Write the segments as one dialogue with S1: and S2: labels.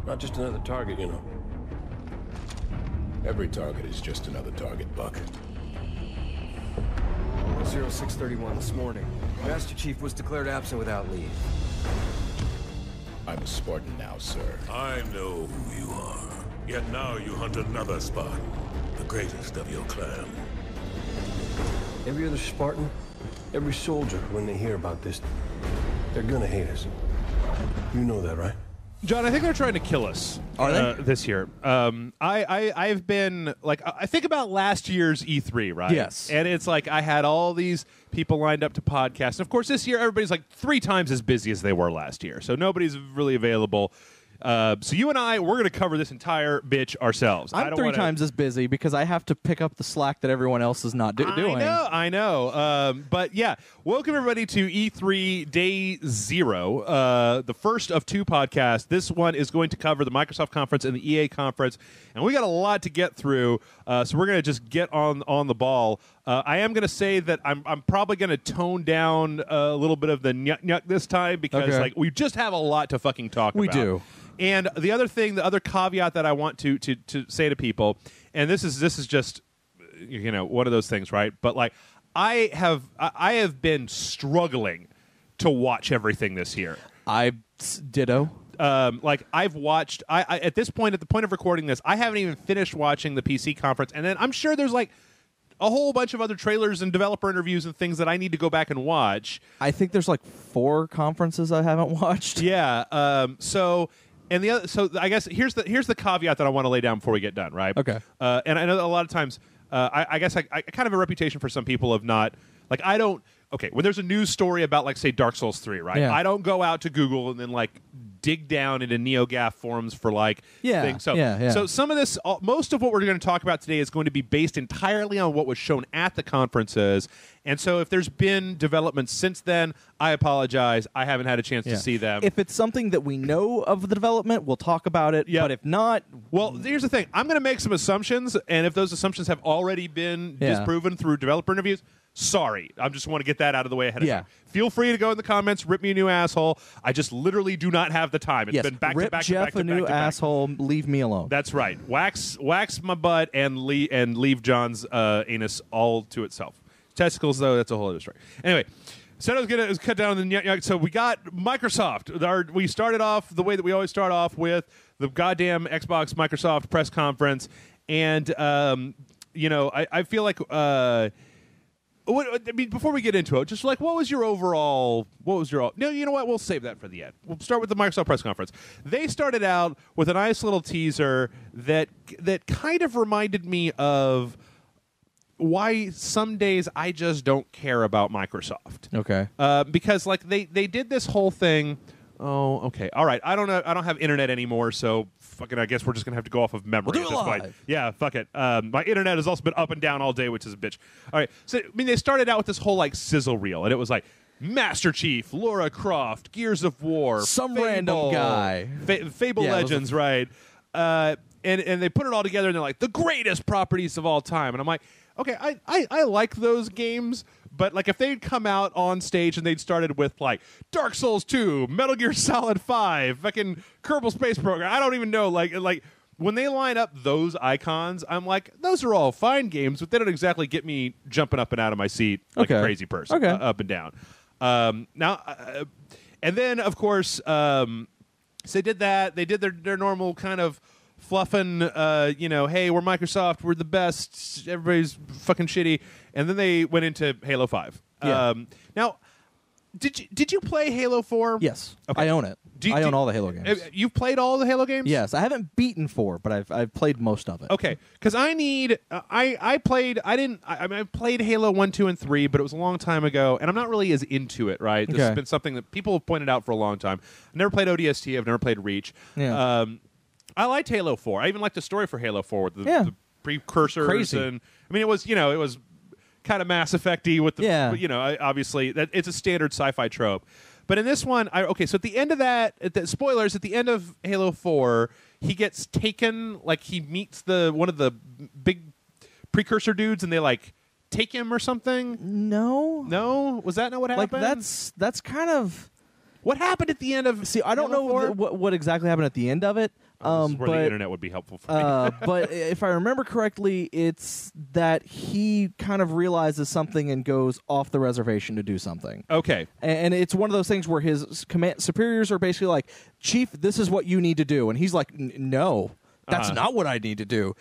S1: Not just another target, you know.
S2: Every target is just another target, Buck.
S3: 0631 this morning. Master Chief was declared absent without leave.
S2: I'm a Spartan now, sir.
S4: I know who you are. Yet now you hunt another Spartan, the greatest of your clan.
S1: Every other Spartan, every soldier, when they hear about this, they're gonna hate us. You know that, right?
S5: John, I think they're trying to kill us this year. I've been like, I think about last year's E3, right?
S6: Yes.
S5: And it's like I had all these people lined up to podcast. And of course, this year everybody's like 3 times as busy as they were last year, so nobody's really available. So you and I, we're going to cover this entire bitch ourselves.
S6: I'm 3 times as busy because I have to pick up the slack that everyone else is not doing.
S5: I know. But yeah, welcome everybody to E3 Day 0, the first of 2 podcasts. This one is going to cover the Microsoft conference and the EA conference, and we got a lot to get through. So we're going to just get on the ball. I am going to say that I'm probably going to tone down a little bit of the nyuk this time because like we just have a lot to fucking talk about.
S6: We do.
S5: And the other thing, the other caveat that I want to say to people, and this is just, you know, one of those things, right? But like, I have been struggling to watch everything this year.
S6: Ditto.
S5: Like I've watched, I at this point, at the point of recording this, I haven't even finished watching the PC conference, and then I'm sure there's like a whole bunch of other trailers and developer interviews and things that I need to go back and watch.
S6: I think there's like 4 conferences I haven't watched.
S5: Yeah. So I guess here's the caveat that I want to lay down before we get done, right?
S6: Okay.
S5: And I know that a lot of times, I guess I kind of have a reputation for some people of not, like, I don't. Okay, when there's a news story about, like, say, Dark Souls 3, right?
S6: Yeah.
S5: I don't go out to Google and then, like, dig down into NeoGAF forums for, like, things. So some of this, most of what we're going to talk about today is going to be based entirely on what was shown at the conferences. And so if there's been developments since then, I apologize. I haven't had a chance to see them.
S6: If it's something that we know of the development, we'll talk about it.
S5: Yep.
S6: But if not...
S5: Well, here's the thing. I'm going to make some assumptions, and if those assumptions have already been disproven through developer interviews, sorry. I just want to get that out of the way ahead of time. Feel free to go in the comments, rip me a new asshole. I just literally do not have the time. It's been back
S6: rip
S5: to back
S6: Jeff
S5: to back to
S6: a new
S5: back to back.
S6: asshole. Leave me alone.
S5: That's right. Wax my butt and leave John's anus all to itself. Testicles, though, that's a whole other story. Anyway, said I was going to cut down the nyuk. So we got Microsoft. We started off the way that we always start off with the goddamn Xbox Microsoft press conference, and you know, I feel like. Before we get into it, just like, what was your overall? No, you know what? We'll save that for the end. We'll start with the Microsoft press conference. They started out with a nice little teaser that kind of reminded me of why some days I just don't care about Microsoft.
S6: Okay.
S5: Because like they did this whole thing. Oh, okay. All right. I don't know. I don't have internet anymore, so fucking. I guess we're just gonna have to go off of memory at this point. Yeah, fuck it. My internet has also been up and down all day, which is a bitch. All right. So I mean, they started out with this whole like sizzle reel, and it was like Master Chief, Lara Croft, Gears of War,
S6: some
S5: Fable,
S6: random guy,
S5: Fable Legends, right? And they put it all together, and they're like the greatest properties of all time, and I'm like, okay, I like those games. But like if they'd come out on stage and they'd started with like Dark Souls 2, Metal Gear Solid 5, fucking Kerbal Space Program, I don't even know, like when they line up those icons, I'm like, those are all fine games, but they don't exactly get me jumping up and out of my seat like a crazy person, up and down. Now, and then of course, so they did that. They did their normal kind of fluffing, you know, hey, we're Microsoft, we're the best, everybody's fucking shitty, and then they went into Halo 5. Now, did you play Halo 4?
S6: Yes,
S5: okay.
S6: I own it. I own all the Halo games.
S5: You've played all the Halo games?
S6: Yes, I haven't beaten 4, but I've played most of it.
S5: Okay, because I need I played Halo 1, 2, and 3, but it was a long time ago, and I'm not really as into it. Right, this has been something that people have pointed out for a long time. I've never played ODST. I've never played Reach.
S6: Yeah.
S5: I liked Halo 4. I even liked the story for Halo 4 with the precursors.
S6: Crazy.
S5: And I mean, it was kind of Mass Effect-y with the, you know, obviously it's a standard sci-fi trope. But in this one, so at the end of that, spoilers, at the end of Halo 4, he gets taken, like he meets one of the big precursor dudes, and they like take him or something.
S6: No,
S5: was that not what happened?
S6: Like that's kind of.
S5: What happened at the end of?
S6: See, I don't know what exactly happened at the end of it.
S5: This is where
S6: but
S5: the internet would be helpful for me.
S6: but if I remember correctly, it's that he kind of realizes something and goes off the reservation to do something.
S5: Okay.
S6: And it's one of those things where his command superiors are basically like, Chief, this is what you need to do. And he's like, no, that's not what I need to do.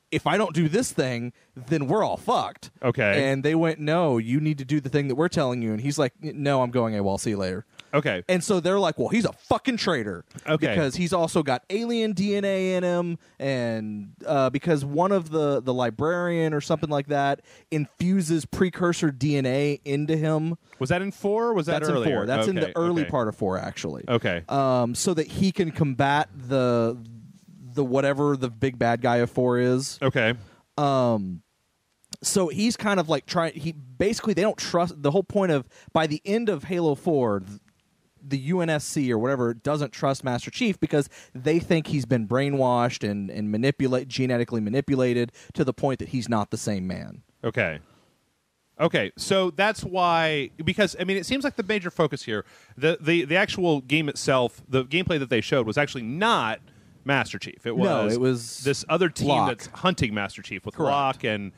S6: If I don't do this thing, then we're all fucked.
S5: Okay.
S6: And they went, no, you need to do the thing that we're telling you. And he's like, no, I'm going AWOL. See you later.
S5: Okay.
S6: And so they're like, well, he's a fucking traitor.
S5: Okay.
S6: Because he's also got alien DNA in him, and because one of the librarian or something like that infuses precursor DNA into him.
S5: Was that in 4? Or was that
S6: That's
S5: earlier?
S6: in 4. That's in the early
S5: okay.
S6: part of 4, actually.
S5: Okay.
S6: So that he can combat the whatever the big bad guy of 4 is.
S5: Okay.
S6: So he's kind of like they don't trust. The whole point of, by the end of Halo 4, the UNSC or whatever doesn't trust Master Chief because they think he's been brainwashed and genetically manipulated to the point that he's not the same man.
S5: Okay. Okay, so that's why, because I mean, it seems like the major focus here, the actual game itself, the gameplay that they showed was actually not Master Chief. It was this other team
S6: Locke.
S5: that's hunting Master Chief with
S6: Correct.
S5: Locke and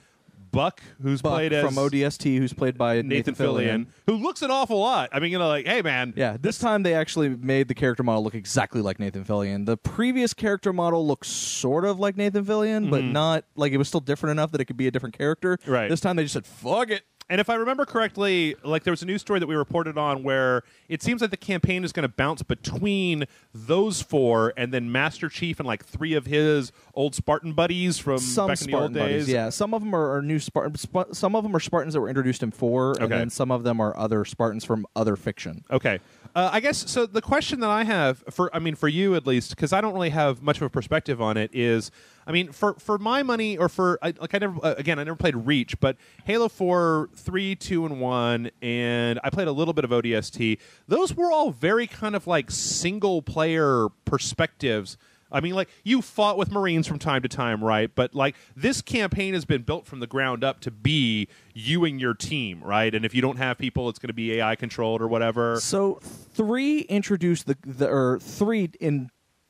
S5: Buck, who's played as
S6: from ODST, who's played by
S5: Nathan Fillion, who looks an awful lot. I mean, like, hey man,
S6: yeah. This time they actually made the character model look exactly like Nathan Fillion. The previous character model looks sort of like Nathan Fillion, but not like, it was still different enough that it could be a different character.
S5: Right.
S6: This time they just said, "Fuck it."
S5: And if I remember correctly, like there was a news story that we reported on where it seems like the campaign is going to bounce between those 4 and then Master Chief and like 3 of his old Spartan buddies from back in the old days.
S6: Buddies, yeah, some of them are new Spartans. Some of them are Spartans that were introduced in 4, and then some of them are other Spartans from other fiction.
S5: Okay. I guess so. The question that I have for you at least, because I don't really have much of a perspective on it, is, I mean, for my money, or I never played Reach, but Halo 4, 3, 2, and 1, and I played a little bit of ODST. Those were all very kind of like single player perspectives. I mean, like, you fought with Marines from time to time, right? But, like, this campaign has been built from the ground up to be you and your team, right? And if you don't have people, it's going to be AI controlled or whatever.
S6: So 3 introduced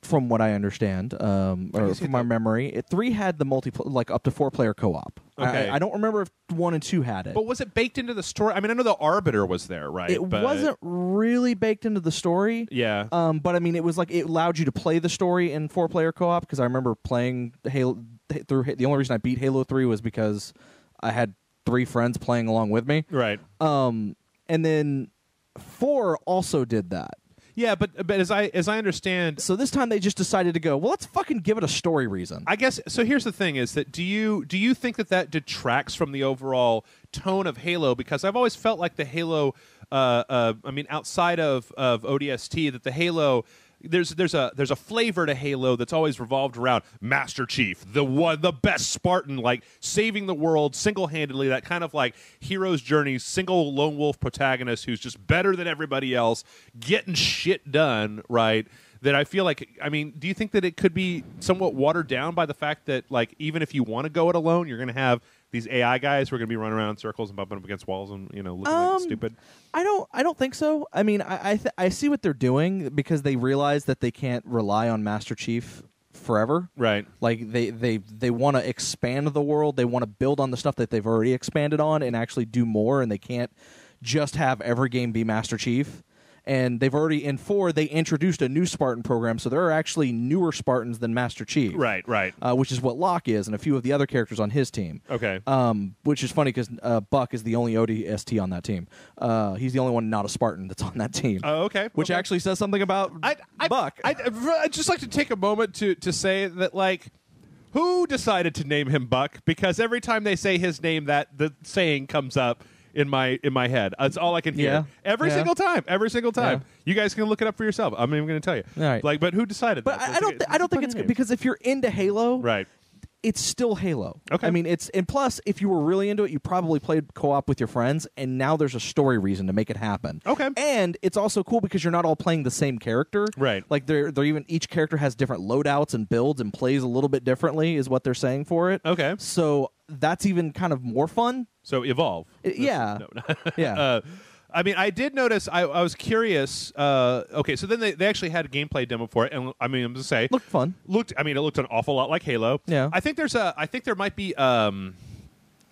S6: from what I understand, or from my memory, 3 had the like up to 4-player co-op.
S5: Okay.
S6: I don't remember if 1 and 2 had it.
S5: But was it baked into the story? I mean, I know the Arbiter was there, right?
S6: It wasn't really baked into the story.
S5: Yeah.
S6: But I mean, it was like, it allowed you to play the story in 4-player co-op, because I remember playing Halo. The only reason I beat Halo 3 was because I had 3 friends playing along with me.
S5: Right.
S6: And then 4 also did that.
S5: Yeah, but as I understand,
S6: So this time they just decided to go, well, let's fucking give it a story reason.
S5: I guess so. Here's the thing: is that do you think that detracts from the overall tone of Halo? Because I've always felt like the Halo, I mean, outside of ODST, that the Halo. There's a flavor to Halo that's always revolved around Master Chief, the best Spartan, like saving the world single-handedly, that kind of like hero's journey, single lone wolf protagonist who's just better than everybody else, getting shit done, right? That I feel like, I mean, do you think that it could be somewhat watered down by the fact that, like, even if you want to go it alone, you're going to have these AI guys who are going to be running around in circles and bumping up against walls and, you know, looking like stupid?
S6: I don't think so. I mean, I see what they're doing, because they realize that they can't rely on Master Chief forever.
S5: Right.
S6: Like they want to expand the world. They want to build on the stuff that they've already expanded on and actually do more, and they can't just have every game be Master Chief. And they've already, in 4, they introduced a new Spartan program, so there are actually newer Spartans than Master Chief.
S5: Right.
S6: Which is what Locke is, and a few of the other characters on his team.
S5: Okay.
S6: Which is funny, because Buck is the only ODST on that team. He's the only one not a Spartan that's on that team.
S5: Oh, okay.
S6: Which
S5: Okay.
S6: actually says something about Buck.
S5: I'd just like to take a moment to say that, like, who decided to name him Buck? Because every time they say his name, the saying comes up in my head. That's all I can hear.
S6: Yeah.
S5: Every
S6: Yeah.
S5: single time.
S6: Yeah.
S5: You guys can look it up for yourself. I'm not even going to tell you.
S6: All right.
S5: Like, but who decided
S6: But
S5: that?
S6: I don't think it's good, because if you're into Halo,
S5: right.
S6: it's still Halo.
S5: Okay.
S6: I mean, and plus, if you were really into it, you probably played co-op with your friends, and now there's a story reason to make it happen.
S5: Okay.
S6: And it's also cool because you're not all playing the same character.
S5: Right.
S6: Like they're even, each character has different loadouts and builds and plays a little bit differently, is what they're saying for it.
S5: Okay.
S6: So that's even kind of more fun.
S5: So evolve.
S6: Yeah.
S5: No.
S6: Yeah.
S5: I mean, I did notice. I was curious. Okay, so then they actually had a gameplay demo for it, and I mean, I'm going to say,
S6: Looked fun.
S5: I mean, it looked an awful lot like Halo.
S6: Yeah.
S5: I think there might be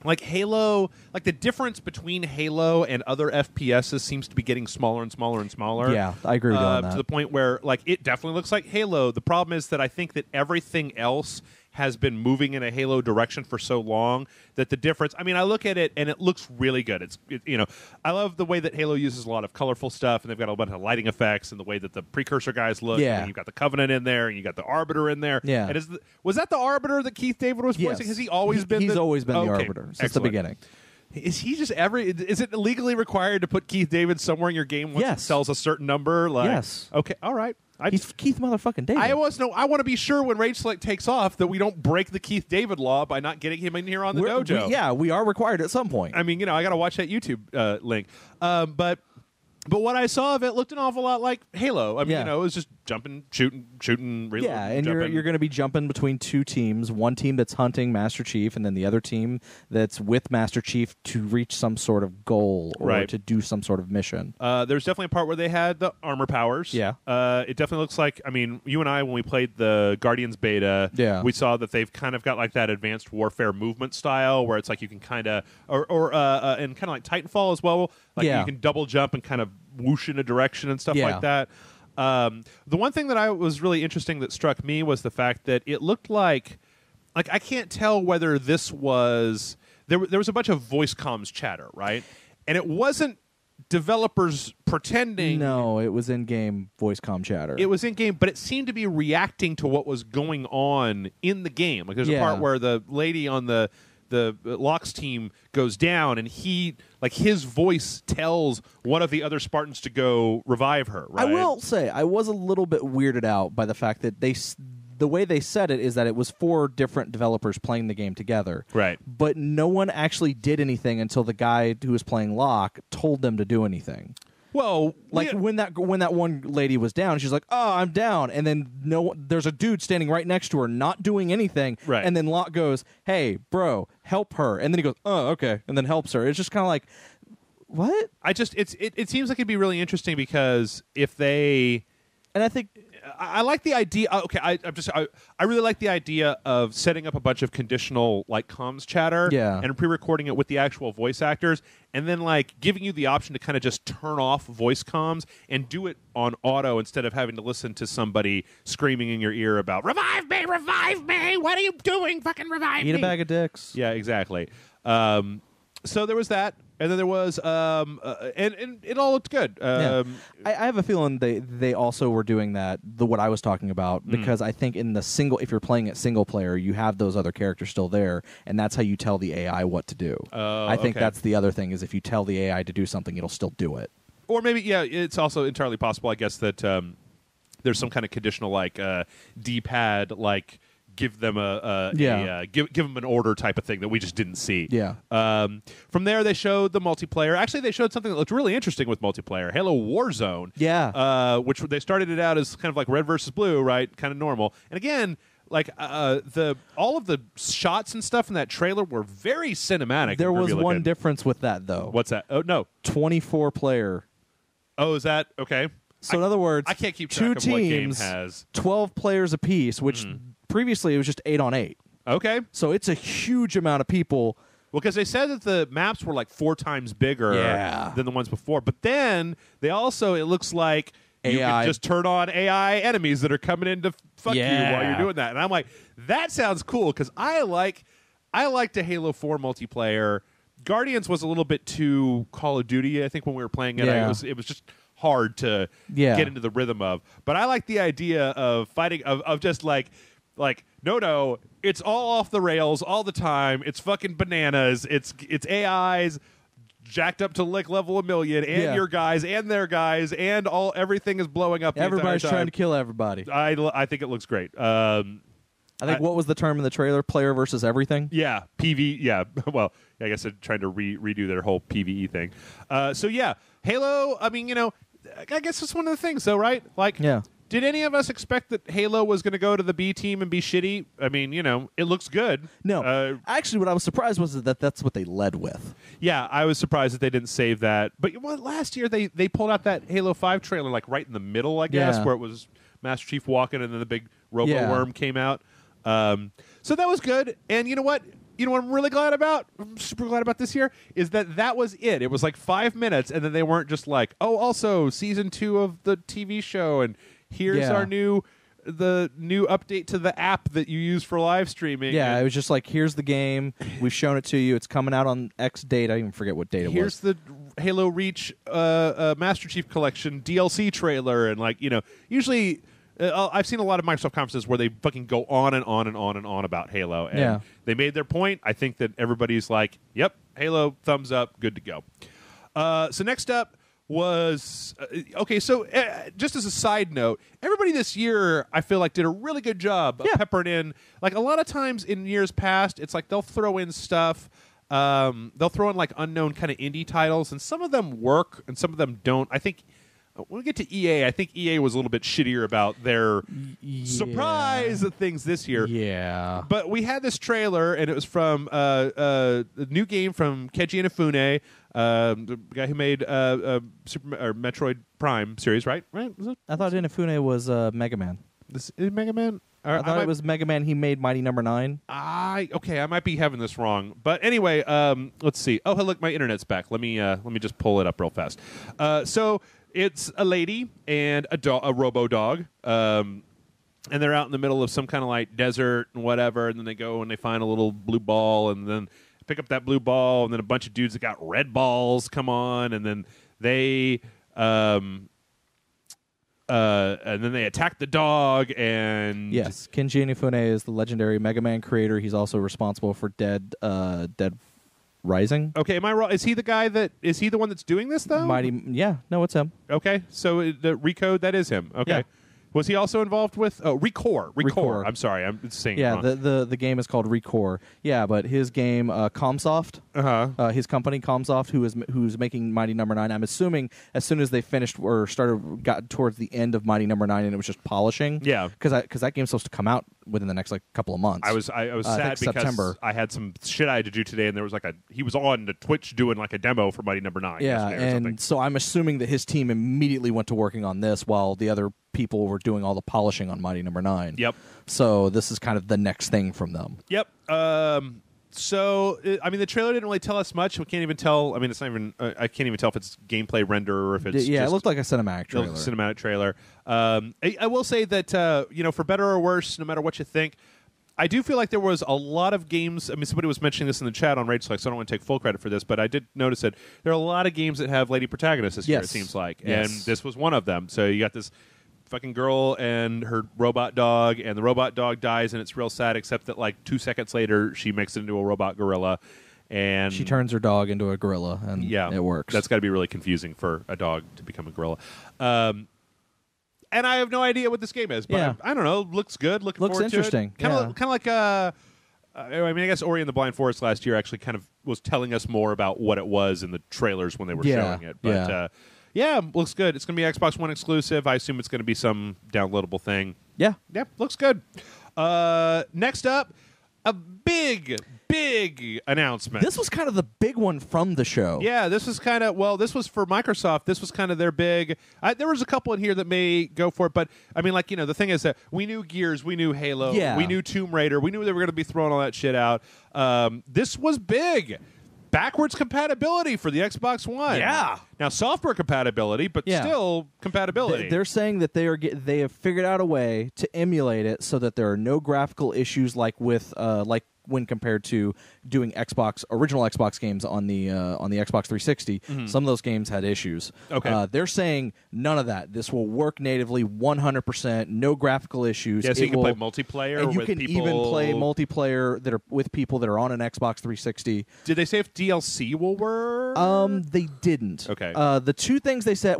S5: like Halo, like the difference between Halo and other FPSs seems to be getting smaller and smaller and smaller.
S6: Yeah, I agree with you on that.
S5: To the point where, like, it definitely looks like Halo. The problem is that I think that everything else has been moving in a Halo direction for so long that the difference. I mean, I look at it and it looks really good. I love the way that Halo uses a lot of colorful stuff, and they've got a bunch of lighting effects, and the way that the precursor guys look.
S6: Yeah.
S5: And you've got the Covenant in there, and you got the Arbiter in there.
S6: Yeah.
S5: And was that the Arbiter that Keith David was voicing? Has he always been?
S6: He's always been the
S5: Okay,
S6: Arbiter since
S5: excellent.
S6: the beginning.
S5: Is he just Is it legally required to put Keith David somewhere in your game once it
S6: Yes.
S5: sells a certain number? Like,
S6: Yes.
S5: Okay. All right.
S6: He's Keith motherfucking David.
S5: I want to be sure when Rage Select takes off that we don't break the Keith David law by not getting him in here on the dojo.
S6: We are required at some point.
S5: I mean, I got to watch that YouTube link. But what I saw of it looked an awful lot like Halo. I mean,
S6: Yeah.
S5: it was just jumping, shooting, reloading.
S6: Yeah, and
S5: jumping.
S6: you're going to be jumping between two teams. One team that's hunting Master Chief, and then the other team that's with Master Chief to reach some sort of goal or
S5: Right.
S6: to do some sort of mission.
S5: There's definitely a part where they had the armor powers.
S6: Yeah.
S5: It definitely looks like, I mean, you and I, when we played the Guardians beta,
S6: Yeah.
S5: we saw that they've kind of got like that advanced warfare movement style where it's like you can kind of, and kind of like Titanfall as well. Like
S6: Yeah.
S5: you can double jump and kind of whoosh in a direction and stuff
S6: Yeah.
S5: like that. The one thing that I was really interesting that struck me was the fact that it looked like I can't tell whether this was there was a bunch of voice comms chatter, right? And it wasn't developers pretending.
S6: No, it was in-game voice comm chatter.
S5: It was in game, but it seemed to be reacting to what was going on in the game. Like there's a part where the lady on the Locke's team goes down, and his voice tells one of the other Spartans to go revive her. Right?
S6: I will say I was a little bit weirded out by the fact that the way they said it is that it was 4 different developers playing the game together.
S5: Right.
S6: But no one actually did anything until the guy who was playing Locke told them to do anything.
S5: Well,
S6: When that one lady was down, she's like, "Oh, I'm down," and then there's a dude standing right next to her, not doing anything.
S5: Right.
S6: And then Locke goes, "Hey, bro, help her," and then he goes, "Oh, okay," and then helps her. It's just kind of like, what?
S5: It seems like it'd be really interesting because if they.
S6: And I think
S5: I like the idea. Okay, I really like the idea of setting up a bunch of conditional like comms chatter,
S6: Yeah.
S5: and pre-recording it with the actual voice actors, and then like giving you the option to kind of just turn off voice comms and do it on auto instead of having to listen to somebody screaming in your ear about "Revive me! Revive me! What are you doing? Fucking revive me!"
S6: eat a bag of dicks.
S5: Yeah, exactly. So there was that. And then there was, and it all looked good.
S6: I have a feeling they also were doing that, what I was talking about, because I think if you're playing it single player, you have those other characters still there, and that's how you tell the AI what to do. I think
S5: okay.
S6: that's the other thing, is if you tell the AI to do something, it'll still do it.
S5: Or maybe, yeah, it's also entirely possible, I guess, that there's some kind of conditional, like, D-pad, like, give them give them an order type of thing that we just didn't see.
S6: Yeah.
S5: From there, they showed the multiplayer. Actually, they showed something that looked really interesting with multiplayer. Halo Warzone.
S6: Yeah.
S5: Which they started it out as kind of like red versus blue, right? Kind of normal. And again, like all of the shots and stuff in that trailer were very cinematic.
S6: There
S5: and
S6: was
S5: groovy
S6: one
S5: looking.
S6: difference with that, though.
S5: What's that? Oh no,
S6: 24 player.
S5: Oh, is that okay?
S6: So in other words,
S5: I can't keep
S6: two
S5: track of what game
S6: teams,
S5: has
S6: 12 players apiece, which previously it was just 8 on 8.
S5: Okay.
S6: So it's a huge amount of people.
S5: Well, because they said that the maps were like 4 times bigger than the ones before. But then they also, it looks like you
S6: AI.
S5: can just turn on AI enemies that are coming in to fuck you while you're doing that. And I'm like, that sounds cool because I like the Halo 4 multiplayer. Guardians was a little bit too Call of Duty, I think, when we were playing it.
S6: Yeah.
S5: It was just hard to get into the rhythm of. But I like the idea of fighting, of just like no, it's all off the rails all the time. It's fucking bananas. It's AIs jacked up to like level 1 million, and your guys and their guys, and everything is blowing up.
S6: Everybody's
S5: the entire
S6: trying
S5: time.
S6: to kill everybody.
S5: I think it looks great.
S6: I think what was the term in the trailer? Player versus everything?
S5: Yeah, PV. Yeah, well, I guess they're trying to redo their whole PVE thing. So yeah, Halo. I mean, I guess it's one of the things, though, right? Like, Did any of us expect that Halo was going to go to the B team and be shitty? I mean, it looks good.
S6: No. Actually, what I was surprised was that that's what they led with.
S5: Yeah, I was surprised that they didn't save that. But last year they pulled out that Halo 5 trailer like right in the middle, I guess, where it was Master Chief walking and then the big robo-worm came out. So that was good. And you know what? You know what I'm really glad about? I'm super glad about this year is that was it. It was like 5 minutes, and then they weren't just like, oh, also season 2 of the TV show, and here's the new update to the app that you use for live streaming.
S6: Yeah, it was just like, here's the game. We've shown it to you. It's coming out on X date. I even forget what date it was.
S5: Here's the Halo Reach Master Chief Collection DLC trailer, and usually. I've seen a lot of Microsoft conferences where they fucking go on and on and on and on about Halo, and they made their point. I think that everybody's like, "Yep, Halo, thumbs up, good to go." So next up was okay. So just as a side note, everybody this year I feel like did a really good job of peppering in. Like a lot of times in years past, it's like they'll throw in stuff. They'll throw in like unknown kind of indie titles, and some of them work and some of them don't. I think. When we get to EA, I think EA was a little bit shittier about their surprise things this year.
S6: Yeah.
S5: But we had this trailer, and it was from a new game from Keiji Inafune, the guy who made Metroid Prime series, right? Right?
S6: I thought Inafune was Mega Man.
S5: Is Mega Man?
S6: I thought it was Mega Man. He made Mighty Number 9.
S5: Okay, I might be having this wrong, but anyway, let's see. Oh, hey, look, my internet's back. Let me just pull it up real fast. So it's a lady and a robo dog, and they're out in the middle of some kind of like desert and whatever, and then they go and they find a little blue ball, and then pick up that blue ball, and then a bunch of dudes that got red balls come on, and then they. And then they attack the dog, and
S6: yes, Kenji Inafune is the legendary Mega Man creator. He's also responsible for Dead Rising.
S5: Okay, am I wrong? Is he the one that's doing this though?
S6: It's him.
S5: Okay, so the Recode, that is him. Okay.
S6: Yeah.
S5: Was he also involved with Recore? I'm sorry, I'm saying it wrong.
S6: the game is called Recore. Yeah, but his game Comsoft, his company Comsoft, who's making Mighty Number 9. I'm assuming as soon as they finished or got towards the end of Mighty Number 9, and it was just polishing.
S5: Yeah,
S6: because that game's supposed to come out within the next couple of months.
S5: I was sad because
S6: September.
S5: I had some shit I had to do today, and there was he was on the Twitch doing a demo for Mighty Number 9.
S6: Yeah,
S5: and
S6: so I'm assuming that his team immediately went to working on this while the other people were doing all the polishing on Mighty Number 9.
S5: Yep.
S6: So this is kind of the next thing from them.
S5: Yep. So I mean, the trailer didn't really tell us much. We can't even tell. I mean, it's not even. I can't even tell if it's gameplay render or if it's.
S6: Yeah,
S5: just
S6: it looked like a cinematic trailer.
S5: I will say that for better or worse, no matter what you think, I do feel like there was a lot of games. I mean, somebody was mentioning this in the chat on Rage Select, so I don't want to take full credit for this, but I did notice that there are a lot of games that have lady protagonists this year, it seems like.
S6: Yes.
S5: And this was one of them. So you got this fucking girl and her robot dog, and the robot dog dies, and it's real sad, except that 2 seconds later, she makes it into a robot gorilla. And
S6: she turns her dog into a gorilla, and it works.
S5: That's got to be really confusing for a dog to become a gorilla. And I have no idea what this game is, but I don't know. Looks good. Looks
S6: interesting.
S5: Kind of like I mean, I guess Ori and the Blind Forest last year actually kind of was telling us more about what it was in the trailers when they were showing it. But looks good. It's going to be Xbox One exclusive. I assume it's going to be some downloadable thing.
S6: Yeah,
S5: looks good. Next up, a big announcement.
S6: This was kind of the big one from the show.
S5: Yeah, this was kind of, this was for Microsoft. This was kind of their big. There was a couple in here that may go for it, but I mean, the thing is that we knew Gears, we knew Halo, we knew Tomb Raider, we knew they were going to be throwing all that shit out. This was big. Backwards compatibility for the Xbox One.
S6: Yeah.
S5: Now software compatibility, but still compatibility.
S6: They're saying that they have figured out a way to emulate it so that there are no graphical issues like when compared to doing original Xbox games on the Xbox 360.
S5: Mm-hmm.
S6: Some of those games had issues.
S5: Okay.
S6: They're saying none of that. This will work natively 100%, no graphical issues.
S5: Yeah, so you can play multiplayer
S6: and you
S5: with
S6: can
S5: people.
S6: even play multiplayer that are with people that are on an Xbox 360.
S5: Did they say if DLC will work?
S6: They didn't.
S5: Okay.
S6: The two things they said,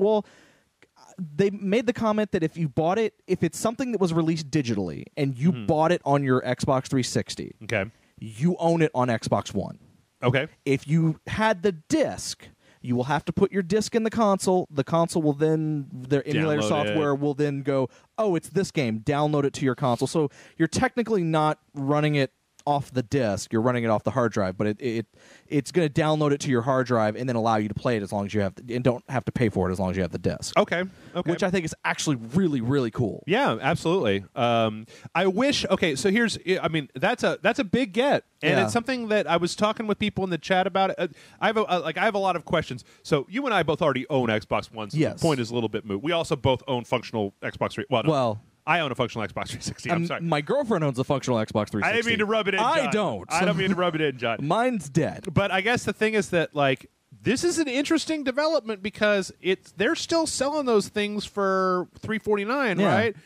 S6: they made the comment that if you bought it, if it's something that was released digitally and you bought it on your Xbox 360,
S5: okay,
S6: you own it on Xbox One.
S5: Okay.
S6: If you had the disc, You will have to put your disc in the console. The console will then, their emulator
S5: Download
S6: software will then go, oh, it's this game. Download it to your console. So you're technically not running it off the disc. You're running it off the hard drive, but it's going to download it to your hard drive and then allow you to play it as long as you have, and don't have to pay for it as long as you have the disc.
S5: Okay.
S6: Which I think is actually really, really cool.
S5: Yeah, absolutely. I wish. Okay, so here's. I mean, that's a big get, and
S6: Yeah.
S5: it's something that I was talking with people in the chat about. It. I have a lot of questions. So you and I both already own Xbox One. So
S6: Yes.
S5: the point is a little bit moot. We also both own functional Xbox 3. Well, no,
S6: Well,
S5: I own a functional Xbox 360. I'm sorry.
S6: my girlfriend owns a functional Xbox 360.
S5: I didn't mean to rub it in.
S6: I
S5: John.
S6: don't.
S5: I don't mean to rub it in, John.
S6: Mine's dead.
S5: But I guess the thing is that like this is an interesting development because they're still selling those things for $349,
S6: Yeah.
S5: right?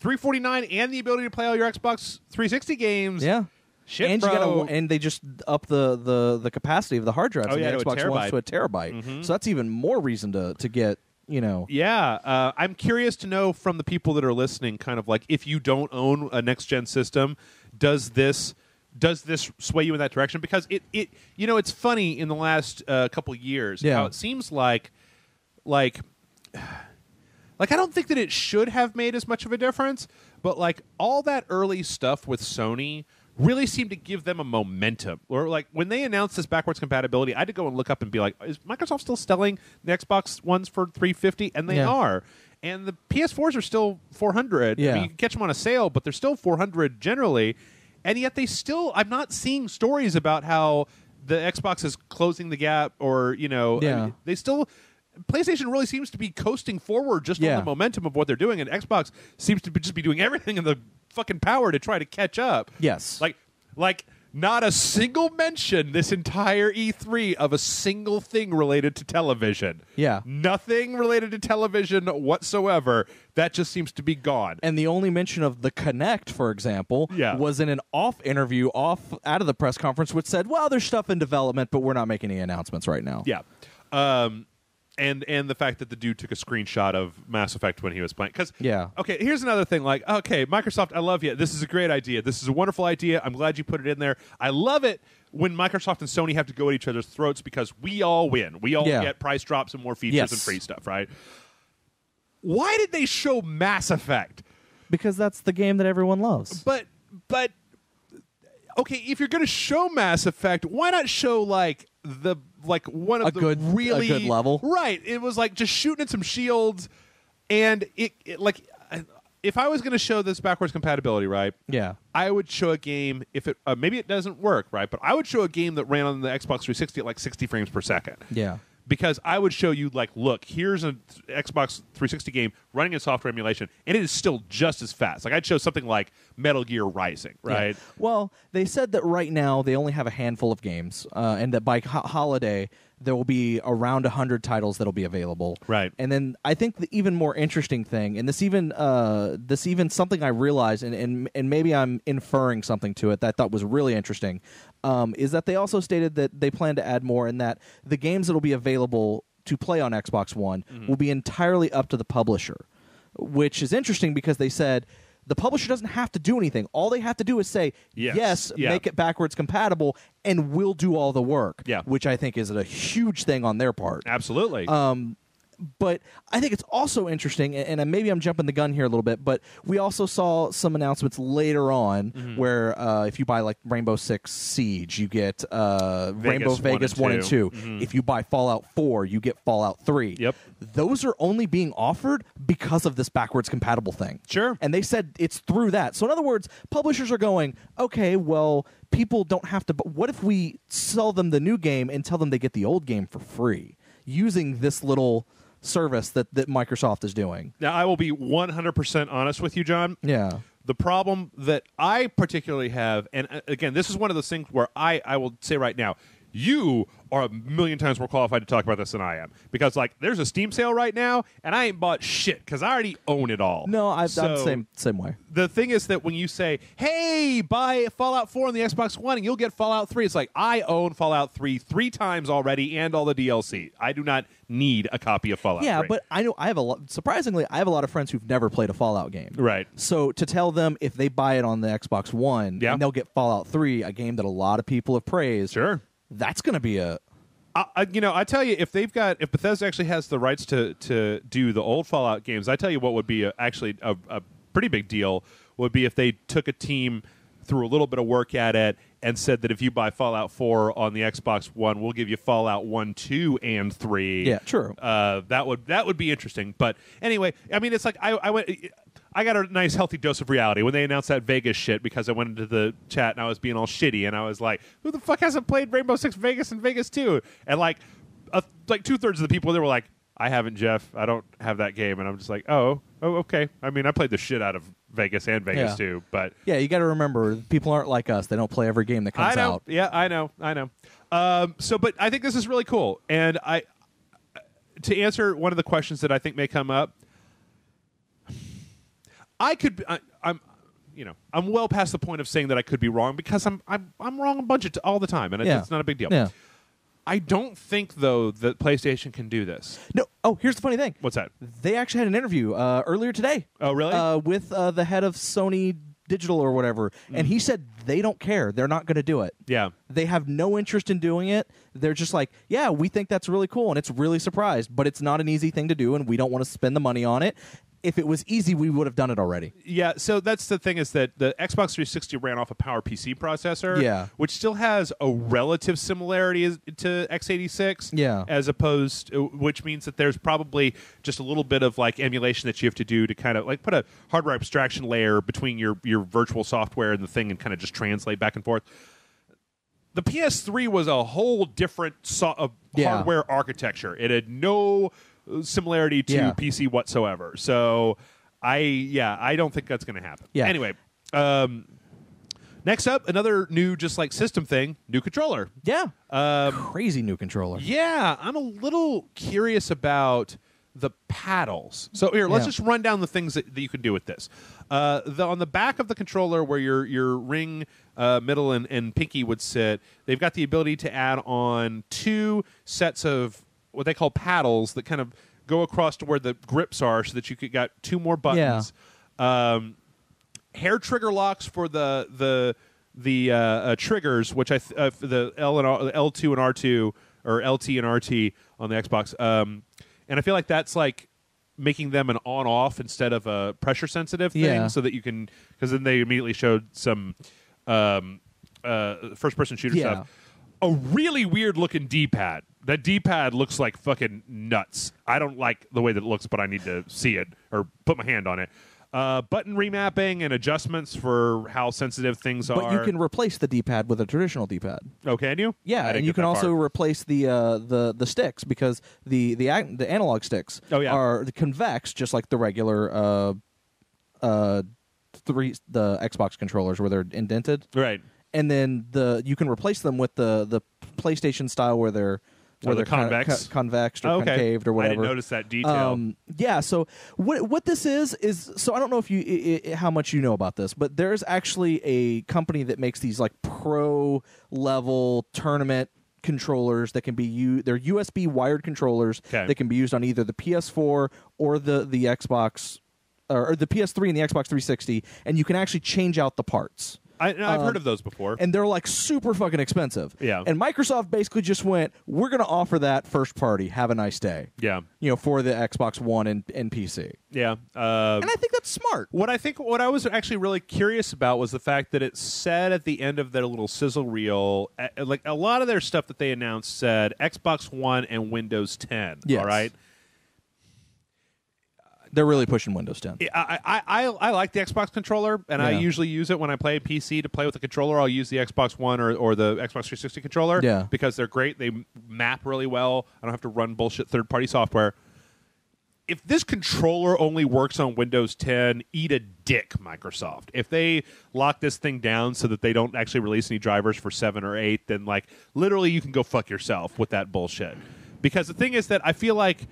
S5: $349 and the ability to play all your Xbox 360 games.
S6: Yeah.
S5: Shit,
S6: and
S5: bro.
S6: and they just up the capacity of the hard drives
S5: Oh,
S6: in
S5: yeah,
S6: the
S5: to a
S6: Xbox One
S5: terabyte.
S6: to a terabyte. So that's even more reason to get, you know.
S5: Yeah, I'm curious to know from the people that are listening, kind of like if you don't own a next gen system, does this sway you in that direction? Because it you know, it's funny in the last couple years how it seems like I don't think that it should have made as much of a difference, but like all that early stuff with Sony really seemed to give them a momentum. Or like when they announced this backwards compatibility, I had to go and look up and be like, is Microsoft still selling the Xbox Ones for $350? And they are. And the PS4s are still $400.
S6: Yeah.
S5: I mean, you can catch them on a sale, but they're still $400 generally. And yet they still, I'm not seeing stories about how the Xbox is closing the gap or, you know,
S6: Yeah.
S5: I mean, they still, PlayStation really seems to be coasting forward just on the momentum of what they're doing, and Xbox seems to just be doing everything in the fucking power to try to catch up.
S6: Yes.
S5: Like not a single mention this entire E3 of a single thing related to television.
S6: Yeah.
S5: Nothing related to television whatsoever. That just seems to be gone.
S6: And the only mention of the Kinect, for example, was in an off interview out of the press conference, which said, well, there's stuff in development, but we're not making any announcements right now.
S5: Yeah. And the fact that the dude took a screenshot of Mass Effect when he was playing. Because, okay, here's another thing. Like, okay, Microsoft, I love you. This is a great idea. This is a wonderful idea. I'm glad you put it in there. I love it when Microsoft and Sony have to go at each other's throats because we all win. We all get price drops and more features and free stuff, right? Why did they show Mass Effect?
S6: Because that's the game that everyone loves.
S5: But okay, if you're going to show Mass Effect, why not show one of the really
S6: a good level,
S5: right? It was like just shooting at some shields, and it like if I was going to show this backwards compatibility, right?
S6: Yeah,
S5: I would show a game if it maybe it doesn't work, right? But I would show a game that ran on the Xbox 360 at like 60 frames per second.
S6: Yeah.
S5: Because I would show you, like, look, here's an Xbox 360 game running in software emulation, and it is still just as fast. Like, I'd show something like Metal Gear Rising, right?
S6: Yeah. Well, they said that right now they only have a handful of games, and that by holiday there will be around 100 titles that'll be available.
S5: Right.
S6: And then I think the even more interesting thing, and this even something I realized, and maybe I'm inferring something to it that I thought was really interesting, is that they also stated that they plan to add more, and that the games that will be available to play on Xbox One will be entirely up to the publisher, which is interesting because they said the publisher doesn't have to do anything. All they have to do is say, yes, make it backwards compatible, and we'll do all the work, which I think is a huge thing on their part.
S5: Absolutely.
S6: But I think it's also interesting, and maybe I'm jumping the gun here a little bit, but we also saw some announcements later on where if you buy like Rainbow Six Siege, you get Rainbow Vegas 1 and 2. If you buy Fallout 4, you get Fallout 3.
S5: Yep.
S6: Those are only being offered because of this backwards compatible thing.
S5: Sure.
S6: And they said it's through that. So in other words, publishers are going, okay, well, people don't have to, but what if we sell them the new game and tell them they get the old game for free using this little service that Microsoft is doing?
S5: Now, I will be 100% honest with you, John.
S6: Yeah.
S5: The problem that I particularly have, and again, this is one of those things where I will say right now, you are a million times more qualified to talk about this than I am. Because, like, there's a Steam sale right now, and I ain't bought shit because I already own it all.
S6: No, I'm the same way.
S5: The thing is that when you say, hey, buy Fallout 4 on the Xbox One and you'll get Fallout 3, it's like, I own Fallout 3 3 times already and all the DLC. I do not need a copy of Fallout 3.
S6: Yeah, but I know I have surprisingly, I have a lot of friends who've never played a Fallout game.
S5: Right.
S6: So to tell them if they buy it on the Xbox One, and they'll get Fallout 3, a game that a lot of people have praised.
S5: Sure.
S6: That's going to be
S5: I tell you, if Bethesda actually has the rights to do the old Fallout games, I tell you what would be actually a pretty big deal would be if they took a team, threw a little bit of work at it, and said that if you buy Fallout 4 on the Xbox One, we'll give you Fallout 1, 2, and 3.
S6: Yeah, true.
S5: That would be interesting. But anyway, I mean, it's like I got a nice healthy dose of reality when they announced that Vegas shit, because I went into the chat and I was being all shitty and I was like, who the fuck hasn't played Rainbow Six Vegas and Vegas 2? And like 2/3 of the people there were like, I haven't, Jeff. I don't have that game. And I'm just like, oh, okay. I mean, I played the shit out of Vegas and Vegas 2, but
S6: yeah, you got to remember, people aren't like us. They don't play every game that comes out.
S5: Yeah, I know. But I think this is really cool. And to answer one of the questions that I think may come up, I'm well past the point of saying that I could be wrong, because I'm wrong a bunch all the time, and it's not a big deal.
S6: Yeah.
S5: I don't think, though, that PlayStation can do this.
S6: No. Oh, here's the funny thing.
S5: What's that?
S6: They actually had an interview earlier today.
S5: Oh, really?
S6: With the head of Sony Digital or whatever, and he said they don't care. They're not going to do it.
S5: Yeah.
S6: They have no interest in doing it. They're just like, yeah, we think that's really cool, and it's really surprised, but it's not an easy thing to do, and we don't want to spend the money on it. If it was easy, we would have done it already.
S5: Yeah, so that's the thing, is that the Xbox 360 ran off a PowerPC processor, which still has a relative similarity to x86, as opposed to, which means that there's probably just a little bit of like emulation that you have to do to kind of like put a hardware abstraction layer between your virtual software and the thing and kind of just translate back and forth. The PS3 was a whole different hardware architecture. It had no similarity to PC whatsoever. So I don't think that's going to happen.
S6: Yeah.
S5: Anyway, next up, another new just like system thing, new controller.
S6: Yeah. Crazy new controller.
S5: Yeah, I'm a little curious about the paddles. So here, let's just run down the things that you can do with this. On the back of the controller, where your ring, middle, and pinky would sit, they've got the ability to add on 2 sets of what they call paddles that kind of go across to where the grips are, so that you could got 2 more buttons. Hair trigger locks for the triggers, which the L2 and R2, or LT and RT on the Xbox. And I feel like that's like making them an on-off instead of a pressure-sensitive thing, so that you can, because then they immediately showed some first-person shooter stuff. A really weird-looking D-pad. That D-pad looks like fucking nuts. I don't like the way that it looks, but I need to see it or put my hand on it. Button remapping and adjustments for how sensitive things are.
S6: But you can replace the D-pad with a traditional D-pad.
S5: Oh, can you?
S6: Yeah, and you can also replace the sticks, because the analog sticks are convex, just like the regular the Xbox controllers, where they're indented.
S5: Right.
S6: And then you can replace them with the PlayStation style, where they're
S5: convex,
S6: convexed or concaved or whatever.
S5: I didn't notice that detail.
S6: So what this is so I don't know if how much you know about this, but there's actually a company that makes these like pro level tournament controllers that can be they're USB wired controllers that can be used on either the PS4 or the Xbox, or the PS3 and the Xbox 360, and you can actually change out the parts.
S5: I've heard of those before.
S6: And they're like super fucking expensive.
S5: Yeah.
S6: And Microsoft basically just went, we're going to offer that first party. Have a nice day.
S5: Yeah.
S6: For the Xbox One and PC.
S5: Yeah.
S6: And I think that's smart.
S5: What I was actually really curious about was the fact that it said at the end of their little sizzle reel, like a lot of their stuff that they announced said Xbox One and Windows 10.
S6: Yes.
S5: All right.
S6: They're really pushing Windows 10.
S5: I like the Xbox controller, and I usually use it when I play PC to play with the controller. I'll use the Xbox One or the Xbox 360 controller because they're great. They map really well. I don't have to run bullshit third-party software. If this controller only works on Windows 10, eat a dick, Microsoft. If they lock this thing down so that they don't actually release any drivers for 7 or 8, then like literally you can go fuck yourself with that bullshit. Because the thing is that I feel like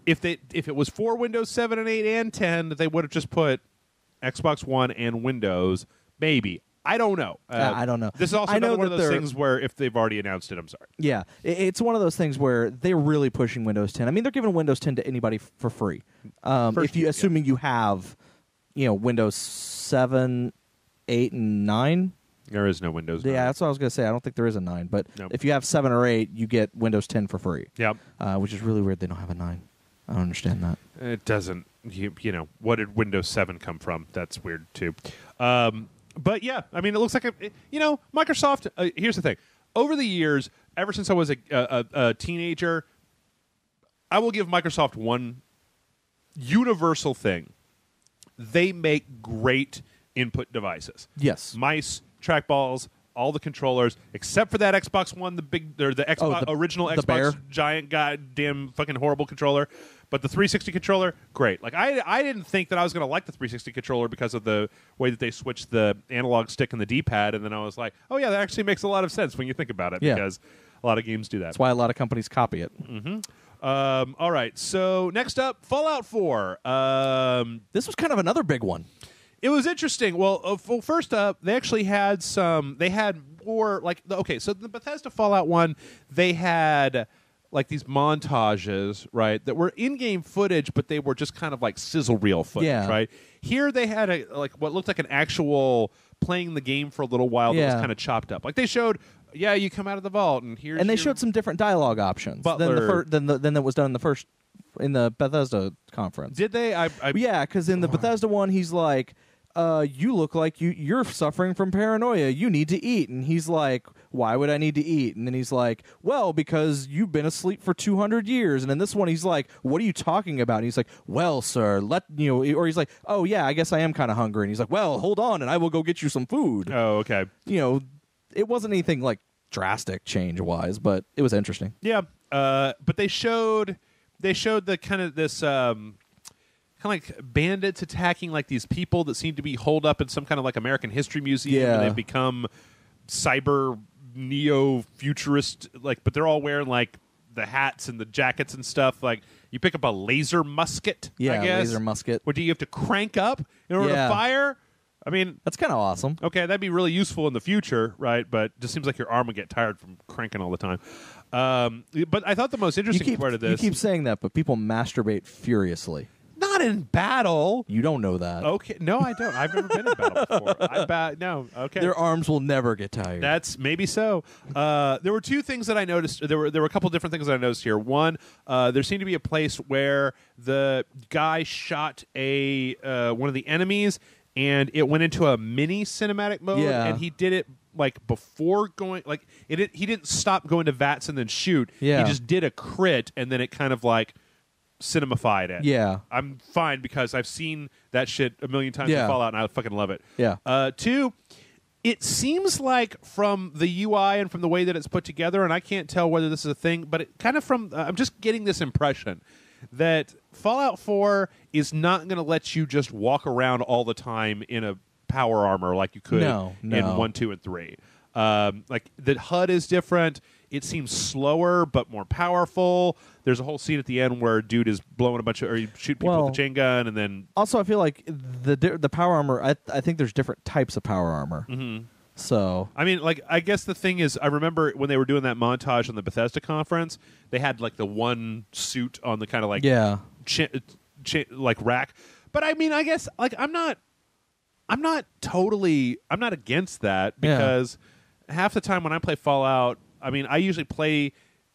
S5: if it was for Windows 7 and 8 and 10, they would have just put Xbox One and Windows. Maybe. I don't know.
S6: I don't know.
S5: This is also another one of those things where if they've already announced it, I'm sorry.
S6: Yeah. It's one of those things where they're really pushing Windows 10. I mean, they're giving Windows 10 to anybody for free. Assuming you have, Windows 7, 8, and 9.
S5: There is no Windows 9.
S6: Yeah, that's what I was going to say. I don't think there is a 9. But
S5: Nope.
S6: if you have 7 or 8, you get Windows 10 for free.
S5: Yep.
S6: Which is really weird they don't have a 9. I don't understand that.
S5: It doesn't. You know, what did Windows 7 come from? That's weird, too. But, yeah, I mean, it looks like, Microsoft, here's the thing. Over the years, ever since I was a teenager, I will give Microsoft one universal thing. They make great input devices.
S6: Yes.
S5: Mice, trackballs, all the controllers, except for that Xbox One, the Xbox, original
S6: the
S5: Xbox
S6: bear?
S5: giant goddamn fucking horrible controller. But the 360 controller, great. Like I didn't think that I was going to like the 360 controller because of the way that they switched the analog stick and the D-pad, and then I was like, oh yeah, that actually makes a lot of sense when you think about it,
S6: Yeah.
S5: because a lot of games do that.
S6: That's why a lot of companies copy it.
S5: All right, so next up, Fallout 4.
S6: This was kind of another big one.
S5: It was interesting. Well, first up, they actually had some. They had more like so the Bethesda Fallout 1, they had like these montages, right, that were in-game footage, but they were just kind of like sizzle reel footage,
S6: Yeah.
S5: right? Here they had what looked like an actual playing the game for a little while that was
S6: Yeah.
S5: kind of chopped up. Like they showed, yeah, you come out of the vault and here's
S6: And they
S5: your
S6: showed some different dialogue options
S5: Butler.
S6: than that was done in the Bethesda conference.
S5: Did they?
S6: Yeah, because in the Bethesda one, he's like, you look like you're suffering from paranoia. You need to eat. And he's like, why would I need to eat? And then he's like, well, because you've been asleep for 200 years. And in this one, he's like, what are you talking about? And he's like, well, sir, or he's like, oh, yeah, I guess I am kind of hungry. And he's like, well, hold on, and I will go get you some food.
S5: Oh, okay.
S6: It wasn't anything like drastic change-wise, but it was interesting.
S5: Yeah, but they showed the kind of this kind of like bandits attacking like these people that seem to be holed up in some kind of like American history museum,
S6: Yeah.
S5: and they've become cyber neo-futurist, like, but they're all wearing like the hats and the jackets and stuff. Like you pick up a laser musket,
S6: Yeah,
S5: I guess.
S6: laser musket.
S5: What do you have to crank up in order
S6: Yeah.
S5: to fire? I mean,
S6: That's kind of awesome.
S5: okay, that'd be really useful in the future, right? But it just seems like your arm would get tired from cranking all the time. But I thought the most interesting part of this...
S6: You keep saying that, but people masturbate furiously.
S5: Not in battle.
S6: You don't know that.
S5: Okay, no, I don't. I've never been in battle before. No, okay.
S6: Their arms will never get tired.
S5: That's maybe so. There were two things that I noticed. There were a couple different things that I noticed here. One, there seemed to be a place where the guy shot one of the enemies, and it went into a mini cinematic mode,
S6: Yeah.
S5: and he did it like before going, like he didn't stop going to VATS and then shoot.
S6: Yeah.
S5: He just did a crit, and then it kind of like cinemified it.
S6: Yeah.
S5: I'm fine because I've seen that shit a million times
S6: Yeah.
S5: in Fallout, and I fucking love it.
S6: Yeah.
S5: Two, it seems like from the UI and from the way that it's put together, and I can't tell whether this is a thing, but it kind of from I'm just getting this impression that Fallout 4 is not going to let you just walk around all the time in a power armor like you could
S6: No.
S5: in 1, 2, and 3. Like the HUD is different. It seems slower but more powerful. There's a whole scene at the end where a dude is blowing you shoot people with a chain gun, and then
S6: Also, I feel like the power armor, I think there's different types of power armor. Mm-hmm. So
S5: I mean, like, I guess the thing is, I remember when they were doing that montage on the Bethesda conference, they had like the one suit on the kind of like like rack. But I mean, I guess like I'm not against that, because half the time when I play Fallout, I mean, I usually play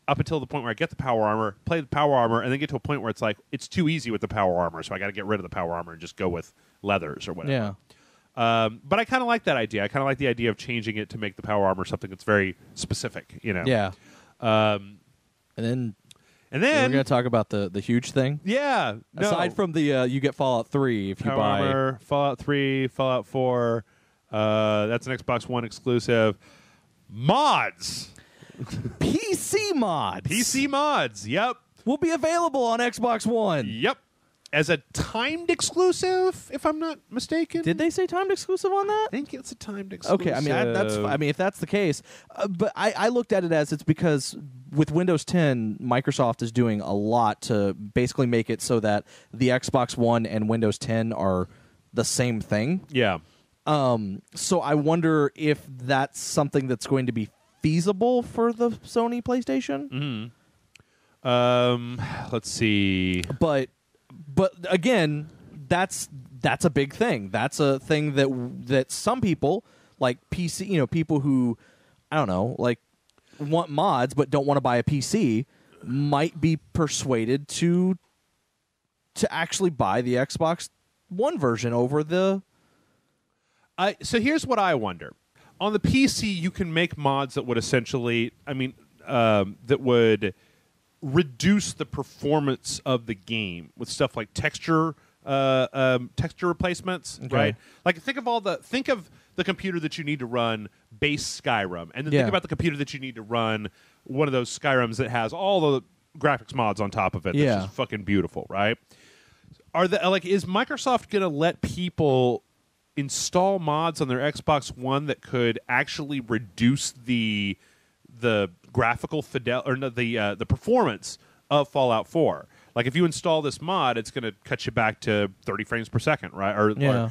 S5: up until the point where I get the power armor, play the power armor, and then get to a point where it's like it's too easy with the power armor, so I got to get rid of the power armor and just go with leathers or whatever.
S6: Yeah.
S5: But I kind of like that idea. I kind of like the idea of changing it to make the power armor something that's very specific, you know?
S6: Yeah.
S5: And
S6: And
S5: then
S6: we're going to talk about the huge thing.
S5: yeah. No.
S6: Aside from the you get Fallout 3 if you
S5: Power
S6: buy
S5: Armor, Fallout 3, Fallout 4, that's an Xbox One exclusive. Mods.
S6: PC mods.
S5: PC mods. Yep.
S6: will be available on Xbox One.
S5: Yep. As a timed exclusive, if I'm not mistaken.
S6: Did they say timed exclusive on that?
S5: I think it's a timed exclusive.
S6: Okay, I mean if that's the case, but I looked at it as it's because with Windows 10, Microsoft is doing a lot to basically make it so that the Xbox One and Windows 10 are the same thing.
S5: Yeah.
S6: So I wonder if that's something that's going to be feasible for the Sony PlayStation.
S5: Let's see.
S6: But again, that's a big thing. That's a thing that some people like PC, people who, I don't know, like want mods but don't want to buy a PC might be persuaded to actually buy the Xbox One version over the.
S5: So here's what I wonder. On the PC, you can make mods that would essentially, that would reduce the performance of the game with stuff like texture replacements, right? Like think of the computer that you need to run base Skyrim, and then think about the computer that you need to run one of those Skyrims that has all the graphics mods on top of it. That's just fucking beautiful, right? Is Microsoft going to let people install mods on their Xbox One that could actually reduce the graphical the performance of Fallout 4? Like if you install this mod, it's going to cut you back to 30 frames per second, right? Or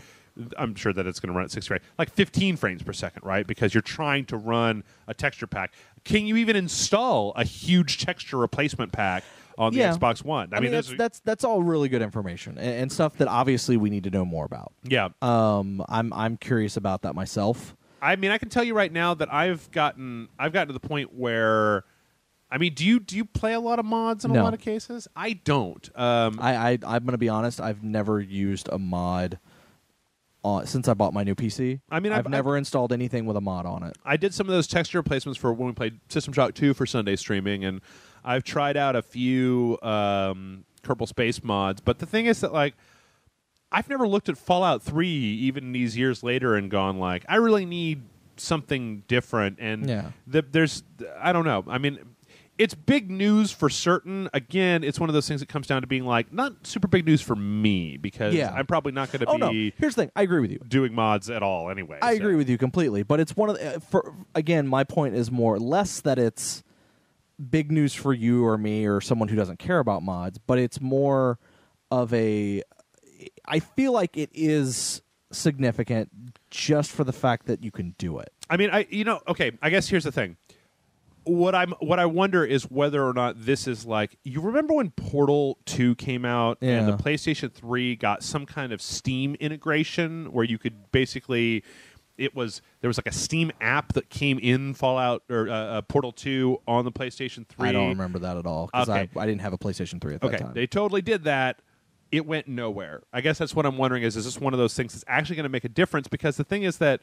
S5: I'm sure that it's going to run at 60 frames, like 15 frames per second, right? Because you're trying to run a texture pack. Can you even install a huge texture replacement pack on the Xbox One?
S6: I mean that's all really good information and stuff that obviously we need to know more about.
S5: Yeah.
S6: I'm curious about that myself.
S5: I mean, I can tell you right now that I've gotten to the point where, I mean, do you play a lot of mods in a lot of cases? I don't.
S6: I'm going to be honest. I've never used a mod since I bought my new PC. I mean, I've never installed anything with a mod on it.
S5: I did some of those texture replacements for when we played System Shock 2 for Sunday streaming, and I've tried out a few Kerbal Space mods. But the thing is that, like, I've never looked at Fallout 3 even these years later and gone, like, I really need something different. And there's, I don't know. I mean, it's big news for certain. Again, it's one of those things that comes down to being like, not super big news for me because I'm probably not going to be.
S6: Here's the thing. I agree with you.
S5: Doing mods at all anyway.
S6: I agree with you completely. But it's one of the, again, my point is more less that it's big news for you or me or someone who doesn't care about mods, but it's more of a. I feel like it is significant just for the fact that you can do it.
S5: I mean, okay. I guess here's the thing. What I wonder is whether or not this is like, you remember when Portal 2 came out and the PlayStation 3 got some kind of Steam integration where you could basically there was like a Steam app that came in Fallout or Portal 2 on the PlayStation 3.
S6: I don't remember that at all because I didn't have a PlayStation 3 at that time. They
S5: totally did that. It went nowhere. I guess that's what I'm wondering is this one of those things that's actually going to make a difference? Because the thing is that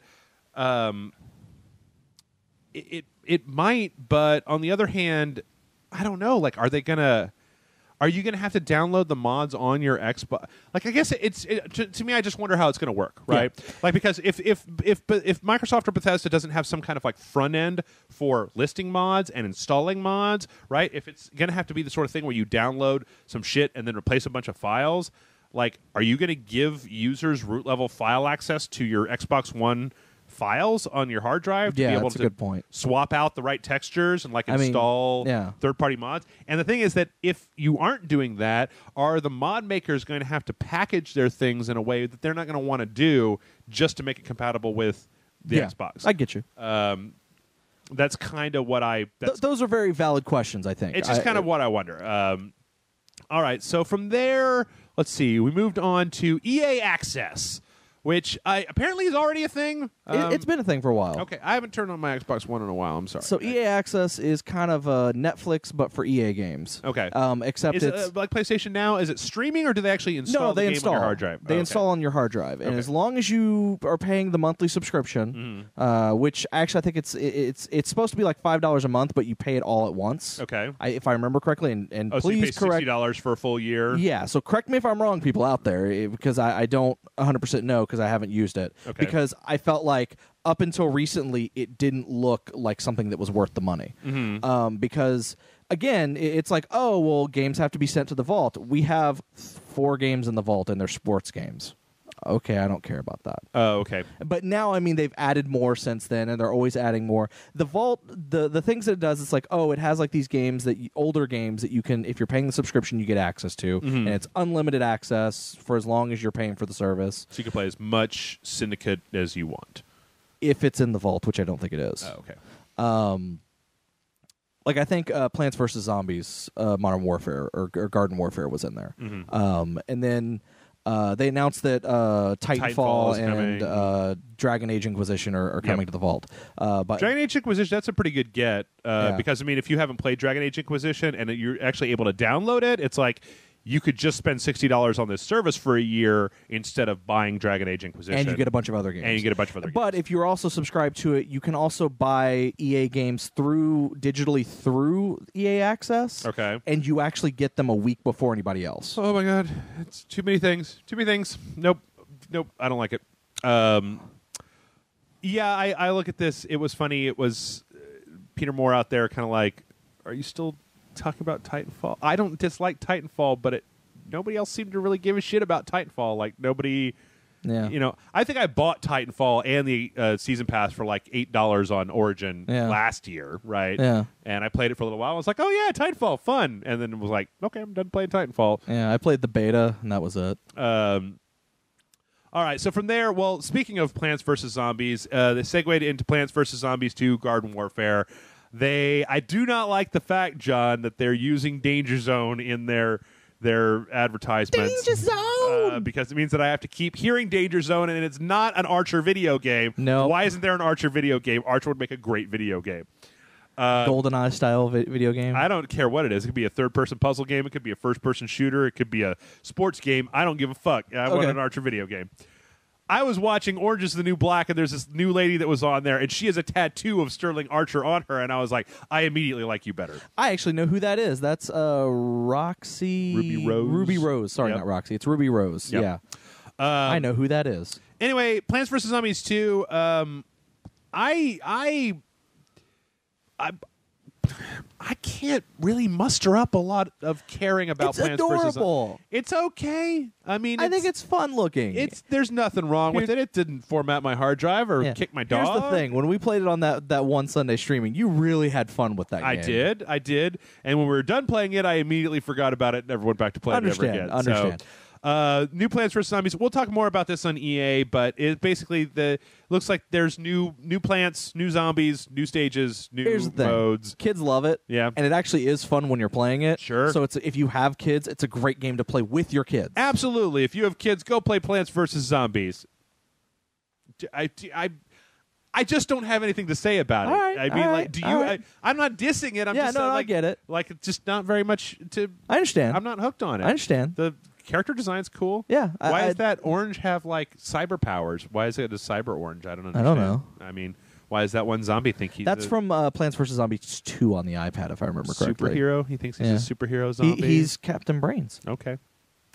S5: it might, but on the other hand, I don't know. Like, are you gonna have to download the mods on your Xbox? Like, I guess to me, I just wonder how it's gonna work, right? Yeah. Like, because if Microsoft or Bethesda doesn't have some kind of like front end for listing mods and installing mods, right? If it's gonna have to be the sort of thing where you download some shit and then replace a bunch of files, like, are you gonna give users root level file access to your Xbox One files on your hard drive to be able
S6: that's
S5: to
S6: a good point.
S5: swap out the right textures and install third-party mods? And the thing is that if you aren't doing that, are the mod makers going to have to package their things in a way that they're not going to want to do just to make it compatible with the Xbox?
S6: I get you.
S5: That's kind of what
S6: those are very valid questions, I think.
S5: It's just kind of what I wonder. All right, so from there, let's see. We moved on to EA Access, which apparently is already a thing.
S6: It's been a thing for a while.
S5: Okay, I haven't turned on my Xbox One in a while. I'm sorry.
S6: So EA Access is kind of Netflix, but for EA games.
S5: Okay.
S6: Except
S5: is
S6: it's
S5: it like PlayStation Now. Is it streaming, or do they actually install
S6: no, they
S5: the game
S6: install
S5: on your hard drive?
S6: They install on your hard drive, and as long as you are paying the monthly subscription, which actually I think it's supposed to be like $5 a month, but you pay it all at once.
S5: Okay.
S6: If I remember correctly, and
S5: so you
S6: please
S5: pay
S6: correct
S5: $60 for a full year.
S6: Yeah. So correct me if I'm wrong, people out there, because I don't 100% know because I haven't used it.
S5: Okay.
S6: Because I felt like up until recently, it didn't look like something that was worth the money. Because, again, it's like, oh, well, games have to be sent to the vault. We have 4 games in the vault, and they're sports games. Okay, I don't care about that.
S5: Oh, okay.
S6: But now, I mean, they've added more since then, and they're always adding more. The vault, the things that it does, it's like, oh, it has like these games older games that you can, if you're paying the subscription, you get access to, and it's unlimited access for as long as you're paying for the service.
S5: So you can play as much Syndicate as you want.
S6: If it's in the vault, which I don't think it is.
S5: Oh, okay.
S6: Like I think Plants vs. Zombies, Modern Warfare or Garden Warfare was in there. And then They announced that
S5: Titanfall is
S6: Titanfall and Dragon Age Inquisition are coming to the vault. But
S5: Dragon Age Inquisition, that's a pretty good get. Because, I mean, if you haven't played Dragon Age Inquisition and you're actually able to download it, it's like you could just spend $60 on this service for a year instead of buying Dragon Age Inquisition.
S6: And you get a bunch of other games.
S5: But
S6: if you're also subscribed to it, you can also buy EA games digitally through EA Access.
S5: Okay.
S6: And you actually get them a week before anybody else.
S5: Oh, my God. It's too many things. Nope. I don't like it. Yeah, I look at this. It was funny. It was Peter Moore out there kind of like, are you still talking about Titanfall? I don't dislike Titanfall, but nobody else seemed to really give a shit about Titanfall. Like, nobody...
S6: Yeah.
S5: I think I bought Titanfall and the season pass for like $8 on Origin last year, right?
S6: Yeah.
S5: And I played it for a little while. I was like, oh, yeah, Titanfall, fun. And then it was like, okay, I'm done playing Titanfall.
S6: Yeah, I played the beta, and that was it.
S5: All right, so from there, well, speaking of Plants vs. Zombies, they segued into Plants vs. Zombies 2 Garden Warfare. I do not like the fact, John, that they're using Danger Zone in their advertisements.
S6: Danger Zone!
S5: Because it means that I have to keep hearing Danger Zone, and it's not an Archer video game.
S6: No.
S5: Why isn't there an Archer video game? Archer would make a great video game.
S6: GoldenEye style video game.
S5: I don't care what it is. It could be a third-person puzzle game. It could be a first-person shooter. It could be a sports game. I don't give a fuck. I want an Archer video game. I was watching Orange is the New Black, and there's this new lady that was on there, and she has a tattoo of Sterling Archer on her, and I was like, I immediately like you better.
S6: I actually know who that is. That's Roxy...
S5: Ruby Rose.
S6: Ruby Rose. Sorry,
S5: Yep.
S6: not Roxy. It's Ruby Rose.
S5: Yep.
S6: Yeah. I know who that is.
S5: Anyway, Plants vs. Zombies 2, I can't really muster up a lot of caring about
S6: It's
S5: Plants vs.
S6: adorable.
S5: Zombies. It's okay. I mean,
S6: I think it's fun looking.
S5: There's nothing wrong with it. It didn't format my hard drive or kick my dog.
S6: Here's the thing: when we played it on that one Sunday streaming, you really had fun with that game.
S5: I did. And when we were done playing it, I immediately forgot about it and never went back to play it ever again.
S6: Understand.
S5: So, new Plants vs. Zombies. We'll talk more about this on EA, but it basically looks like there's new plants, new zombies, new stages, new
S6: Here's the thing.
S5: modes.
S6: Kids love it.
S5: Yeah.
S6: And it actually is fun when you're playing it.
S5: Sure.
S6: So if you have kids, it's a great game to play with your kids.
S5: Absolutely. If you have kids, go play Plants vs. Zombies. I just don't have anything to say about it.
S6: All right,
S5: I mean,
S6: all
S5: like,
S6: right,
S5: do
S6: all
S5: you?
S6: right.
S5: I'm not dissing it. I'm
S6: Yeah,
S5: just
S6: no,
S5: like,
S6: I get it.
S5: Like, it's just not very much to.
S6: I understand.
S5: I'm not hooked on it.
S6: I understand.
S5: The character design's cool.
S6: Yeah,
S5: Why does that orange have like cyber powers? Why is it a cyber orange? I don't understand.
S6: I don't know.
S5: I mean, why does that one zombie think he's
S6: That's from Plants vs. Zombies 2 on the iPad, if I remember correctly.
S5: superhero? He thinks he's a superhero zombie.
S6: He's Captain Brains.
S5: okay.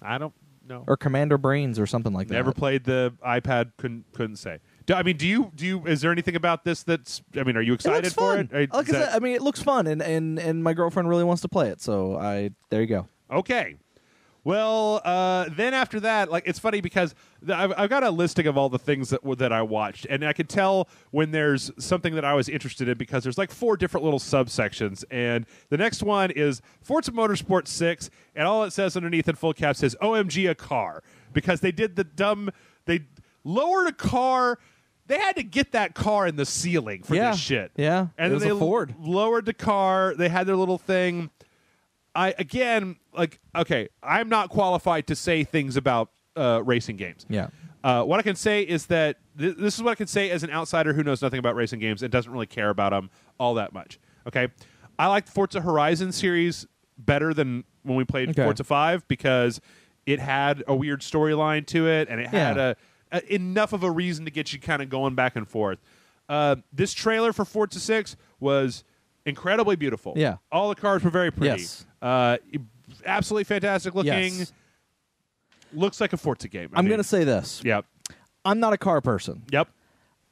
S5: I don't know.
S6: Or Commander Brains or something like that.
S5: Never played the iPad. Couldn't say. Do you? Is there anything about this that's? I mean, are you excited for it?
S6: Like I said, I mean, it looks fun, and my girlfriend really wants to play it. So there you go.
S5: Okay. Well, then after that, like, it's funny because I've got a listing of all the things that I watched, and I could tell when there's something that I was interested in because there's like 4 different little subsections, and the next one is Forza Motorsport 6, and all it says underneath in full caps says "OMG a car," because they did they lowered a car. They had to get that car in the ceiling for this shit.
S6: Yeah,
S5: and
S6: it was
S5: then they
S6: a Ford.
S5: lowered the car. They had their little thing. I'm not qualified to say things about racing games.
S6: Yeah.
S5: What I can say is that this is what I can say as an outsider who knows nothing about racing games and doesn't really care about them all that much. Okay, I like the Forza Horizon series better than when we played Forza 5 because it had a weird storyline to it and it had enough of a reason to get you kind of going back and forth. This trailer for Forza 6 was incredibly beautiful.
S6: Yeah.
S5: All the cars were very pretty.
S6: Yes.
S5: Absolutely fantastic looking.
S6: Yes.
S5: Looks like a Forza game.
S6: I'm going to say this.
S5: Yep.
S6: I'm not a car person.
S5: Yep.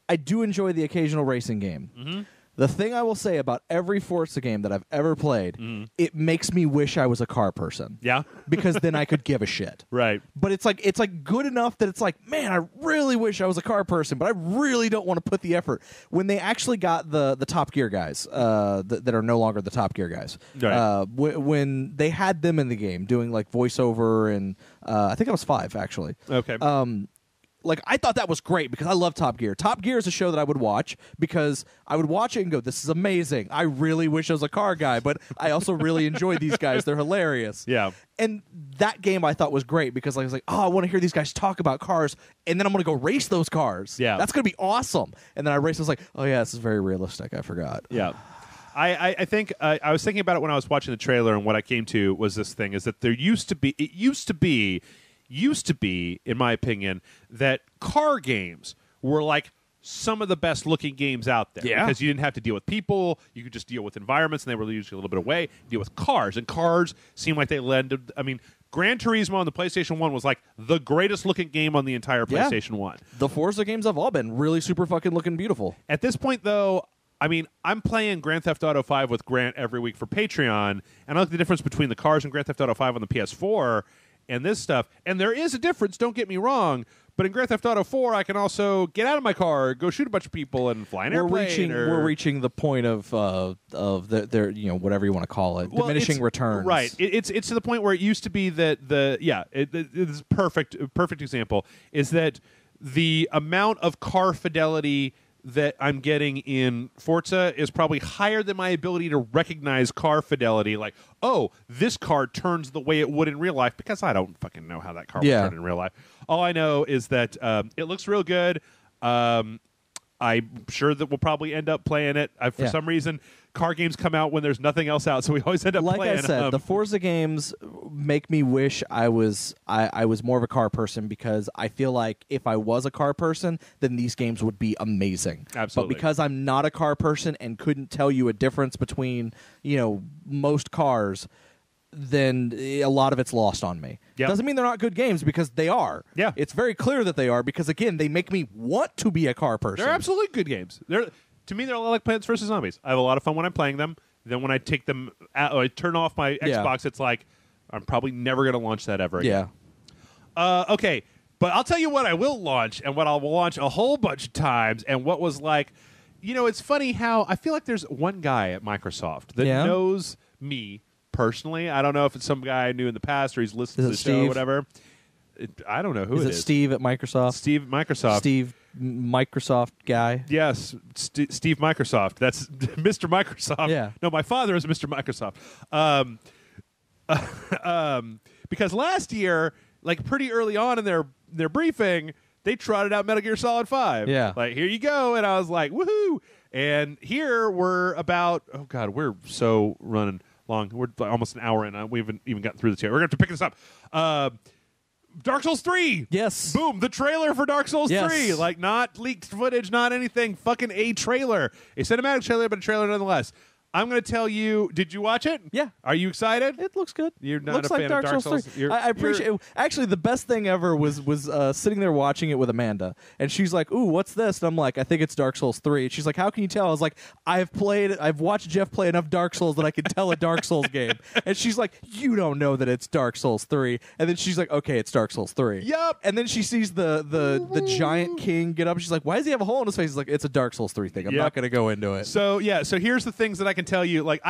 S6: I do enjoy the occasional racing game.
S5: Mm-hmm.
S6: The thing I will say about every Forza game that I've ever played, it makes me wish I was a car person.
S5: Yeah.
S6: Because then I could give a shit.
S5: Right.
S6: But it's like good enough that it's like, man, I really wish I was a car person, but I really don't want to put the effort. When they actually got the Top Gear guys that are no longer the Top Gear guys,
S5: right.
S6: When they had them in the game doing like voiceover and I think that was 5 actually.
S5: Okay.
S6: like I thought that was great because I love Top Gear. Top Gear is a show that I would watch because I would watch it and go, this is amazing. I really wish I was a car guy, but I also really enjoy these guys. They're hilarious.
S5: Yeah.
S6: And that game I thought was great because I was like, oh, I want to hear these guys talk about cars, and then I'm going to go race those cars.
S5: Yeah.
S6: That's going to be awesome. And then I raced, I was like, oh yeah, this is very realistic. I forgot.
S5: Yeah. I think I was thinking about it when I was watching the trailer, and what I came to was this thing, is that there used to be, in my opinion, that car games were like some of the best looking games out there.
S6: Yeah.
S5: Because you didn't have to deal with people, you could just deal with environments, and they were usually a little bit away. Deal with cars, and cars seem like they lend. I mean, Gran Turismo on the PlayStation 1 was like the greatest looking game on the entire PlayStation 1.
S6: The Forza games have all been really super fucking looking beautiful.
S5: At this point, though, I mean, I'm playing Grand Theft Auto 5 with Grant every week for Patreon, and I look at the difference between the cars in Grand Theft Auto 5 on the PS4 and this stuff, and there is a difference, don't get me wrong, but in Grand Theft Auto 4, I can also get out of my car, go shoot a bunch of people, and fly an airplane.
S6: We're reaching the point of their whatever you want to call it, diminishing returns.
S5: Right. It's to the point where it used to be that it's perfect example is that the amount of car fidelity that I'm getting in Forza is probably higher than my ability to recognize car fidelity. Like, oh, this car turns the way it would in real life, because I don't fucking know how that car would turn in real life. All I know is that it looks real good. I'm sure that we'll probably end up playing it. For some reason, car games come out when there's nothing else out, so we always end up playing them.
S6: Like I said, the Forza games make me wish I was more of a car person, because I feel like if I was a car person, then these games would be amazing.
S5: Absolutely.
S6: But because I'm not a car person and couldn't tell you a difference between, most cars, then a lot of it's lost on me.
S5: Yep.
S6: Doesn't mean they're not good games, because they are.
S5: Yeah.
S6: It's very clear that they are, because, again, they make me want to be a car person.
S5: They're absolutely good games. To me, they're a lot like Plants vs. Zombies. I have a lot of fun when I'm playing them. Then when I take them out, or I turn off my Xbox, it's like, I'm probably never going to launch that ever again.
S6: Yeah.
S5: Okay, but I'll tell you what I will launch, and what I'll launch a whole bunch of times, and what was like, it's funny how I feel like there's one guy at Microsoft that knows me personally. I don't know if it's some guy I knew in the past, or he's listened to the show or whatever. I don't know who it is.
S6: Is it Steve at Microsoft?
S5: Steve at Microsoft.
S6: Steve Microsoft guy?
S5: Yes, Steve Microsoft. That's Mr. Microsoft.
S6: Yeah.
S5: No, my father is Mr. Microsoft. Because last year, like pretty early on in their briefing, they trotted out Metal Gear Solid 5.
S6: Yeah.
S5: Like, here you go. And I was like, woohoo. And here we're about, oh God, we're so running long. We're almost an hour in. We haven't even gotten through this yet. We're going to have to pick this up. Dark Souls 3.
S6: Yes.
S5: Boom. The trailer for Dark Souls 3. Like, not leaked footage, not anything. Fucking a trailer. A cinematic trailer, but a trailer nonetheless. I'm going to tell you, did you watch it?
S6: Yeah.
S5: Are you excited?
S6: It looks good.
S5: You're not
S6: looks
S5: a fan
S6: like Dark
S5: of Dark
S6: Souls
S5: Souls?
S6: 3. I appreciate it. Actually, the best thing ever was sitting there watching it with Amanda, and she's like, "Ooh, what's this?" And I'm like, "I think it's Dark Souls 3." And she's like, "How can you tell?" I was like, I've watched Jeff play enough Dark Souls that I can tell a Dark Souls game." And she's like, "You don't know that it's Dark Souls 3." And then she's like, "Okay, it's Dark Souls 3."
S5: Yep.
S6: And then she sees the giant king get up. She's like, "Why does he have a hole in his face?" He's like, "It's a Dark Souls 3 thing. I'm not going to go into it."
S5: So here's the things that I can tell you. Like,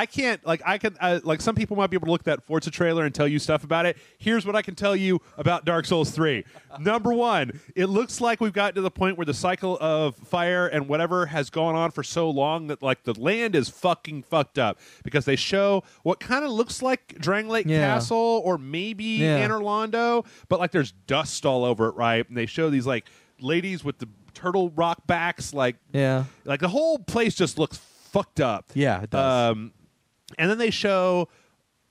S5: some people might be able to look at that Forza trailer and tell you stuff about it. Here's what I can tell you about Dark Souls 3. Number one, it looks like we've gotten to the point where the cycle of fire and whatever has gone on for so long that like the land is fucking fucked up, because they show what kind of looks like Drang Lake Castle or maybe Anor Londo, but like there's dust all over it, right? And they show these like ladies with the turtle rock backs, like the whole place just looks fucked up.
S6: Yeah, it does.
S5: And then they show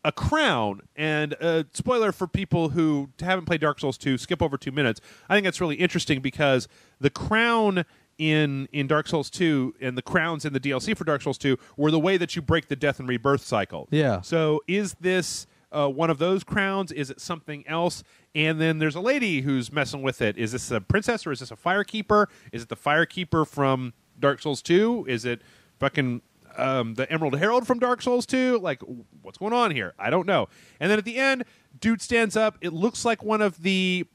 S5: a crown, and spoiler for people who haven't played Dark Souls 2, skip over 2 minutes. I think that's really interesting, because the crown in Dark Souls 2 and the crowns in the DLC for Dark Souls 2 were the way that you break the death and rebirth cycle.
S6: Yeah.
S5: So is this one of those crowns? Is it something else? And then there's a lady who's messing with it. Is this a princess, or is this a firekeeper? Is it the firekeeper from Dark Souls 2? Is it fucking the Emerald Herald from Dark Souls 2? Like, what's going on here? I don't know. And then at the end, dude stands up. It looks like one of the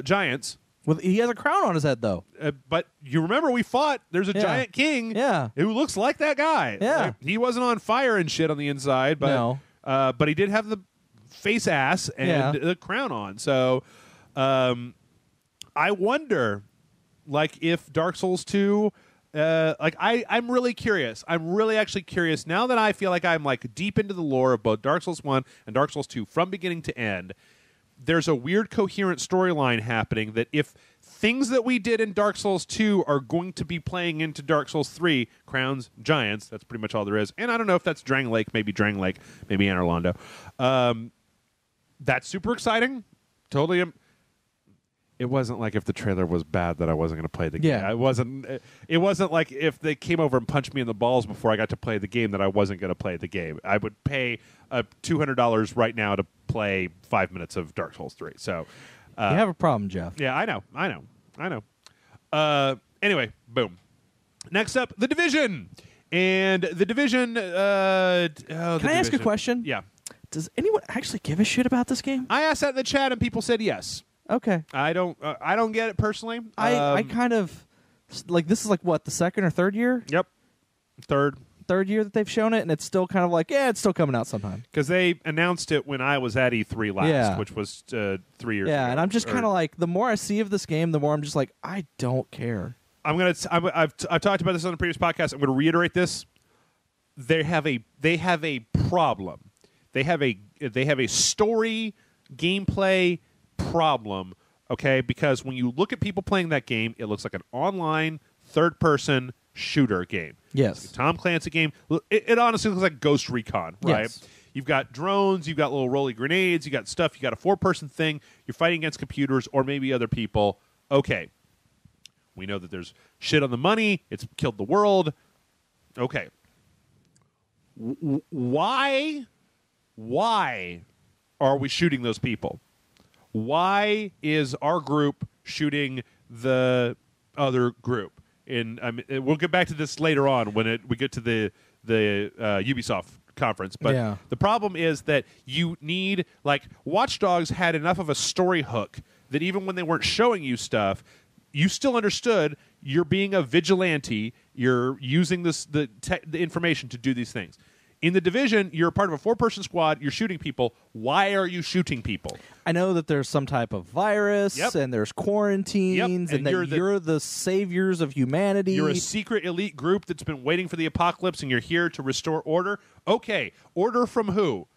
S5: giants.
S6: Well, he has a crown on his head, though.
S5: But you remember we fought. There's a giant king who looks like that guy.
S6: Yeah.
S5: Like, he wasn't on fire and shit on the inside, but but he did have the face ass and the crown on. So I I wonder, like, if Dark Souls 2, I'm really curious. I'm really actually curious now that I feel like I'm like deep into the lore of both Dark Souls 1 and Dark Souls 2 from beginning to end. There's a weird coherent storyline happening that if things that we did in Dark Souls 2 are going to be playing into Dark Souls 3, Crowns, Giants, that's pretty much all there is. And I don't know if that's Drang Lake, maybe Anor Londo. That's super exciting. Totally. It wasn't like if the trailer was bad that I wasn't going to play the game.
S6: Yeah.
S5: It wasn't like if they came over and punched me in the balls before I got to play the game that I wasn't going to play the game. I would pay $200 right now to play 5 minutes of Dark Souls 3. So
S6: you have a problem, Jeff.
S5: yeah, I know. Anyway, boom. Next up, The Division. And The Division...
S6: Can I ask a question?
S5: Yeah.
S6: Does anyone actually give a shit about this game?
S5: I asked that in the chat and people said yes.
S6: Okay.
S5: I don't get it personally.
S6: I kind of... Like, this is like, what, the second or third year?
S5: Yep. Third
S6: year that they've shown it, and it's still kind of like, yeah, it's still coming out sometime.
S5: because they announced it when I was at E3 last,
S6: Yeah.
S5: which was 3 years ago.
S6: Yeah, and I'm just kind of like, the more I see of this game, the more I'm just like, I don't care.
S5: I've talked about this on the previous podcast. I'm going to reiterate this. They have a problem. They have a story gameplay problem. Okay, because when you look at people playing that game, it looks like an online third-person shooter game.
S6: Yes.
S5: It's a Tom Clancy game. It honestly looks like Ghost Recon, right?
S6: Yes.
S5: You've got drones, you've got little rolly grenades, you got stuff, you got a 4-person thing, you're fighting against computers or maybe other people. Okay. We know that there's shit on the money, it's killed the world. Okay. Why are we shooting those people? Why is our group shooting the other group? We'll get back to this later on when we get to the Ubisoft conference. But
S6: Yeah.
S5: the problem is that you need, like, Watch Dogs had enough of a story hook that even when they weren't showing you stuff, you still understood you're being a vigilante. You're using the information to do these things. In The Division, you're a part of a 4-person squad. You're shooting people. Why are you shooting people?
S6: I know that there's some type of virus,
S5: Yep.
S6: and there's quarantines,
S5: Yep.
S6: and
S5: And
S6: that
S5: you're
S6: the saviors of humanity.
S5: You're a secret elite group that's been waiting for the apocalypse, and you're here to restore order. Okay, order from who?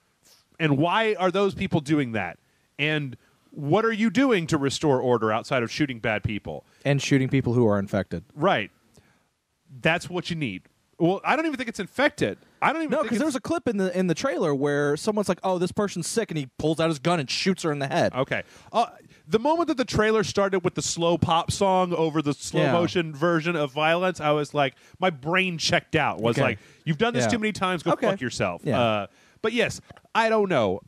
S5: And why are those people doing that? And what are you doing to restore order outside of shooting bad people?
S6: and shooting people who are infected.
S5: Right. That's what you need. Well, I don't even think it's infected. I don't even
S6: No,
S5: think
S6: because there was a clip in the trailer where someone's like, "Oh, this person's sick," and he pulls out his gun and shoots her in the head.
S5: Okay. The moment that the trailer started with the slow pop song over the slow motion version of violence, I was like, my brain checked out. Was
S6: Okay.
S5: like, you've done this
S6: Yeah.
S5: too many times. Go
S6: Okay.
S5: fuck yourself.
S6: Yeah.
S5: But yes, I don't know.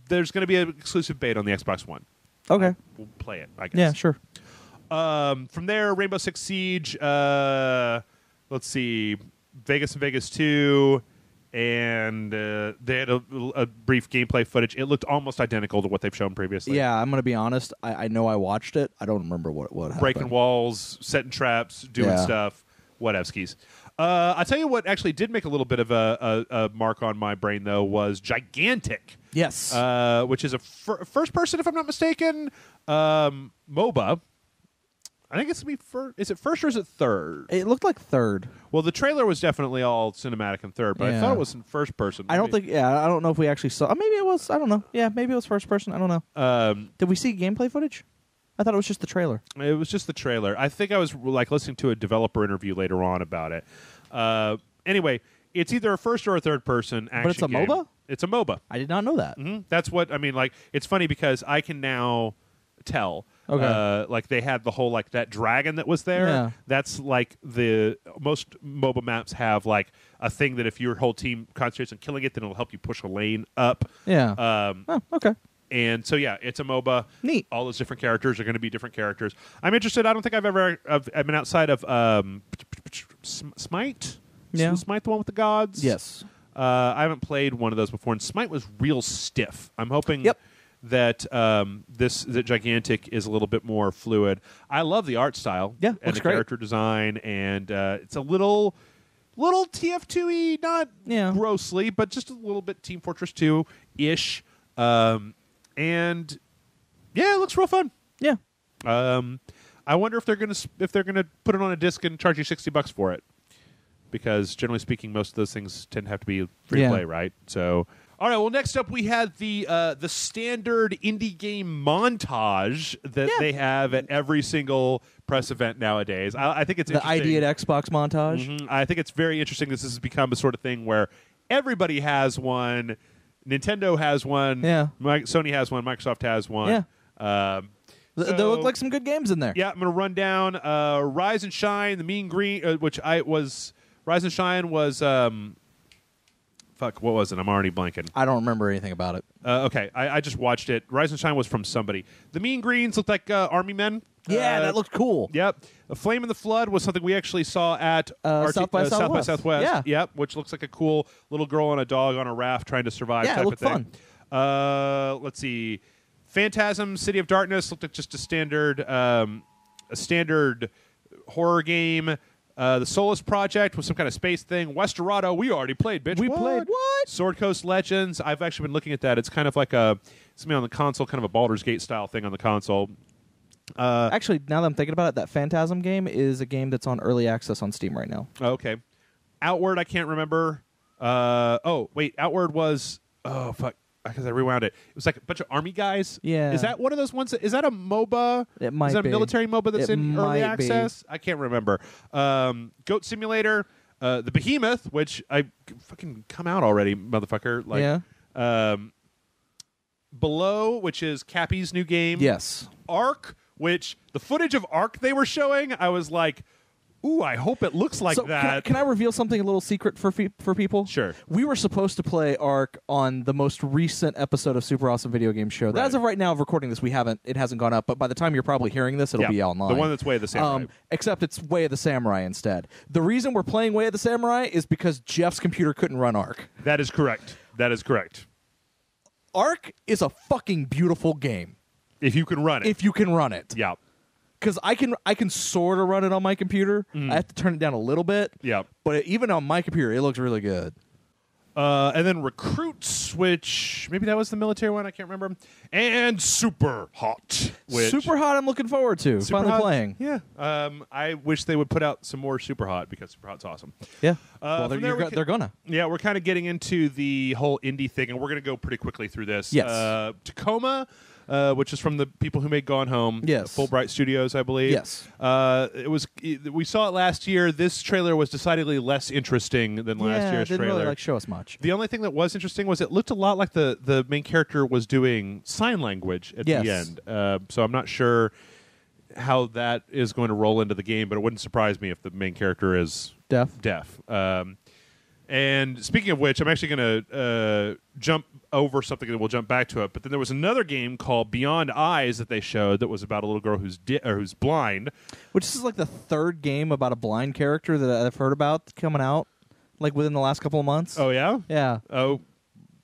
S5: There's going to be an exclusive beta on the Xbox One.
S6: Okay.
S5: We'll play it, I guess.
S6: Yeah, sure.
S5: From there, Rainbow Six Siege. Let's see, Vegas and Vegas 2, and they had a brief gameplay footage. It looked almost identical to what they've shown previously.
S6: Yeah, I'm going to be honest. I know I watched it. I don't remember what happened.
S5: Breaking walls, setting traps, doing
S6: Yeah.
S5: stuff, whatevskis. I'll tell you what actually did make a little bit of a mark on my brain, though, was Gigantic.
S6: Yes.
S5: Which is a first person, if I'm not mistaken, MOBA. I think it's going to be first. Is it first or is it third?
S6: It looked like third.
S5: Well, the trailer was definitely all cinematic in third, but I
S6: Yeah.
S5: thought it was in first person.
S6: I don't think. Yeah, I don't know if we actually saw. Maybe it was. I don't know. Yeah, maybe it was first person. I don't know. Did we see gameplay footage? I thought it was just the trailer.
S5: It was just the trailer. I think I was like listening to a developer interview later on about it. Anyway, it's either a first or a third person action
S6: But it's a
S5: game.
S6: MOBA?
S5: It's a MOBA.
S6: I did not know that.
S5: That's what I mean. Like, it's funny because I can now tell.
S6: Okay.
S5: Like they had the whole like that dragon that was there.
S6: Yeah.
S5: That's like most MOBA maps have like a thing that if your whole team concentrates on killing it, then it'll help you push a lane up.
S6: Yeah. Oh, okay.
S5: And so yeah, it's a MOBA.
S6: Neat.
S5: All those different characters are going to be different characters. I'm interested. I don't think I've been outside of Smite.
S6: Yeah.
S5: Smite, the one with the gods.
S6: Yes.
S5: I haven't played one of those before, and Smite was real stiff. I'm hoping
S6: Yep.
S5: that that Gigantic is a little bit more fluid. I love the art style,
S6: Yeah,
S5: and
S6: looks
S5: the
S6: great.
S5: character design, and it's a little TF2-y, not
S6: Yeah.
S5: grossly, but just a little bit Team Fortress 2-ish. And yeah, it looks real fun.
S6: Yeah.
S5: I wonder if they're gonna put it on a disc and charge you $60 for it, because generally speaking, most of those things tend to have to be free to play, right? So, all right. Well, next up we had the standard indie game montage that they have at every single press event nowadays. I think it's
S6: the
S5: interesting.
S6: ID at Xbox montage.
S5: Mm-hmm. I think it's very interesting. This has become a sort of thing where everybody has one. Nintendo has one.
S6: Yeah.
S5: Sony has one. Microsoft has one.
S6: Yeah. There look like some good games in there.
S5: Yeah, I'm going to run down Rise and Shine, the Mean Green, Rise and Shine was, what was it? I'm already blanking.
S6: I don't remember anything about it.
S5: Okay, I just watched it. Rise and Shine was from somebody. The Mean Greens looked like army men.
S6: Yeah, that looked cool.
S5: Yep. A Flame in the Flood was something we actually saw at
S6: South by Southwest.
S5: Yeah. Yep, which looks like a cool little girl and a dog on a raft trying to survive type
S6: it looked
S5: of thing.
S6: Fun.
S5: Let's see. Phantasm, City of Darkness looked like just a standard horror game. The Solus Project was some kind of space thing. Westerado, we already played, bitch.
S6: We played what?
S5: Sword Coast Legends. I've actually been looking at that. It's kind of like something on the console, kind of a Baldur's Gate style thing on the console.
S6: Actually, now that I'm thinking about it, that Phantasm game is a game that's on early access on Steam right now.
S5: Okay. Outward, I can't remember. Outward was... Oh, fuck. Because I rewound it. It was like a bunch of army guys.
S6: Yeah.
S5: Is that one of those ones? Is that a MOBA?
S6: It might be.
S5: Is that a military MOBA that's in early
S6: might be.
S5: access? I can't remember. Goat Simulator, the Behemoth, which I fucking come out already, motherfucker. Below, which is Cappy's new game.
S6: Yes.
S5: Ark, which the footage of Ark they were showing, I was like, ooh, I hope it looks like that.
S6: Can I reveal something a little secret for people?
S5: Sure.
S6: We were supposed to play Ark on the most recent episode of Super Awesome Video Game Show. Right. As of right now of recording this, it hasn't gone up, but by the time you're probably hearing this, it'll be online.
S5: The one that's Way of the Samurai.
S6: Except it's Way of the Samurai instead. The reason we're playing Way of the Samurai is because Jeff's computer couldn't run Ark.
S5: That is correct.
S6: Ark is a fucking beautiful game.
S5: If you can run it. Yeah.
S6: Because I can sort of run it on my computer. I have to turn it down a little bit.
S5: Yeah.
S6: But even on my computer, it looks really good.
S5: And then Recruits, which maybe that was the military one, I can't remember. And Super Hot.
S6: Super Hot I'm looking forward to. Finally playing.
S5: Yeah. I wish they would put out some more Super Hot, because Super Hot's awesome.
S6: Yeah. Well, they're gonna.
S5: Yeah, we're kind of getting into the whole indie thing, and we're going to go pretty quickly through this.
S6: Yes.
S5: Tacoma, which is from the people who made Gone Home.
S6: Yes.
S5: Fulbright Studios, I believe.
S6: Yes.
S5: We saw it last year. This trailer was decidedly less interesting than last year's
S6: didn't
S5: trailer.
S6: really show us much.
S5: The only thing that was interesting was it looked a lot like the main character was doing sign language at the end. So I'm not sure how that is going to roll into the game, but it wouldn't surprise me if the main character is deaf. And speaking of which, I'm actually going to jump over something and we'll jump back to it. But then there was another game called Beyond Eyes that they showed that was about a little girl who's blind.
S6: Which is like the third game about a blind character that I've heard about coming out like within the last couple of months.
S5: Oh, yeah?
S6: Yeah.
S5: Oh,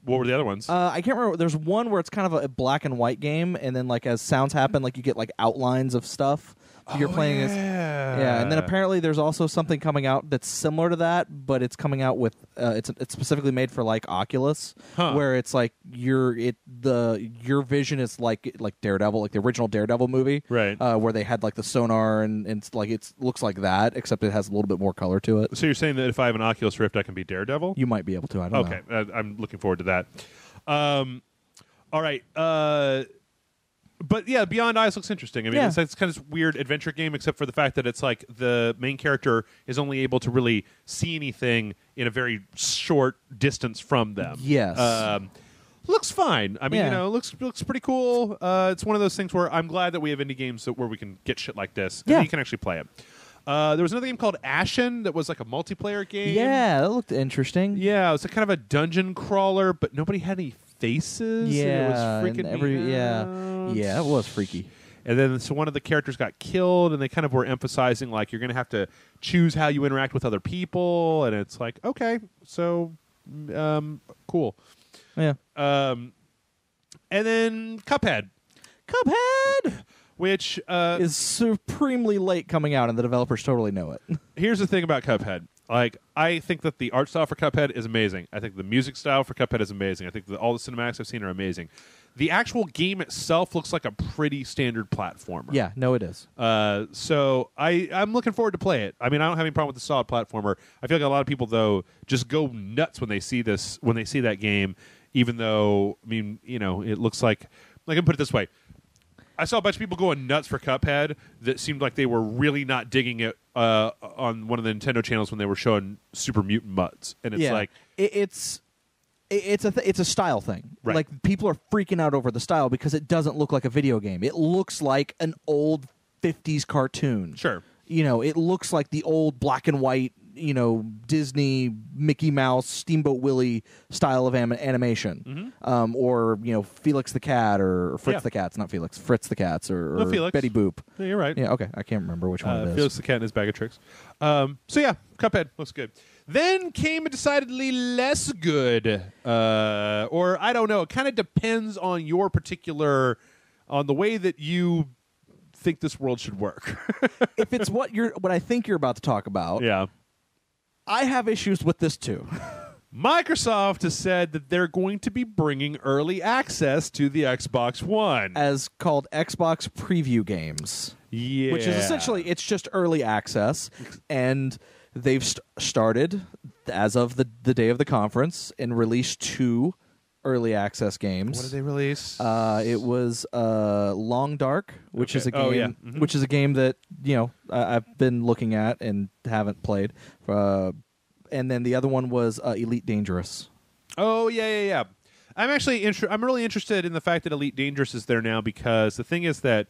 S5: what were the other ones?
S6: I can't remember. There's one where it's kind of a black and white game, and then like as sounds happen, like you get like outlines of stuff. So you're playing as and then apparently there's also something coming out that's similar to that, but it's coming out with it's specifically made for like Oculus, where it's like your vision is like Daredevil, like the original Daredevil movie,
S5: right?
S6: Where they had like the sonar and it's like it looks like that, except it has a little bit more color to it.
S5: So you're saying that if I have an Oculus Rift, I can be Daredevil?
S6: You might be able to. I don't know.
S5: Okay, I'm looking forward to that. All right. But yeah, Beyond Eyes looks interesting. I mean, it's kind of this weird adventure game, except for the fact that it's like the main character is only able to really see anything in a very short distance from them.
S6: Yes.
S5: Looks fine. I mean, looks pretty cool. It's one of those things where I'm glad that we have indie games where we can get shit like this and you can actually play it. There was another game called Ashen that was like a multiplayer game.
S6: Yeah, that looked interesting.
S5: Yeah, it was a kind of a dungeon crawler, but nobody had any faces.
S6: Yeah,
S5: and it was freaking me out.
S6: Yeah, it was freaky.
S5: And then so one of the characters got killed, and they kind of were emphasizing like you're going to have to choose how you interact with other people, and it's like okay, so cool.
S6: Yeah.
S5: And then Cuphead, which
S6: is supremely late coming out, and the developers totally know it.
S5: Here's the thing about Cuphead. Like, I think that the art style for Cuphead is amazing. I think the music style for Cuphead is amazing. I think that all the cinematics I've seen are amazing. The actual game itself looks like a pretty standard platformer.
S6: Yeah, no, it is.
S5: So I'm looking forward to play it. I mean, I don't have any problem with the solid platformer. I feel like a lot of people, though, just go nuts when they see that game, even though, I mean, it looks like I can put it this way. I saw a bunch of people going nuts for Cuphead that seemed like they were really not digging it on one of the Nintendo channels when they were showing Super Mutant Mudds. And it's like...
S6: It's a style thing.
S5: Right.
S6: Like, people are freaking out over the style because it doesn't look like a video game. It looks like an old 50s cartoon.
S5: Sure.
S6: It looks like the old black and white, Disney, Mickey Mouse, Steamboat Willie style of animation. Or, Felix the Cat or Fritz the Cat's, not Felix, Fritz the Cat's or
S5: Felix.
S6: Betty Boop.
S5: Yeah, you're right.
S6: Yeah, okay. I can't remember which one it is.
S5: Felix the Cat and his bag of tricks. So yeah, Cuphead looks good. Then came a decidedly less good, or I don't know. It kind of depends on on the way that you think this world should work.
S6: If it's what I think you're about to talk about,
S5: yeah,
S6: I have issues with this too.
S5: Microsoft has said that they're going to be bringing early access to the Xbox One,
S6: as called Xbox preview games.
S5: Yeah,
S6: which is essentially it's just early access, and they've started as of the day of the conference and released 2 early access games.
S5: What did they release?
S6: It was Long Dark, which is a game, which is a game that I've been looking at and haven't played. And then the other one was Elite Dangerous.
S5: Oh yeah. I'm actually I'm really interested in the fact that Elite Dangerous is there now, because the thing is that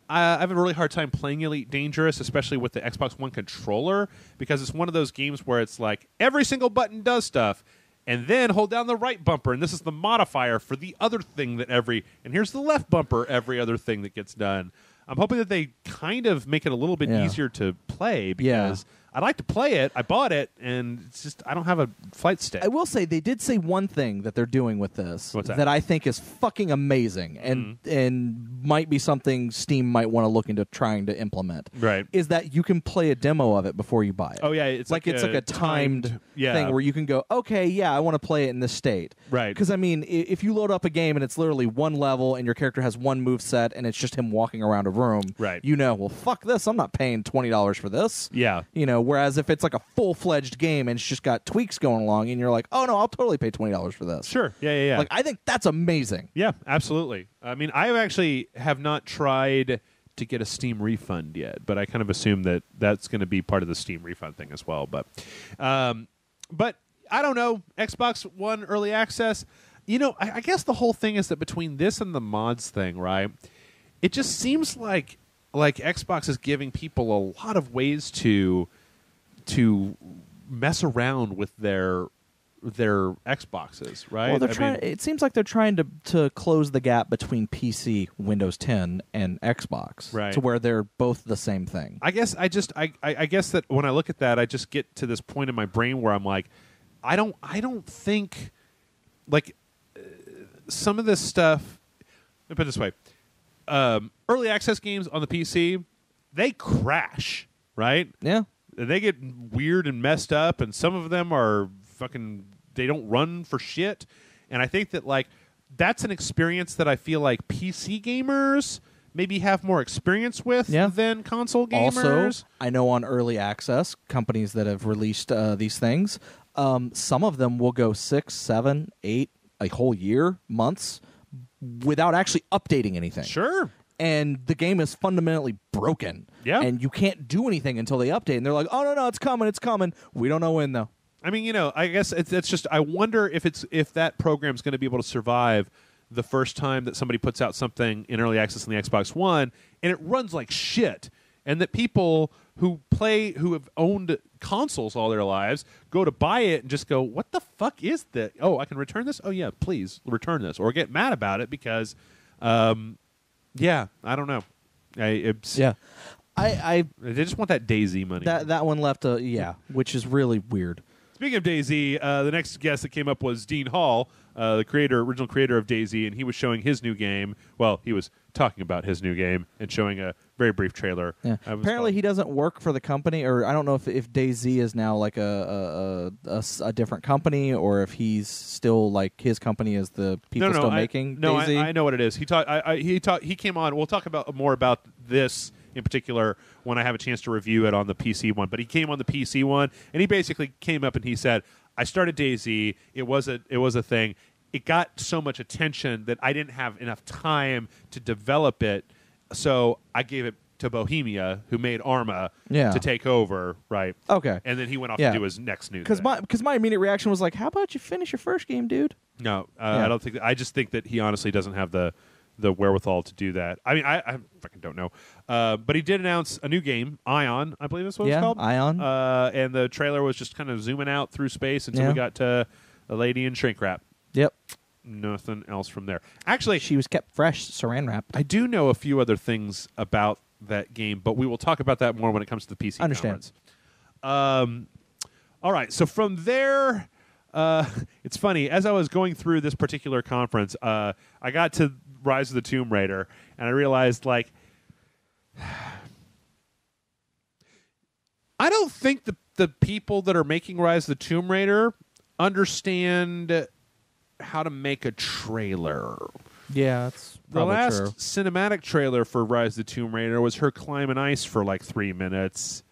S5: I have a really hard time playing Elite Dangerous, especially with the Xbox One controller, because it's one of those games where it's like every single button does stuff, and then hold down the right bumper, and this is the modifier for the other thing and here's the left bumper, every other thing that gets done. I'm hoping that they kind of make it a little bit easier to play, because I'd like to play it. I bought it, and it's just I don't have a flight stick.
S6: I will say they did say one thing that they're doing with this
S5: What's that?
S6: I think is fucking amazing, and might be something Steam might want to look into trying to implement.
S5: Right.
S6: Is that you can play a demo of it before you buy it.
S5: Oh yeah, it's like
S6: a timed
S5: yeah.
S6: thing where you can go, okay, yeah, I want to play it in this state.
S5: Right.
S6: Because I mean, if you load up a game and it's literally one level and your character has one move set and it's just him walking around a room,
S5: right?
S6: Well, fuck this, I'm not paying $20 for this.
S5: Yeah.
S6: Whereas if it's like a full-fledged game and it's just got tweaks going along and you're like, oh no, I'll totally pay $20 for this.
S5: Sure. Yeah.
S6: Like, I think that's amazing.
S5: Yeah, absolutely. I mean, I actually have not tried to get a Steam refund yet, but I kind of assume that that's going to be part of the Steam refund thing as well. But I don't know. Xbox One early access. I guess the whole thing is that between this and the mods thing, right? It just seems like Xbox is giving people a lot of ways to mess around with their Xboxes, right?
S6: Well, it seems like they're trying to close the gap between PC, Windows 10, and Xbox,
S5: right,
S6: to where they're both the same thing.
S5: I guess I guess that when I look at that, I just get to this point in my brain where I'm like, I don't think like some of this stuff. Let me put it this way: early access games on the PC, they crash, right?
S6: Yeah.
S5: They get weird and messed up, and some of them are fucking, they don't run for shit. And I think that, like, that's an experience that I feel like PC gamers maybe have more experience with than console gamers.
S6: Also, I know on early access, companies that have released these things, some of them will go 6, 7, 8, a whole year, months, without actually updating anything.
S5: Sure.
S6: And the game is fundamentally broken.
S5: Yeah.
S6: And you can't do anything until they update. And they're like, oh, no, it's coming. We don't know when, though.
S5: I mean, I guess it's just, I wonder if that program's going to be able to survive the first time that somebody puts out something in early access on the Xbox One and it runs like shit, and that people who have owned consoles all their lives go to buy it and just go, what the fuck is that? Oh, I can return this? Oh, yeah, please return this. Or get mad about it because, yeah, I don't know.
S6: I
S5: they just want that DayZ money.
S6: That one left which is really weird.
S5: Speaking of DayZ, the next guest that came up was Dean Hall, the original creator of DayZ, and he was showing his new game. Well, he was talking about his new game and showing a very brief trailer.
S6: Yeah. Apparently, he doesn't work for the company, or I don't know if DayZ is now like a different company, or if he's still like his company is the people still making DayZ.
S5: I know what it is. He came on. We'll talk about more about this in particular when I have a chance to review it on the PC one. But he came on the PC one, and he basically came up and he said, "I started DayZ. It was a thing. It got so much attention that I didn't have enough time to develop it, so I gave it to Bohemia, who made Arma, to take over, right?
S6: Okay.
S5: And then he went off to do his next new thing.
S6: Because my immediate reaction was like, how about you finish your first game, dude?
S5: No, I don't think. I just think that he honestly doesn't have the wherewithal to do that. I mean, I fucking don't know. But he did announce a new game, Ion, I believe that's what it's called.
S6: Ion.
S5: And the trailer was just kind of zooming out through space until we got to a lady in shrink wrap.
S6: Yep.
S5: Nothing else from there. Actually,
S6: she was kept fresh, saran wrapped.
S5: I do know a few other things about that game, but we will talk about that more when it comes to the PC conference. All right, so from there, it's funny. As I was going through this particular conference, I got to Rise of the Tomb Raider, and I realized, like, I don't think the people that are making Rise of the Tomb Raider understand how to make a trailer.
S6: Yeah, that's
S5: the last
S6: true.
S5: Cinematic trailer for Rise of the Tomb Raider was her climbing ice for like 3 minutes.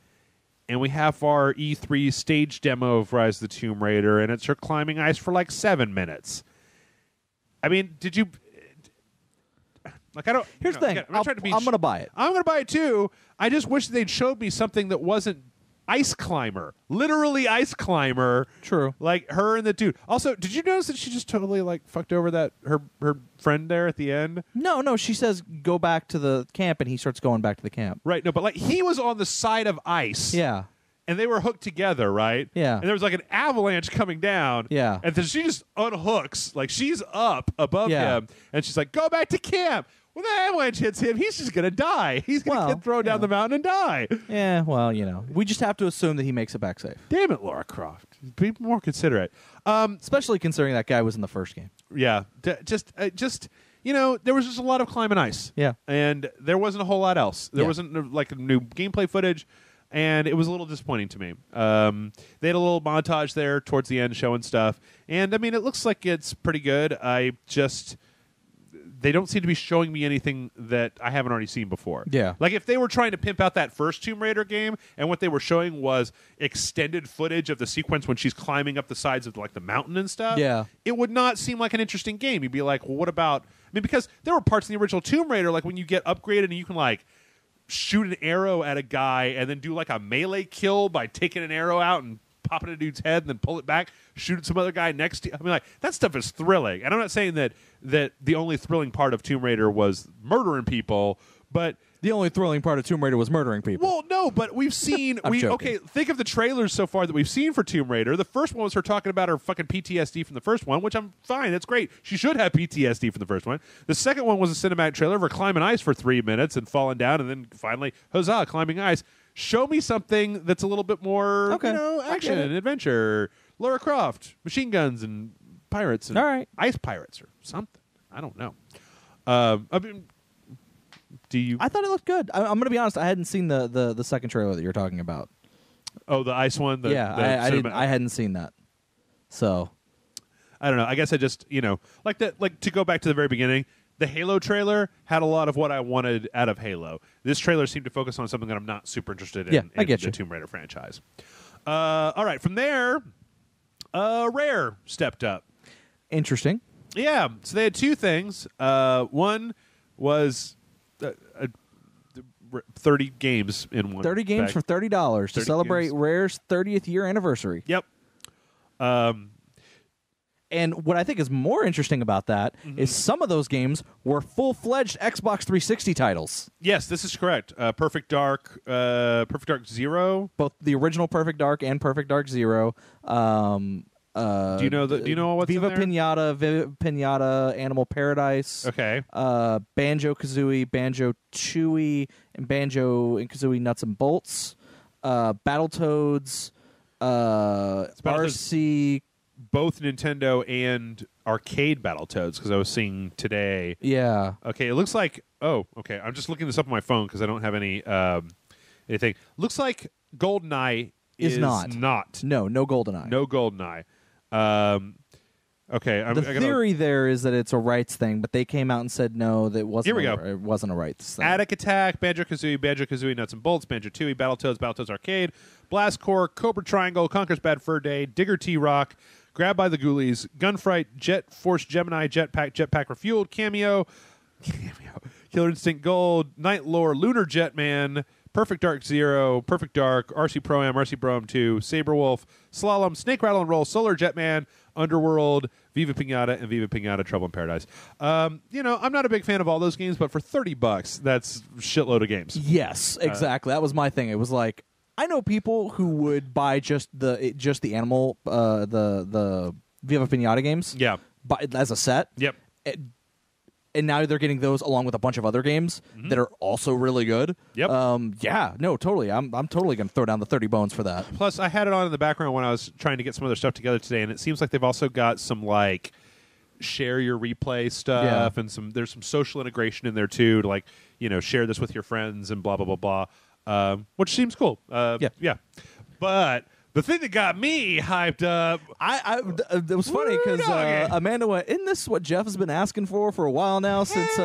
S5: And we have our E3 stage demo of Rise of the Tomb Raider, and it's her climbing ice for like 7 minutes. I mean, did you... Like, I don't...
S6: Here's the thing. I'm going to buy it.
S5: I'm going to buy it, too. I just wish they'd showed me something that wasn't ice climber. Literally ice climber.
S6: True.
S5: Like her and the dude. Also, did you notice that she just totally like fucked over that her friend there at the end?
S6: No, she says go back to the camp, and he starts going back to the camp.
S5: Right, no, but like he was on the side of ice.
S6: Yeah.
S5: And they were hooked together, right?
S6: Yeah.
S5: And there was like an avalanche coming down.
S6: Yeah.
S5: And then she just unhooks, like she's up above him, and she's like, go back to camp. When the avalanche hits him, he's just going to die. He's going to get thrown down the mountain and die.
S6: Yeah, well, we just have to assume that he makes it back safe.
S5: Damn it, Lara Croft. Be more considerate.
S6: Especially considering that guy was in the first game.
S5: Yeah. Just there was just a lot of climbing ice.
S6: Yeah.
S5: And there wasn't a whole lot else. There wasn't like new gameplay footage, and it was a little disappointing to me. They had a little montage there towards the end showing stuff. And, I mean, it looks like it's pretty good. They don't seem to be showing me anything that I haven't already seen before.
S6: Yeah.
S5: Like if they were trying to pimp out that first Tomb Raider game and what they were showing was extended footage of the sequence when she's climbing up the sides of like the mountain and stuff, it would not seem like an interesting game. You'd be like, well, what about... I mean, because there were parts in the original Tomb Raider, like when you get upgraded and you can like shoot an arrow at a guy and then do like a melee kill by taking an arrow out and pop it in a dude's head and then pull it back, shoot at some other guy next to you. I mean, like, that stuff is thrilling. And I'm not saying that the only thrilling part of Tomb Raider was murdering people, but...
S6: The only thrilling part of Tomb Raider was murdering people.
S5: Well, no, but we've seen... think of the trailers so far that we've seen for Tomb Raider. The first one was her talking about her fucking PTSD from the first one, which I'm fine. That's great. She should have PTSD from the first one. The second one was a cinematic trailer of her climbing ice for 3 minutes and falling down, and then finally, huzzah, climbing ice. Show me something that's a little bit more, action and adventure. Lara Croft, machine guns and pirates and ice pirates or something. I don't know. I mean, do you?
S6: I thought it looked good. I'm going to be honest. I hadn't seen the second trailer that you're talking about.
S5: Oh, the ice one.
S6: I didn't. I hadn't seen that. So
S5: I don't know. I guess I just like that. Like to go back to the very beginning. The Halo trailer had a lot of what I wanted out of Halo. This trailer seemed to focus on something that I'm not super interested in
S6: I get
S5: the
S6: you.
S5: Tomb Raider franchise. All right, from there, Rare stepped up.
S6: Interesting.
S5: Yeah, so they had two things. One was 30 games in one.
S6: 30 games for $30 to celebrate Rare's 30th year anniversary.
S5: Yep.
S6: And what I think is more interesting about that is some of those games were full-fledged Xbox 360 titles.
S5: Yes, this is correct. Perfect Dark Zero,
S6: both the original Perfect Dark and Perfect Dark Zero.
S5: Do you know what's
S6: Viva
S5: in there?
S6: Pinata, Animal Paradise.
S5: Okay.
S6: Banjo-Kazooie, Banjo-Tooie, and Banjo and Kazooie Nuts and Bolts. Battletoads, RC
S5: both Nintendo and arcade Battletoads because I was seeing today.
S6: Yeah.
S5: Okay, it looks like. Oh, okay. I'm just looking this up on my phone because I don't have any anything. Looks like GoldenEye is not.
S6: No GoldenEye.
S5: No GoldenEye. Okay.
S6: The theory there is that it's a rights thing, but they came out and said no, that wasn't.
S5: Here we go.
S6: It wasn't a rights thing.
S5: Attic Attack, Banjo-Kazooie, Nuts and Bolts, Banjo-Tooie, Battletoads Arcade, Blast Corps, Cobra Triangle, Conker's Bad Fur Day, Digger T-Rock, Grab by the Ghoulies, Gunfight, Jet Force Gemini, Jetpack Refueled, Cameo, Killer Instinct Gold, Night Lore, Lunar Jetman, Perfect Dark Zero, Perfect Dark, RC Pro-Am, RC Pro-Am 2, Saberwolf, Slalom, Snake Rattle and Roll, Solar Jetman, Underworld, Viva Pinata, and Viva Pinata Trouble in Paradise. I'm not a big fan of all those games, but for $30, that's a shitload of games.
S6: Yes, exactly. That was my thing. It was like, I know people who would buy just the animal, the Viva Pinata games.
S5: Yeah.
S6: As a set.
S5: Yep.
S6: And now they're getting those along with a bunch of other games that are also really good.
S5: Yep.
S6: Yeah. No. Totally. I'm totally gonna throw down the 30 bones for that.
S5: Plus, I had it on in the background when I was trying to get some other stuff together today, and it seems like they've also got some like share your replay stuff, and there's some social integration in there too, to like share this with your friends and blah blah blah blah, which seems cool. Yeah. But the thing that got me hyped up,
S6: it was funny because Amanda went, "Isn't this what Jeff has been asking for a while now since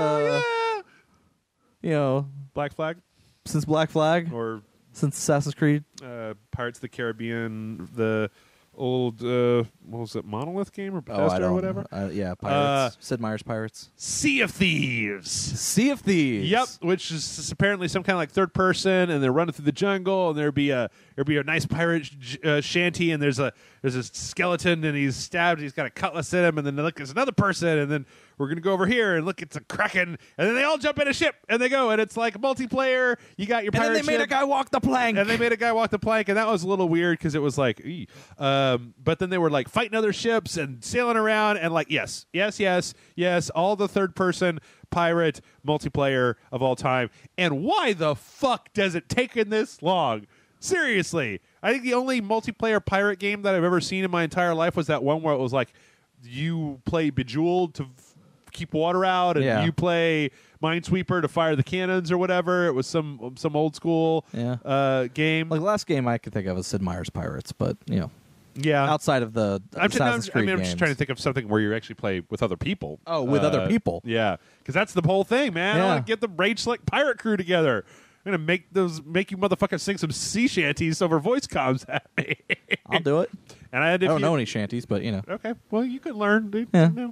S5: Black Flag
S6: since Black Flag
S5: or
S6: since Assassin's Creed,
S5: Pirates of the Caribbean, the old what was it, Monolith game or Bethesda or whatever?
S6: Yeah, Pirates. Sid Meier's Pirates.
S5: Sea of Thieves.
S6: Sea of Thieves.
S5: Yep, which is apparently some kind of like third person, and they're running through the jungle, and there'd be a nice pirate shanty, and there's a skeleton, and he's stabbed, he's got a cutlass in him, and then look, there's another person, and then we're gonna go over here and look, it's a kraken, and then they all jump in a ship and they go, and it's like multiplayer. You got your pirate
S6: and then they made a guy walk the plank,
S5: and that was a little weird because it was like, but then they were like fighting other ships and sailing around, and like yes, all the third person pirate multiplayer of all time. And why the fuck does it take this long? Seriously, I think the only multiplayer pirate game that I've ever seen in my entire life was that one where it was like you play Bejeweled to keep water out, and you play Minesweeper to fire the cannons or whatever. It was some old school game.
S6: Like the last game I could think of was Sid Meier's Pirates, but
S5: yeah,
S6: outside of the Assassin's Creed
S5: I'm
S6: games.
S5: just trying to think of something where you actually play with other people.
S6: Oh, with other people.
S5: Yeah, because that's the whole thing, man. I want to get the Rage Select pirate crew together. I'm gonna make you motherfuckers sing some sea shanties over voice comms at me.
S6: I'll do it.
S5: And
S6: I don't know any shanties, but
S5: Okay, well you can learn, dude.
S6: Yeah.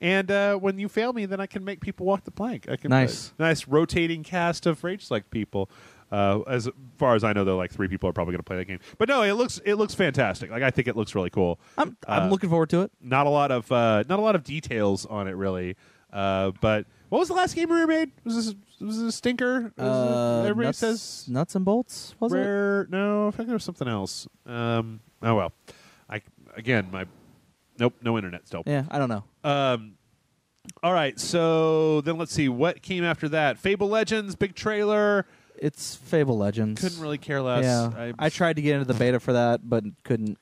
S5: And when you fail me, then I can make people walk the plank. I can
S6: nice
S5: rotating cast of Rage Select people. As far as I know, though, like 3 people are probably going to play that game. But no, it looks fantastic. Like I think it looks really cool.
S6: I'm looking forward to it.
S5: Not a lot of details on it really. But what was the last game we made? Was this a stinker? Everybody says
S6: Nuts and Bolts. Was it?
S5: No, I think there was something else. Oh well. No internet still.
S6: Yeah, I don't know.
S5: All right, so then let's see what came after that. Fable Legends, big trailer.
S6: It's Fable Legends.
S5: Couldn't really care less.
S6: Yeah, I tried to get into the beta for that, but couldn't.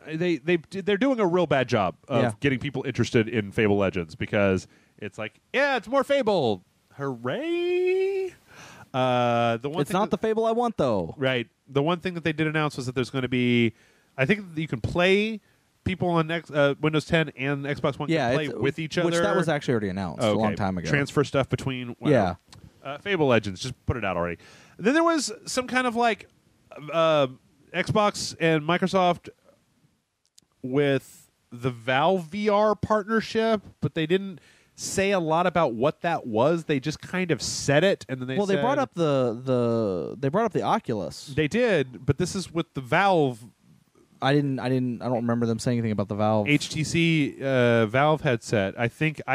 S5: They're doing a real bad job of getting people interested in Fable Legends because it's like, it's more Fable. Hooray!
S6: It's not the Fable I want, though.
S5: Right. The one thing that they did announce was that there's going to be, I think that you can play people on Windows 10 and Xbox One can play with each other.
S6: Which that was actually already announced a long time ago.
S5: Transfer stuff between.
S6: Yeah.
S5: Fable Legends, just put it out already. Then there was some kind of like Xbox and Microsoft with the Valve VR partnership, but they didn't say a lot about what that was. They just kind of said it, and then they
S6: they brought up the Oculus.
S5: They did, but this is with the Valve.
S6: I don't remember them saying anything about the Valve
S5: HTC Valve headset. I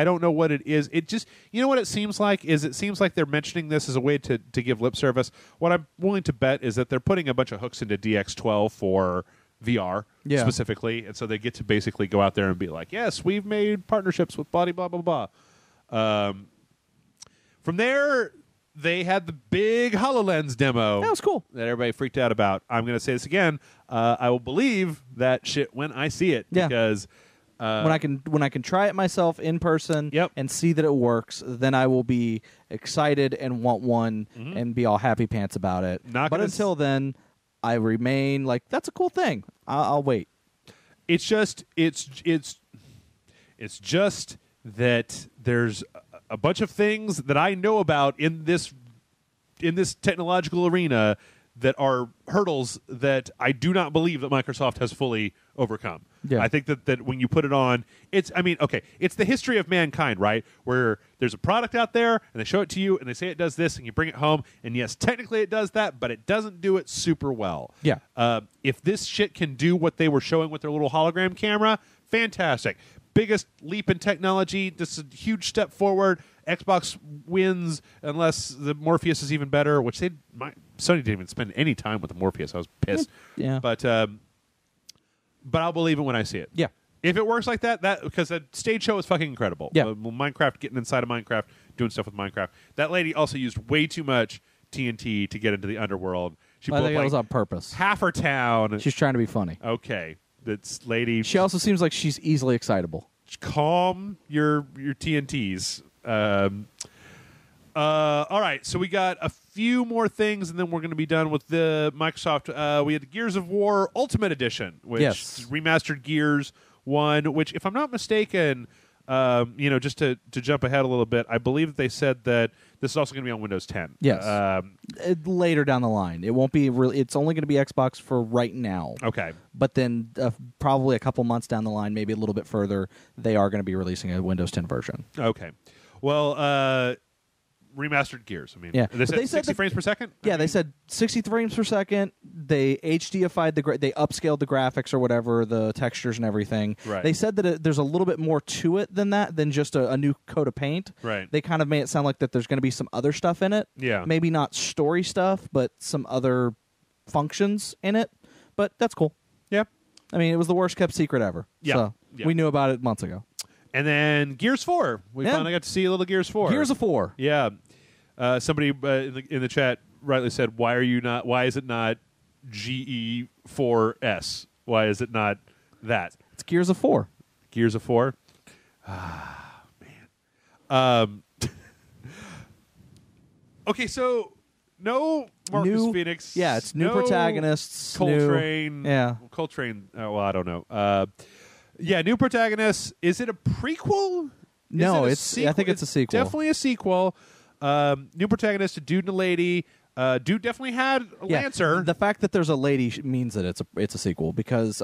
S5: don't know what it is. It just, what it seems like is they're mentioning this as a way to give lip service. What I'm willing to bet is that they're putting a bunch of hooks into DX12 for VR specifically, and so they get to basically go out there and be like, yes, we've made partnerships with blah blah blah blah. From there, they had the big HoloLens demo.
S6: That was cool.
S5: That everybody freaked out about. I'm going to say this again. I will believe that shit when I see it.
S6: Yeah.
S5: Because
S6: when I can try it myself in person
S5: Yep.
S6: and see that it works, then I will be excited and want one and be all happy pants about it.
S5: Not
S6: but
S5: gonna
S6: until then, I remain like, that's a cool thing. I'll wait.
S5: it's just that there's a bunch of things that I know about in this technological arena that are hurdles that I do not believe that Microsoft has fully overcome.
S6: Yeah.
S5: I think that when you put it on, it's the history of mankind, right? Where there's a product out there and they show it to you and they say it does this and you bring it home and yes, technically it does that, but it doesn't do it super well.
S6: Yeah.
S5: If this shit can do what they were showing with their little hologram camera, fantastic. Biggest leap in technology. This is a huge step forward. Xbox wins unless the Morpheus is even better, which Sony didn't even spend any time with the Morpheus. I was pissed.
S6: Yeah.
S5: But I'll believe it when I see it.
S6: Yeah.
S5: If it works like that because that stage show is fucking incredible.
S6: Yeah.
S5: Minecraft, getting inside of Minecraft, doing stuff with Minecraft. That lady also used way too much TNT to get into the underworld. She
S6: I
S5: blew
S6: think
S5: up
S6: that was
S5: like
S6: on purpose.
S5: half her town.
S6: She's trying to be funny.
S5: Okay. That's lady.
S6: She also seems like she's easily excitable.
S5: Calm your TNTs. All right, so we got a few more things, and then we're going to be done with the Microsoft. We had Gears of War Ultimate Edition, which
S6: Yes.
S5: remastered Gears 1, which, if I'm not mistaken, just to jump ahead a little bit, I believe that they said that this is also going to be on Windows 10.
S6: Yes. Later down the line. It won't be really. It's only going to be Xbox for right now.
S5: Okay.
S6: But then probably a couple months down the line, maybe a little bit further, they are going to be releasing a Windows 10 version.
S5: Okay. Well, remastered Gears. I mean,
S6: Yeah.
S5: they
S6: But
S5: said
S6: they said
S5: 60 frames per second?
S6: Yeah, they said 60 frames per second. They HDified they upscaled the graphics or whatever, the textures and everything.
S5: Right.
S6: They said that there's a little bit more to it than that, than just a new coat of paint.
S5: Right.
S6: They kind of made it sound like that there's going to be some other stuff in it.
S5: Yeah.
S6: Maybe not story stuff, but some other functions in it. But that's cool.
S5: Yeah.
S6: I mean, it was the worst kept secret ever.
S5: Yeah.
S6: So
S5: Yeah.
S6: we knew about it months ago.
S5: And then Gears 4. We
S6: Yeah.
S5: finally got to see a little Gears 4.
S6: Gears of 4.
S5: Yeah. Somebody in the chat rightly said, "Why is it not GE4S? Why is it not that?"
S6: It's Gears of 4.
S5: Gears of 4. Ah, man. Okay, so no Marcus
S6: New-
S5: Phoenix.
S6: Yeah, it's new
S5: no
S6: protagonists.
S5: Coltrane.
S6: Yeah.
S5: Coltrane. Oh, well, I don't know. Yeah, new protagonists. Is it a prequel?
S6: No,
S5: Is it a
S6: I
S5: sequel?
S6: think it's a sequel.
S5: Definitely a sequel. New protagonist, a dude and a lady. Dude definitely had a Lancer.
S6: The fact that there's a lady means that it's a sequel because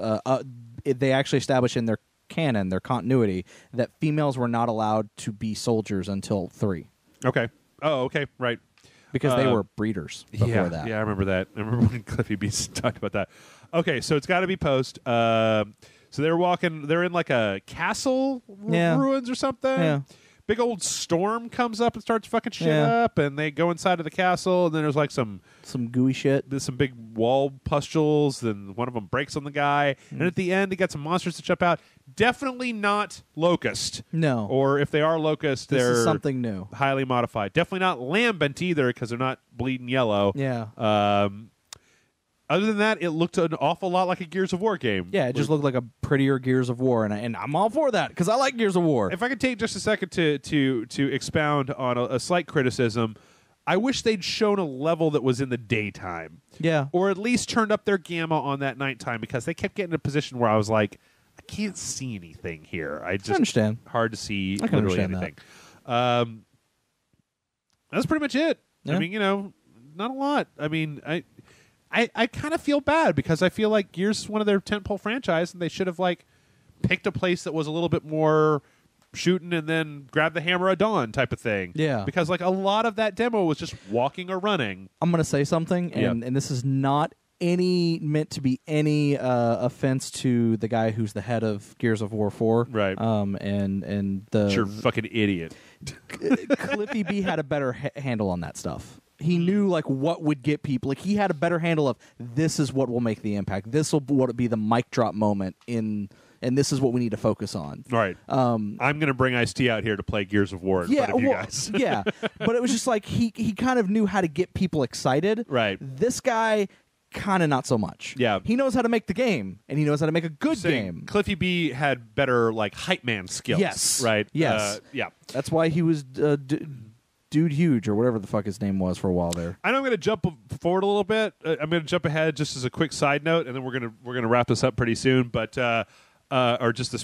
S6: they actually established in their canon, their continuity, that females were not allowed to be soldiers until 3
S5: Okay. Oh, okay. Right.
S6: because they were breeders before that.
S5: Yeah, I remember that. I remember when Cliffy B talked about that. Okay, so it's got to be post. So they're walking. They're in like a castle ruins or something.
S6: Yeah.
S5: Big old storm comes up and starts fucking shit
S6: Yeah.
S5: up, and they go inside of the castle, and then there's like some
S6: Gooey shit.
S5: there's some big wall pustules, and one of them breaks on the guy, and at the end, you got some monsters to jump out. Definitely not Locust.
S6: No.
S5: Or if they are Locust,
S6: This
S5: they're
S6: is something new.
S5: highly modified. Definitely not Lambent either, because they're not bleeding yellow.
S6: Yeah.
S5: Other than that, it looked an awful lot like a Gears of War game.
S6: Yeah, it just looked like a prettier Gears of War, and I'm all for that because I like Gears of War.
S5: If I could take just a second to expound on a slight criticism, I wish they'd shown a level that was in the daytime.
S6: Yeah.
S5: Or at least turned up their gamma on that nighttime, because they kept getting in a position where I was like, I can't see anything here. I just
S6: understand.
S5: Hard to see
S6: I can
S5: literally
S6: understand
S5: anything. That's pretty much it.
S6: Yeah.
S5: I mean, not a lot. I mean, I kind of feel bad because I feel like Gears is one of their tentpole franchise, and they should have like picked a place that was a little bit more shooting and then grab the hammer at dawn type of thing.
S6: Yeah.
S5: Because like a lot of that demo was just walking or running.
S6: I'm going to say something, and this is not meant to be any offense to the guy who's the head of Gears of War 4.
S5: Right.
S6: And the
S5: You're a fucking idiot.
S6: Cliffy B had a better handle on that stuff. He knew like what would get people. Like he had a better handle of this is what will make the impact. This will be the mic drop moment in and this is what we need to focus on.
S5: Right. I'm going to bring Ice-T out here to play Gears of War in front of you guys.
S6: Yeah, but it was just like he kind of knew how to get people excited.
S5: Right.
S6: This guy, kind of not so much.
S5: Yeah.
S6: He knows how to make the game, and he knows how to make a good game.
S5: Cliffy B had better, like, hype man skills.
S6: Yes.
S5: Right?
S6: Yes.
S5: Yeah.
S6: That's why he was Dude Huge, or whatever the fuck his name was for a while there.
S5: I know I'm going to jump forward a little bit. I'm going to jump ahead just as a quick side note, and then we're going to wrap this up pretty soon. But or just the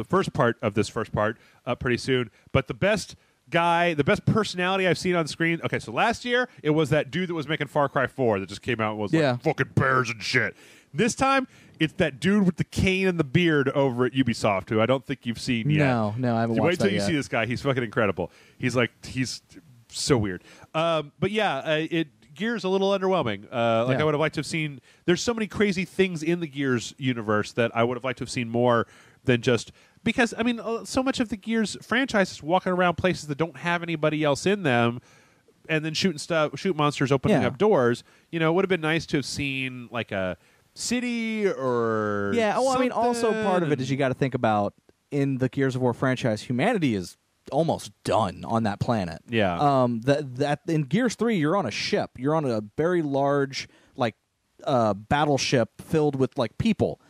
S5: first part of this first part pretty soon. But the best guy, the best personality I've seen on screen. Okay, so last year it was that dude that was making Far Cry 4 that just came out and was like fucking bears and shit. This time it's that dude with the cane and the beard over at Ubisoft, who I don't think you've seen yet.
S6: No, I haven't watched
S5: Wait till
S6: that
S5: you
S6: yet.
S5: see this guy. He's fucking incredible. He's so weird. But yeah, Gears a little underwhelming. I would have liked to have seen. There's so many crazy things in the Gears universe that I would have liked to have seen more than just because. I mean, so much of the Gears franchise is walking around places that don't have anybody else in them, and then shoot monsters, opening up doors. You know, it would have been nice to have seen like a city or
S6: I mean, also part of it is you got to think about in the Gears of War franchise, humanity is almost done on that planet.
S5: Yeah.
S6: That in Gears 3, you're on a ship. You're on a very large battleship filled with like people.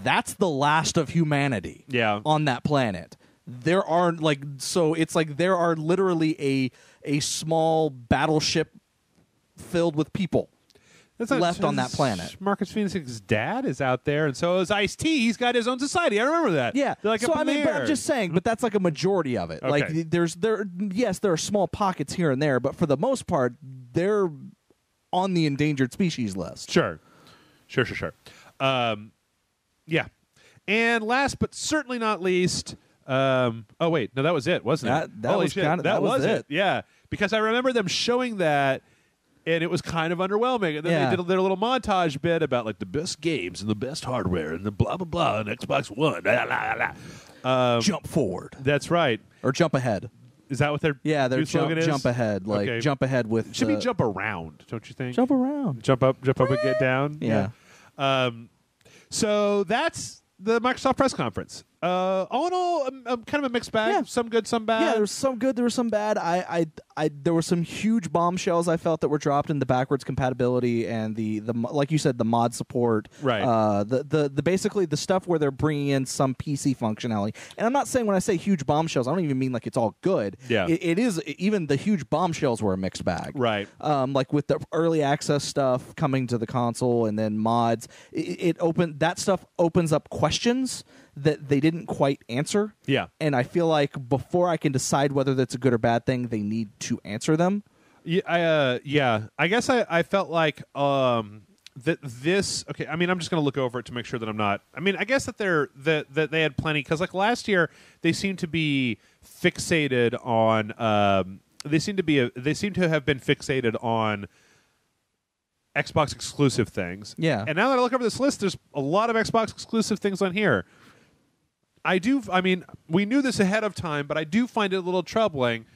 S6: That's the last of humanity.
S5: Yeah.
S6: On that planet. There are there are literally a small battleship filled with people left on that planet.
S5: Marcus Phoenix's dad is out there, and so is Ice-T. He's got his own society. I remember that.
S6: Yeah.
S5: They're like
S6: so
S5: up
S6: I
S5: in
S6: mean,
S5: the
S6: but
S5: air.
S6: I'm just saying, but that's like a majority of it.
S5: Okay.
S6: Like there are small pockets here and there, but for the most part, they're on the endangered species list.
S5: Sure. Yeah. And last but certainly not least, oh wait, no, that was it, wasn't it?
S6: That
S5: Holy
S6: was
S5: shit,
S6: kinda-
S5: that was it.
S6: it.
S5: Yeah, because I remember them showing that, and it was kind of underwhelming. And then they did their little montage bit about like the best games and the best hardware and the blah blah blah and Xbox One. Blah, blah, blah.
S6: Jump forward
S5: That's right.
S6: or jump ahead.
S5: Is that what their
S6: Their
S5: new slogan is?
S6: jump ahead, like
S5: Okay.
S6: jump ahead with.
S5: It should be jump around, don't you think?
S6: jump around.
S5: Jump up and get down.
S6: Yeah.
S5: So that's the Microsoft press conference. All in all, kind of a mixed bag.
S6: Yeah.
S5: Some good, some bad.
S6: Yeah, there was some good, there was some bad. There were some huge bombshells I felt that were dropped in the backwards compatibility and the like you said, the mod support.
S5: Right.
S6: The basically the stuff where they're bringing in some PC functionality. And I'm not saying when I say huge bombshells, I don't even mean like it's all good.
S5: Yeah.
S6: It is, even the huge bombshells were a mixed bag.
S5: Right.
S6: Like with the early access stuff coming to the console and then mods, that stuff opens up questions that they didn't quite answer.
S5: Yeah.
S6: And I feel like before I can decide whether that's a good or bad thing, they need to answer them.
S5: Yeah. I guess I felt like that this. Okay. I mean, I'm just going to look over it to make sure that I'm not. I mean, I guess that that they had plenty because like last year they seemed to be fixated on. They seem to have been fixated on Xbox exclusive things.
S6: Yeah.
S5: And now that I look over this list, there's a lot of Xbox exclusive things on here. I mean, we knew this ahead of time, but I do find it a little troubling.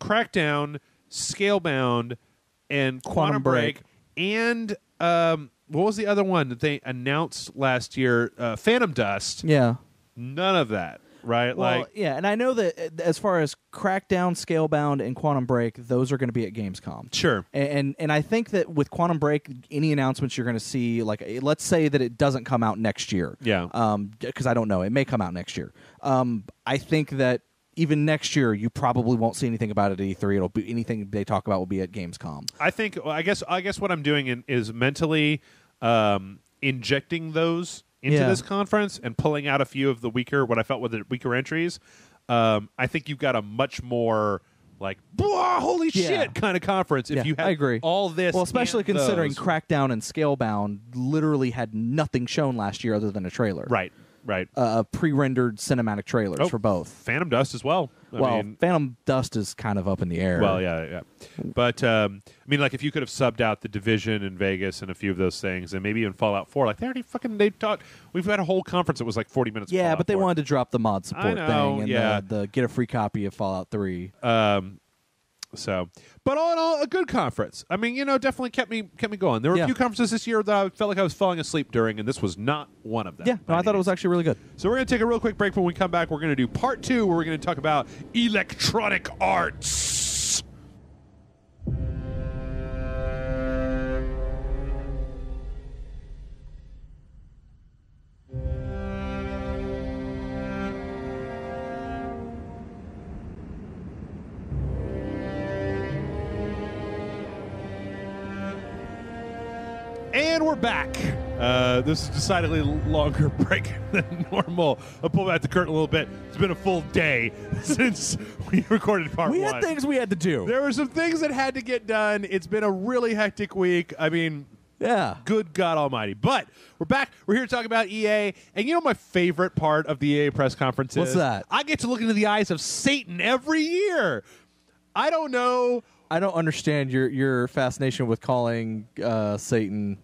S5: Crackdown, Scalebound, and Quantum Break, and what was the other one that they announced last year? Phantom Dust.
S6: Yeah.
S5: None of that, right?
S6: Well, yeah, and I know that as far as Crackdown, Scalebound, and Quantum Break, those are going to be at Gamescom.
S5: Sure.
S6: And I think that with Quantum Break, any announcements you're going to see, like let's say that it doesn't come out next year.
S5: Yeah.
S6: Because I don't know, it may come out next year. I think that even next year, you probably won't see anything about it at E3. It'll be anything they talk about will be at Gamescom.
S5: I guess what I'm doing is mentally injecting those into this conference and pulling out a few of the what I felt were the weaker entries. I think you've got a much more like holy shit kind of conference if you have
S6: I agree.
S5: all this.
S6: Well, especially
S5: and
S6: considering
S5: those.
S6: Crackdown and Scalebound literally had nothing shown last year other than a trailer.
S5: Right.
S6: Pre-rendered cinematic trailers for both.
S5: Phantom Dust as well. I mean,
S6: Phantom Dust is kind of up in the air.
S5: well, yeah. But I mean, like if you could have subbed out the Division in Vegas and a few of those things, and maybe even Fallout 4, like they talked. We've had a whole conference that was like 40 minutes. of
S6: Yeah,
S5: Fallout
S6: but they
S5: 4.
S6: wanted to drop the mod support
S5: I know,
S6: thing and
S5: yeah.
S6: the get a free copy of Fallout 3.
S5: So, but all in all, a good conference. I mean, definitely kept me going. There were a few conferences this year that I felt like I was falling asleep during, and this was not one of them.
S6: Yeah, no, I thought it was actually really good.
S5: So we're going to take a real quick break. When we come back, we're going to do part 2, where we're going to talk about electronic arts. And we're back. This is decidedly longer break than normal. I'll pull back the curtain a little bit. It's been a full day since we recorded part 1.
S6: We had things we had to do.
S5: There were some things that had to get done. It's been a really hectic week. I mean,
S6: yeah.
S5: Good God Almighty. But we're back. We're here to talk about EA. And you know my favorite part of the EA press conference is?
S6: What's that?
S5: I get to look into the eyes of Satan every year. I don't know.
S6: I don't understand your fascination with calling Satan...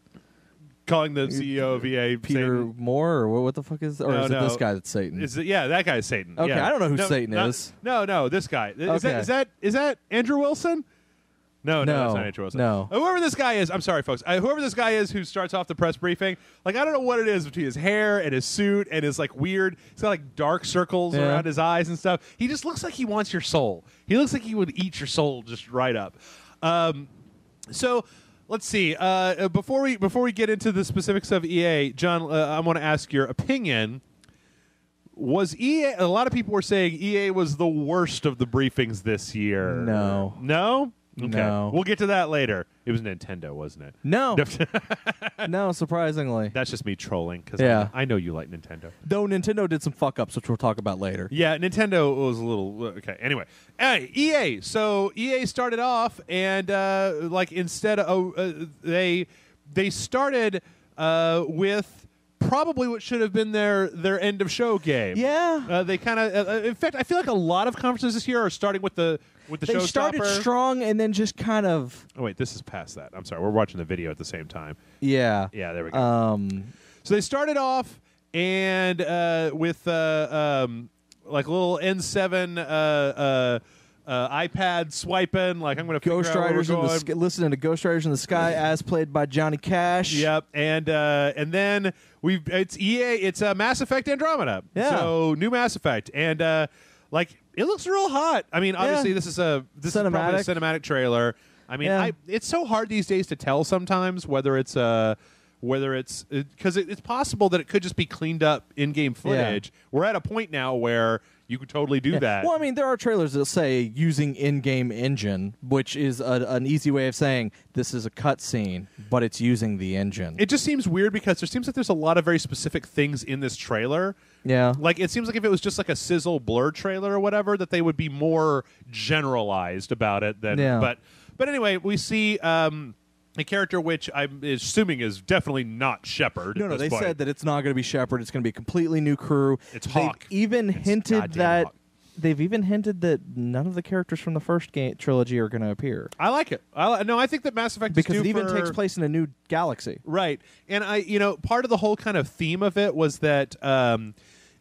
S5: Calling the CEO of EA
S6: Peter
S5: Satan.
S6: Moore, or what the fuck is? Or is it this guy that's Satan?
S5: Yeah, that guy's Satan.
S6: Okay,
S5: yeah.
S6: I don't know who Satan is.
S5: No, this guy.
S6: Okay.
S5: Is that Andrew Wilson? No, that's not Andrew Wilson.
S6: No.
S5: Whoever this guy is, I'm sorry, folks. Whoever this guy is who starts off the press briefing, like I don't know what it is between his hair and his suit and his like weird. He's got like dark circles around his eyes and stuff. He just looks like he wants your soul. He looks like he would eat your soul just right up. So. Let's see. Before we get into the specifics of EA, John, I want to ask your opinion. Was EA? A lot of people were saying EA was the worst of the briefings this year.
S6: No.
S5: No. Okay.
S6: No.
S5: We'll get to that later. It was Nintendo, wasn't it?
S6: No. No, surprisingly.
S5: That's just me trolling because I know you like Nintendo.
S6: Though Nintendo did some fuck ups, which we'll talk about later.
S5: Yeah, Nintendo was a little okay. Anyway, EA. So EA started off and instead of they started with probably what should have been their end of show game.
S6: Yeah.
S5: They kind of in fact I feel like a lot of conferences this year are starting with the
S6: they
S5: showstopper.
S6: started strong and then just kind of.
S5: Oh wait, this is past that. I'm sorry, we're watching the video at the same time.
S6: Yeah.
S5: Yeah, there we go. So they started off and with like a little N7 iPad swiping. Like I'm going to
S6: Ghost Riders in the listening to Ghost Riders in the Sky as played by Johnny Cash.
S5: Yep, and then it's EA. It's Mass Effect Andromeda.
S6: Yeah.
S5: So new Mass Effect and it looks real hot. I mean, obviously this is probably a cinematic trailer. I mean, it's so hard these days to tell sometimes whether it's because it's possible that it could just be cleaned up in-game footage. Yeah. We're at a point now where you could totally do that.
S6: Well, I mean, there are trailers that say using in-game engine, which is an easy way of saying this is a cutscene, but it's using the engine.
S5: It just seems weird because there seems like there's a lot of very specific things in this trailer.
S6: Yeah.
S5: Like, it seems like if it was just like a sizzle blur trailer or whatever, that they would be more generalized about it than.
S6: Yeah.
S5: But anyway, we see a character which I'm assuming is definitely not Shepard.
S6: No, they said that it's not going to be Shepard. It's going to be a completely new crew.
S5: It's Hawk.
S6: They've even hinted that
S5: Hawk.
S6: None of the characters from the first trilogy are going to appear.
S5: I like it. I think that Mass Effect
S6: because
S5: is
S6: it even takes place in a new galaxy.
S5: Right. And part of the whole kind of theme of it was that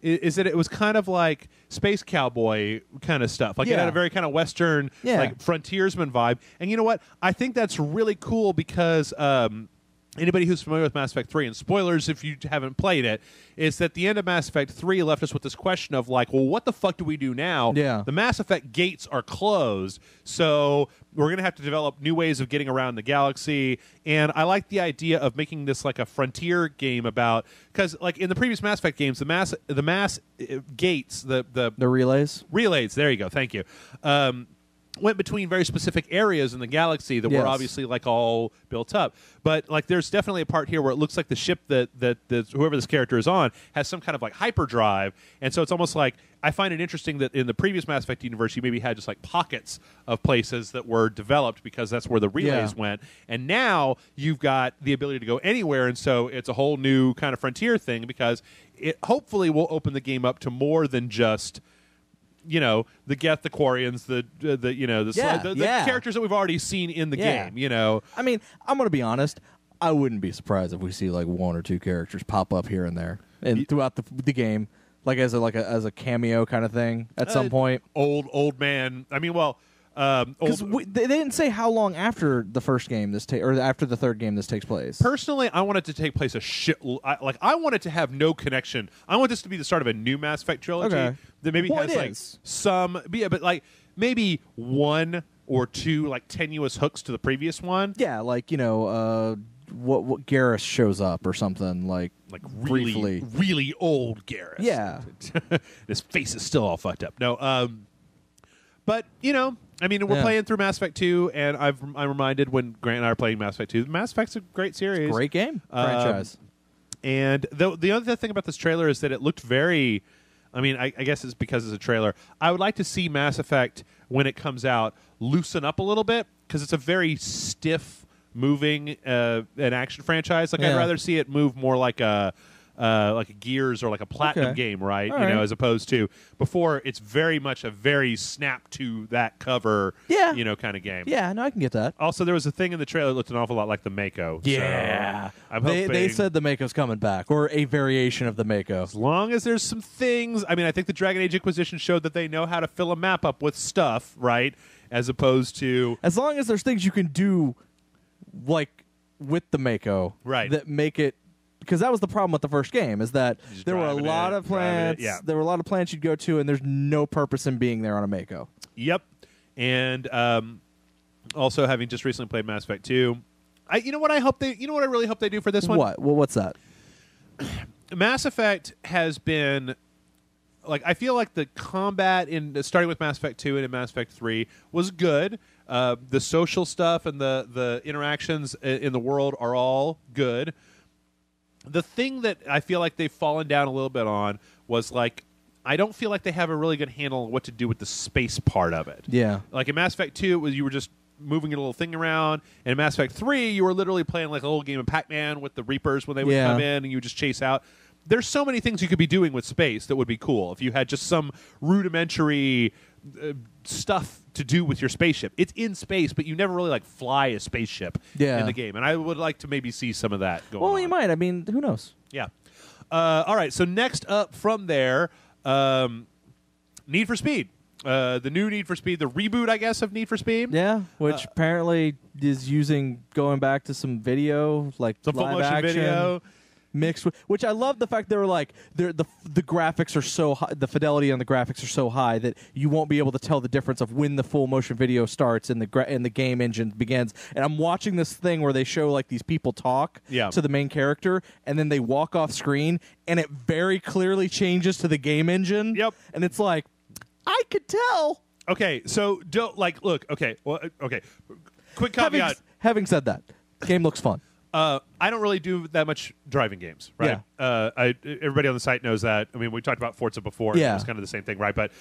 S5: is that it was kind of like space cowboy kind of stuff. Like it had a very kind of Western, like frontiersman vibe. And you know what? I think that's really cool because anybody who's familiar with Mass Effect 3, and spoilers if you haven't played it, is that the end of Mass Effect 3 left us with this question of like, well, what the fuck do we do now?
S6: Yeah.
S5: The Mass Effect gates are closed, so we're going to have to develop new ways of getting around the galaxy. And I like the idea of making this like a frontier game about, because like in the previous Mass Effect games, the mass gates, the relays, there you go, thank you, went between very specific areas in the galaxy that were obviously like all built up. But like there's definitely a part here where it looks like the ship that whoever this character is on has some kind of like hyperdrive. And so it's almost like, I find it interesting that in the previous Mass Effect universe you maybe had just like pockets of places that were developed because that's where the relays went. And now you've got the ability to go anywhere, and so it's a whole new kind of frontier thing because it hopefully will open the game up to more than just the Geth, the Quarians, the characters that we've already seen in the game.
S6: I mean, I'm going to be honest. I wouldn't be surprised if we see like one or two characters pop up here and there and throughout the game, like as a cameo kind of thing at some point.
S5: Old man. I mean, well,
S6: Because they didn't say how long after the first game or after the third game this takes place.
S5: Personally, I want it to take place I want it to have no connection. I want this to be the start of a new Mass Effect trilogy that maybe has like some, but like maybe one or two like tenuous hooks to the previous one.
S6: Yeah, like what Garrus shows up or something like
S5: really,
S6: briefly.
S5: really old Garrus.
S6: Yeah,
S5: his face is still all fucked up. No, but I mean, we're playing through Mass Effect 2, and I'm reminded when Grant and I are playing Mass Effect 2. Mass Effect's a great series.
S6: It's a great game franchise.
S5: And the other thing about this trailer is that it looked very... I mean, I guess it's because it's a trailer. I would like to see Mass Effect, when it comes out, loosen up a little bit, because it's a very stiff, moving an action franchise. Like, I'd rather see it move more like a Gears or like a Platinum game, right?
S6: All right.
S5: As opposed to before, it's very much a very snap to that cover, kind of game.
S6: Yeah, no, I can get that.
S5: Also, there was a thing in the trailer that looked an awful lot like the Mako.
S6: Yeah,
S5: so I'm hoping
S6: they said the Mako's coming back, or a variation of the Mako.
S5: as long as there's some things. I mean, I think the Dragon Age Inquisition showed that they know how to fill a map up with stuff, right? As opposed to
S6: as long as there's things you can do, like with the Mako,
S5: right?
S6: That make it. Because that was the problem with the first game, is that there were a lot of planets. There were a lot of planets you'd go to, and there's no purpose in being there on a Mako.
S5: Yep. And also, having just recently played Mass Effect 2, I really hope they do for this one.
S6: What? Well, what's that?
S5: Mass Effect has been I feel like the combat in starting with Mass Effect 2 and in Mass Effect 3 was good. The social stuff and the interactions in the world are all good. The thing that I feel like they've fallen down a little bit on was I don't feel like they have a really good handle on what to do with the space part of it.
S6: Yeah.
S5: Like in Mass Effect 2, you were just moving a little thing around. And in Mass Effect 3, you were literally playing like a little game of Pac-Man with the Reapers when they would come in and you would just chase out. There's so many things you could be doing with space that would be cool if you had just some rudimentary stuff to do with your spaceship. It's in space, but you never really fly a spaceship in the game. And I would like to maybe see some of that going on.
S6: Well, you might. I mean, who knows?
S5: Yeah. All right, so next up from there, Need for Speed. The new Need for Speed, the reboot, I guess, of Need for Speed.
S6: Yeah, which apparently is going back to some video, like
S5: some full motion
S6: action
S5: video.
S6: Mixed with, which I love the fact they were the graphics are so high, the fidelity on the graphics are so high that you won't be able to tell the difference of when the full motion video starts and the game engine begins. And I'm watching this thing where they show these people talk to the main character, and then they walk off screen, and it very clearly changes to the game engine.
S5: Yep,
S6: and it's I could tell.
S5: Okay, so don't look. Okay, well, okay. Quick caveat.
S6: Having said that, game looks fun.
S5: I don't really do that much driving games, right?
S6: Yeah.
S5: Everybody on the site knows that. I mean, we talked about Forza before. Yeah. It's kind of the same thing, right? But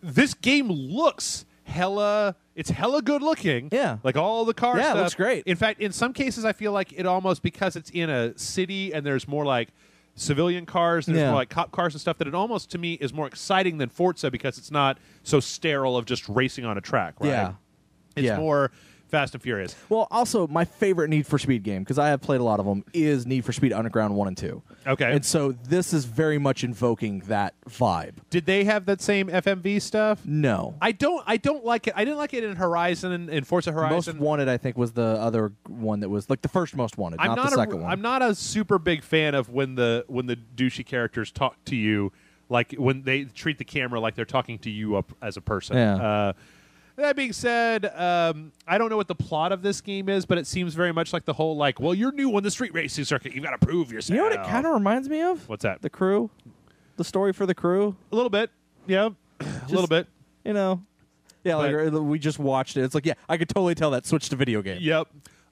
S5: this game looks it's hella good looking.
S6: Yeah.
S5: Like all the car stuff.
S6: Yeah, it looks great.
S5: In fact, in some cases, I feel like it almost, because it's in a city and there's more civilian cars, and there's more cop cars and stuff, that it almost, to me, is more exciting than Forza because it's not so sterile of just racing on a track, right?
S6: Yeah.
S5: It's more Fast and Furious.
S6: Well, also, my favorite Need for Speed game, because I have played a lot of them, is Need for Speed Underground 1 and 2.
S5: Okay.
S6: And so this is very much invoking that vibe.
S5: Did they have that same FMV stuff?
S6: No.
S5: I don't like it. I didn't like it in Horizon and in Forza Horizon.
S6: Most Wanted, I think, was the other one that was the first Most Wanted, not the second one.
S5: I'm not a super big fan of when the douchey characters talk to you, when they treat the camera like they're talking to you up as a person.
S6: Yeah.
S5: That being said, I don't know what the plot of this game is, but it seems very much like the whole well, you're new on the street racing circuit. You've got to prove yourself.
S6: You know what it kind of reminds me of?
S5: What's that?
S6: The Crew. The story for The Crew.
S5: A little bit. Yeah. A little bit.
S6: Yeah, we just watched it. It's I could totally tell that switched to video game.
S5: Yep.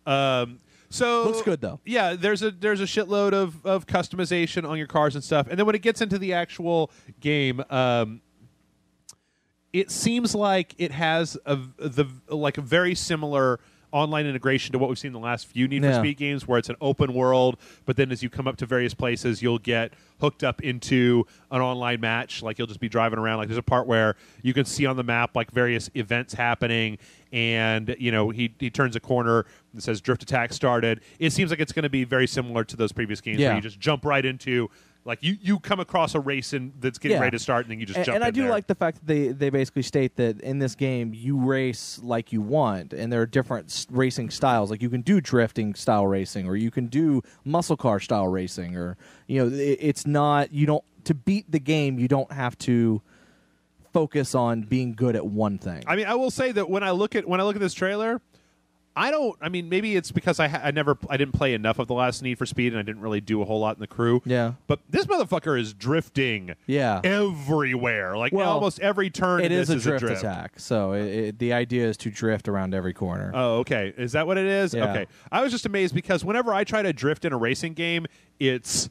S5: So
S6: looks good though.
S5: Yeah, there's a shitload of customization on your cars and stuff. And then when it gets into the actual game, it seems like it has a very similar online integration to what we've seen in the last few Need for Speed games, where it's an open world, but then as you come up to various places, you'll get hooked up into an online match. You'll just be driving around. There's a part where you can see on the map various events happening, and he turns a corner and says drift attack started. It seems like it's going to be very similar to those previous games where you just jump right into Like you come across a race that's getting ready to start, and then you just jump in.
S6: And I do
S5: there.
S6: like the fact that they basically state that in this game you race like you want, and there are different racing styles. Like you can do drifting style racing, or you can do muscle car style racing, or it's not to beat the game. You don't have to focus on being good at one thing.
S5: I mean, I will say that when I look at this trailer, maybe it's because I didn't play enough of the last Need for Speed, and I didn't really do a whole lot in the crew.
S6: Yeah.
S5: But this motherfucker is drifting.
S6: Yeah.
S5: Everywhere. Like almost every turn.
S6: It is a drift
S5: drift
S6: attack. So the idea is to drift around every corner.
S5: Oh, okay. Is that what it is?
S6: Yeah.
S5: Okay. I was just amazed because whenever I try to drift in a racing game, it's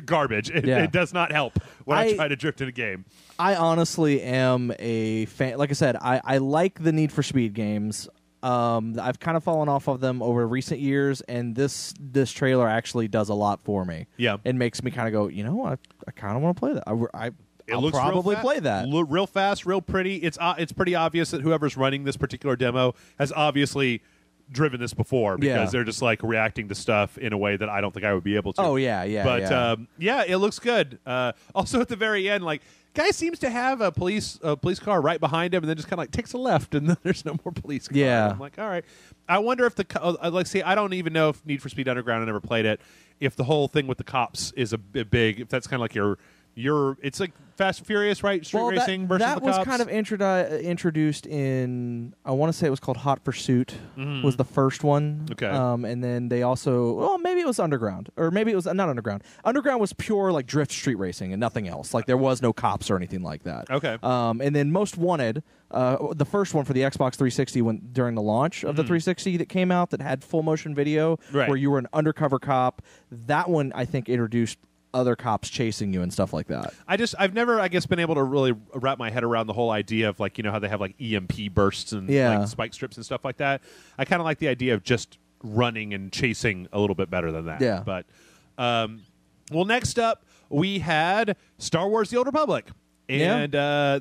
S5: garbage. It does not help when I try to drift in a game.
S6: I honestly am a fan. Like I said, I like the Need for Speed games. I've kind of fallen off of them over recent years, and this trailer actually does a lot for me.
S5: Yeah.
S6: It makes me kind of go, I kind of want to play that. I'll probably play that.
S5: Real fast, real pretty. It's pretty obvious that whoever's running this particular demo has obviously driven this before because they're just like reacting to stuff in a way that I don't think I would be able to.
S6: Oh, yeah.
S5: But it looks good. Also at the very end, like, guy seems to have a police car right behind him, and then just kind of like takes a left, and then there's no more police car.
S6: Yeah.
S5: I'm like, all right. I wonder if I don't even know if Need for Speed Underground, I never played it, if the whole thing with the cops is a bit big, if that's kind of like your it's like Fast and Furious, right? Street racing versus the cops.
S6: That was kind of introduced in, I want to say it was called Hot Pursuit, was the first one.
S5: Okay.
S6: And then they also, maybe it was Underground, or maybe it was not Underground. Underground was pure like drift street racing and nothing else. Like there was no cops or anything like that.
S5: Okay.
S6: And then Most Wanted, the first one for the Xbox 360 during the launch of the 360 that came out that had full motion video where you were an undercover cop. That one I think introduced other cops chasing you and stuff like that.
S5: I've never, I guess, been able to really wrap my head around the whole idea of like, how they have like EMP bursts and like spike strips and stuff like that. I kind of like the idea of just running and chasing a little bit better than that.
S6: Yeah.
S5: But, next up we had Star Wars: The Old Republic, and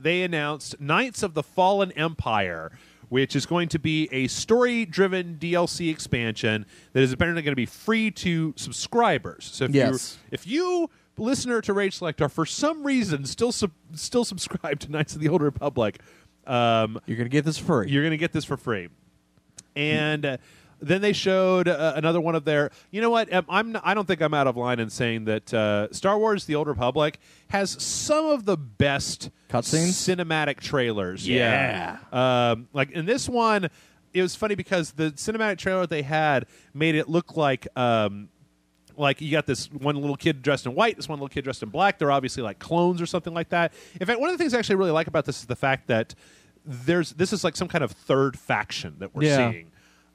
S5: they announced Knights of the Fallen Empire, which is going to be a story-driven DLC expansion that is apparently going to be free to subscribers. So if you listener to Rage Select are for some reason still subscribed to Knights of the Old Republic,
S6: you're going to get this free.
S5: You're going to get this for free. And then they showed another one of their. You know what? I don't think I'm out of line in saying that Star Wars: The Old Republic has some of the best
S6: cutscenes,
S5: cinematic trailers.
S6: Yeah.
S5: Like in this one, it was funny because the cinematic trailer they had made it look like you got this one little kid dressed in white, this one little kid dressed in black. They're obviously like clones or something like that. In fact, one of the things I actually really like about this is the fact that this is like some kind of third faction that we're seeing.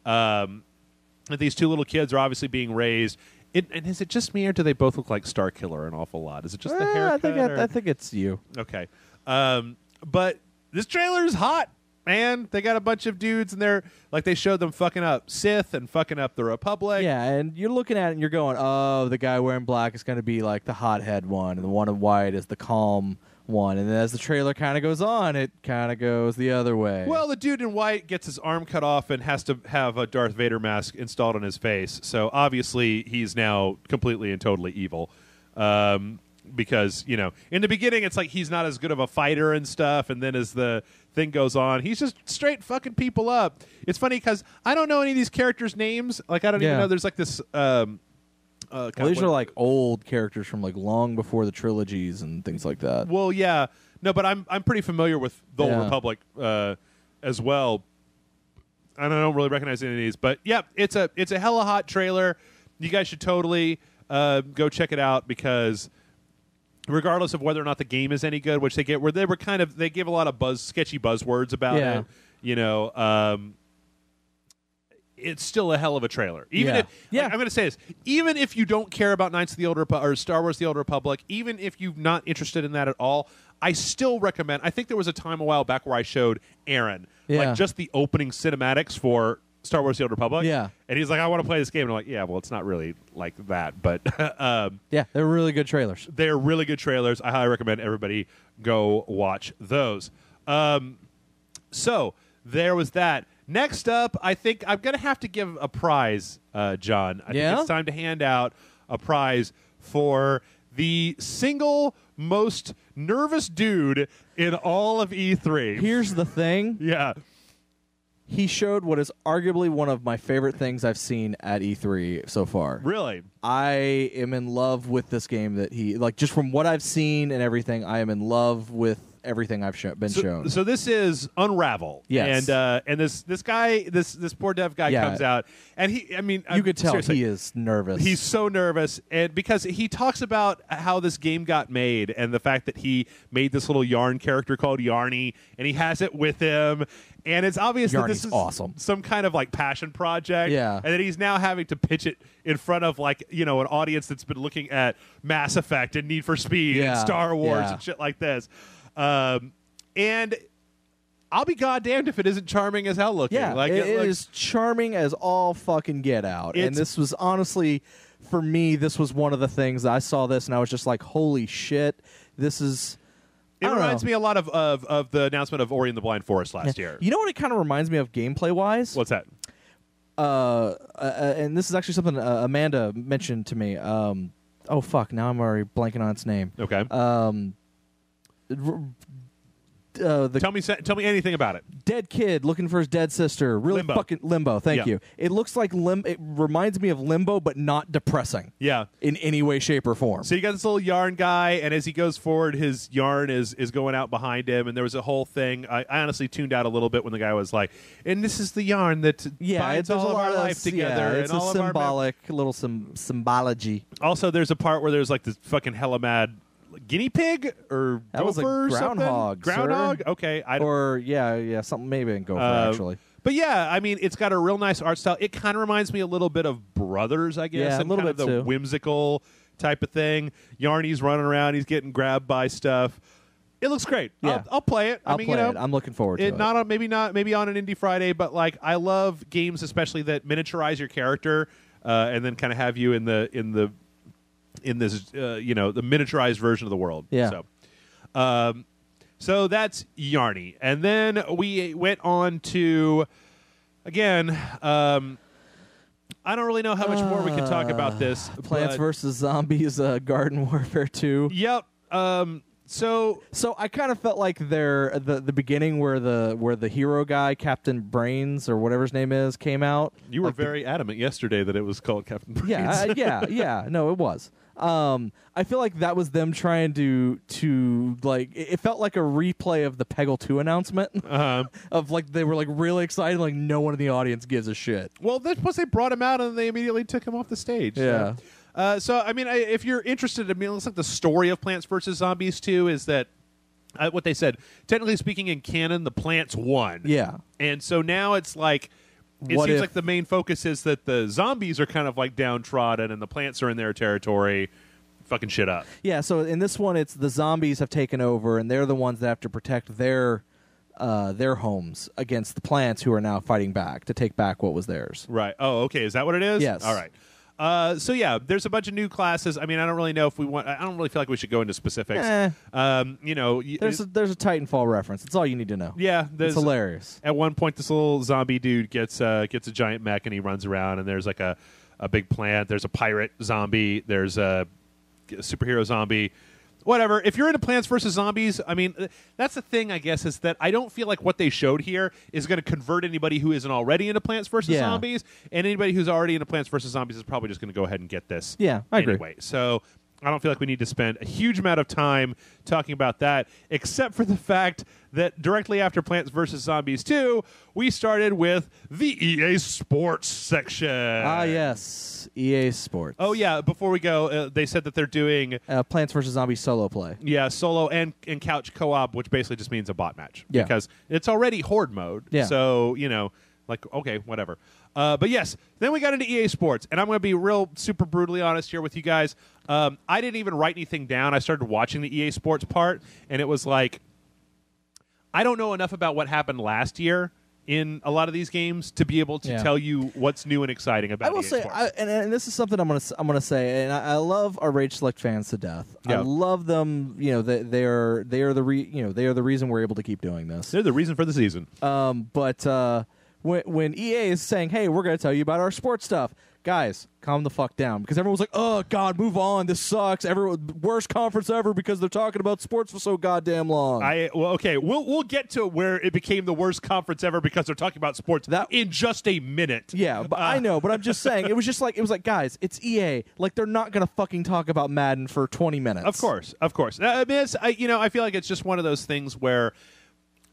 S5: That these two little kids are obviously being raised. And is it just me, or do they both look like Starkiller an awful lot? Is it just the haircut?
S6: I think it's you.
S5: Okay. But this trailer is hot, man. They got a bunch of dudes, and they showed them fucking up Sith and fucking up the Republic.
S6: Yeah, and you're looking at it, and you're going, oh, the guy wearing black is going to be like the hothead one, and the one in white is the calm one. And then as the trailer kind of goes on, it kind of goes the other way.
S5: Well, the dude in white gets his arm cut off and has to have a Darth Vader mask installed on his face. So obviously he's now completely and totally evil. Because, in the beginning it's like he's not as good of a fighter and stuff, and then as the thing goes on, he's just straight fucking people up. It's funny because I don't know any of these characters' names. Like, I don't even know there's like this...
S6: these are like old characters from like long before the trilogies and things like that.
S5: Well, yeah, no, but I'm pretty familiar with the Old Republic as well, and I don't really recognize any of these. But yeah, it's a hella hot trailer. You guys should totally go check it out because regardless of whether or not the game is any good, which they give a lot of sketchy buzzwords about it. It's still a hell of a trailer. Even if, I'm going to say this, even if you don't care about Knights of the Old Republic or Star Wars: The Old Republic, even if you're not interested in that at all, I still recommend. I think there was a time a while back where I showed Aaron like just the opening cinematics for Star Wars: The Old Republic.
S6: Yeah,
S5: and he's like, "I want to play this game." And I'm like, "Yeah, well, it's not really like that, but
S6: they're really good trailers.
S5: They're really good trailers. I highly recommend everybody go watch those." So there was that. Next up, I think I'm going to have to give a prize, John. I think it's time to hand out a prize for the single most nervous dude in all of E3.
S6: Here's the thing.
S5: Yeah.
S6: He showed what is arguably one of my favorite things I've seen at E3 so far.
S5: Really?
S6: I am in love with this game that he, like, just from what I've seen and everything, I am in love with everything I've been shown.
S5: So this is Unravel.
S6: Yes.
S5: And this guy, this poor dev guy comes out, and you
S6: could tell
S5: seriously,
S6: he is nervous.
S5: He's so nervous, and because he talks about how this game got made and the fact that he made this little yarn character called Yarny, and he has it with him. And it's obvious that this is
S6: awesome.
S5: Some kind of like passion project.
S6: Yeah.
S5: And that he's now having to pitch it in front of like, an audience that's been looking at Mass Effect and Need for Speed and Star Wars and shit like this. And I'll be goddamned if it isn't charming as hell looking.
S6: Yeah,
S5: like,
S6: it is charming as all fucking get out. And this was honestly, for me, this was one of the things that I saw this and I was just like, holy shit, this is...
S5: It reminds me a lot of the announcement of Ori and the Blind Forest last year.
S6: You know what it kind of reminds me of gameplay-wise?
S5: What's that?
S6: And this is actually something Amanda mentioned to me. Oh, fuck, now I'm already blanking on its name.
S5: Okay. Tell me anything about it.
S6: Dead kid looking for his dead sister. Really
S5: Limbo.
S6: fucking Limbo. Thank you. It looks like It reminds me of Limbo, but not depressing.
S5: Yeah.
S6: In any way, shape, or form.
S5: So you got this little yarn guy, and as he goes forward, his yarn is going out behind him, and there was a whole thing. I honestly tuned out a little bit when the guy was like, "And this is the yarn that binds all of our life together."
S6: It's
S5: and
S6: a
S5: all
S6: symbolic little symbology.
S5: Also, there's a part where there's like this fucking hella mad guinea pig or
S6: that was a
S5: gopher or
S6: groundhog.
S5: something? Groundhog?
S6: Sir.
S5: Okay.
S6: Something maybe a gopher actually.
S5: But yeah, I mean, it's got a real nice art style. It kind of reminds me a little bit of Brothers, I guess.
S6: Yeah,
S5: and
S6: a little
S5: kind
S6: bit
S5: of the
S6: too.
S5: whimsical type of thing. Yarny's running around, he's getting grabbed by stuff. It looks great.
S6: Yeah.
S5: I'll play it.
S6: I'll play it. I'm looking forward to it.
S5: Maybe on an Indie Friday, but like I love games especially that miniaturize your character and then kind of have you in this the miniaturized version of the world.
S6: Yeah.
S5: So that's Yarny, and then we went on to again. I don't really know how much more we can talk about this.
S6: Plants vs. Zombies, Garden Warfare 2.
S5: Yep. So
S6: I kind of felt like the beginning where the hero guy, Captain Brains or whatever his name is, came out.
S5: You were very adamant yesterday that it was called Captain Brains.
S6: Yeah. No, it was. I feel like that was them trying to like. It felt like a replay of the Peggle 2 announcement of like they were like really excited, like no one in the audience gives a shit.
S5: Well, that's plus they brought him out and they immediately took him off the stage.
S6: Yeah.
S5: So I mean, if you're interested, I mean, it looks like the story of Plants vs. Zombies 2 is that what they said. Technically speaking, in canon, the plants won.
S6: Yeah.
S5: And so now it's like. It seems like the main focus is that the zombies are kind of like downtrodden and the plants are in their territory fucking shit up.
S6: Yeah, so in this one it's the zombies have taken over and they're the ones that have to protect their homes against the plants who are now fighting back to take back what was theirs.
S5: Right. Oh, okay. Is that what it is?
S6: Yes.
S5: All right. So yeah, there's a bunch of new classes. I mean, I don't really know if we want. I don't really feel like we should go into specifics.
S6: There's a Titanfall reference. That's all you need to know.
S5: Yeah,
S6: it's hilarious.
S5: At one point, this little zombie dude gets a giant mech and he runs around, and there's like a big plant. There's a pirate zombie. There's a superhero zombie. Whatever. If you're into Plants vs. Zombies, I mean, that's the thing, I guess, is that I don't feel like what they showed here is going to convert anybody who isn't already into Plants vs. Zombies, and anybody who's already into Plants vs. Zombies is probably just going to go ahead and get this.
S6: Yeah, I agree.
S5: Anyway, so I don't feel like we need to spend a huge amount of time talking about that, except for the fact that directly after Plants vs. Zombies 2, we started with the EA Sports section.
S6: Ah, yes. EA Sports.
S5: Oh, yeah. Before we go, they said that they're doing
S6: Plants vs. Zombies solo play.
S5: Yeah, solo and couch co-op, which basically just means a bot match.
S6: Yeah.
S5: Because it's already horde mode.
S6: Yeah.
S5: So, like, okay, whatever. But yes, then we got into EA Sports, and I'm going to be real super brutally honest here with you guys. I didn't even write anything down. I started watching the EA Sports part, and it was like, I don't know enough about what happened last year in a lot of these games to be able to tell you what's new and exciting about.
S6: I will say, and this is something I'm gonna say, and I love our Rage Select fans to death.
S5: Yeah.
S6: I love them. They are the reason we're able to keep doing this.
S5: They're the reason for the season.
S6: But when EA is saying, "Hey, we're going to tell you about our sports stuff," guys, calm the fuck down, because everyone's like, oh god, move on, this sucks, worst conference ever because they're talking about sports for so goddamn long.
S5: We'll get to where it became the worst conference ever because they're talking about sports in just a minute.
S6: Yeah, but I know, but I'm just saying, it was like, guys, it's EA, like they're not gonna fucking talk about Madden for 20 minutes.
S5: Of course. I mean, I feel like it's just one of those things where,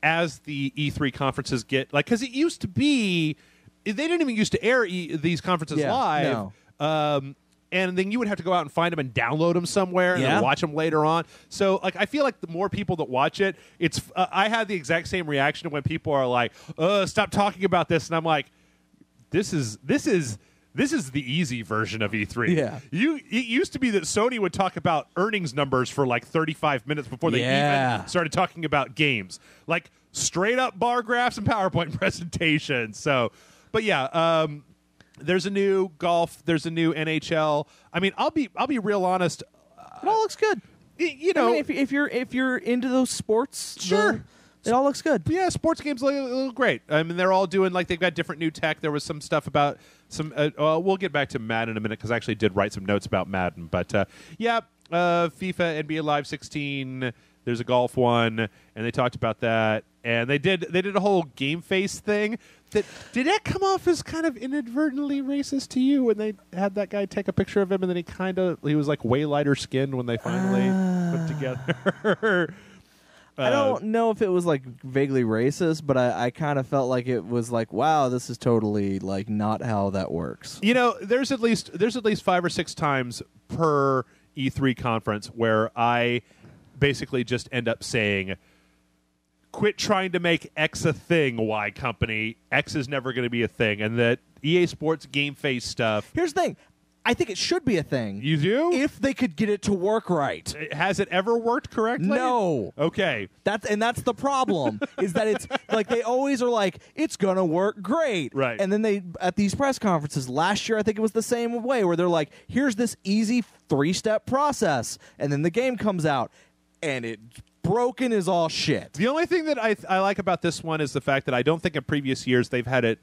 S5: as the E3 conferences get because it used to be. They didn't even used to air these conferences live.
S6: No.
S5: And then you would have to go out and find them and download them somewhere and then watch them later on. So, I feel like the more people that watch it, it's. I had the exact same reaction when people are like, "Stop talking about this," and I'm like, "This is the easy version of E3."
S6: Yeah.
S5: It used to be that Sony would talk about earnings numbers for 35 minutes before they even started talking about games, straight up bar graphs and PowerPoint presentations. So. But yeah, there's a new golf. There's a new NHL. I mean, I'll be real honest.
S6: It all looks good.
S5: You know,
S6: I mean, if you're into those sports,
S5: sure,
S6: it all looks good.
S5: Yeah, sports games look great. I mean, they're all doing they've got different new tech. There was some stuff about some. We'll get back to Madden in a minute because I actually did write some notes about Madden. But FIFA, NBA Live 16. There's a golf one, and they talked about that. And they did a whole game face thing. Did that come off as kind of inadvertently racist to you when they had that guy take a picture of him and then he was way lighter skinned when they finally put together?
S6: I don't know if it was vaguely racist, but I kind of felt like it was wow, this is totally not how that works.
S5: You know, there's at least 5 or 6 times per E3 conference where I basically just end up saying, quit trying to make X a thing, Y company. X is never going to be a thing. And that EA Sports game face stuff.
S6: Here's the thing. I think it should be a thing.
S5: You do?
S6: If they could get it to work right.
S5: Has it ever worked correctly?
S6: No.
S5: Okay.
S6: That's the problem, is that it's they always are it's going to work great.
S5: Right.
S6: And then they, at these press conferences, last year I think it was the same way, where they're here's this easy 3-step process. And then the game comes out, and it broken as all shit.
S5: The only thing that I like about this one is the fact that I don't think in previous years they've had it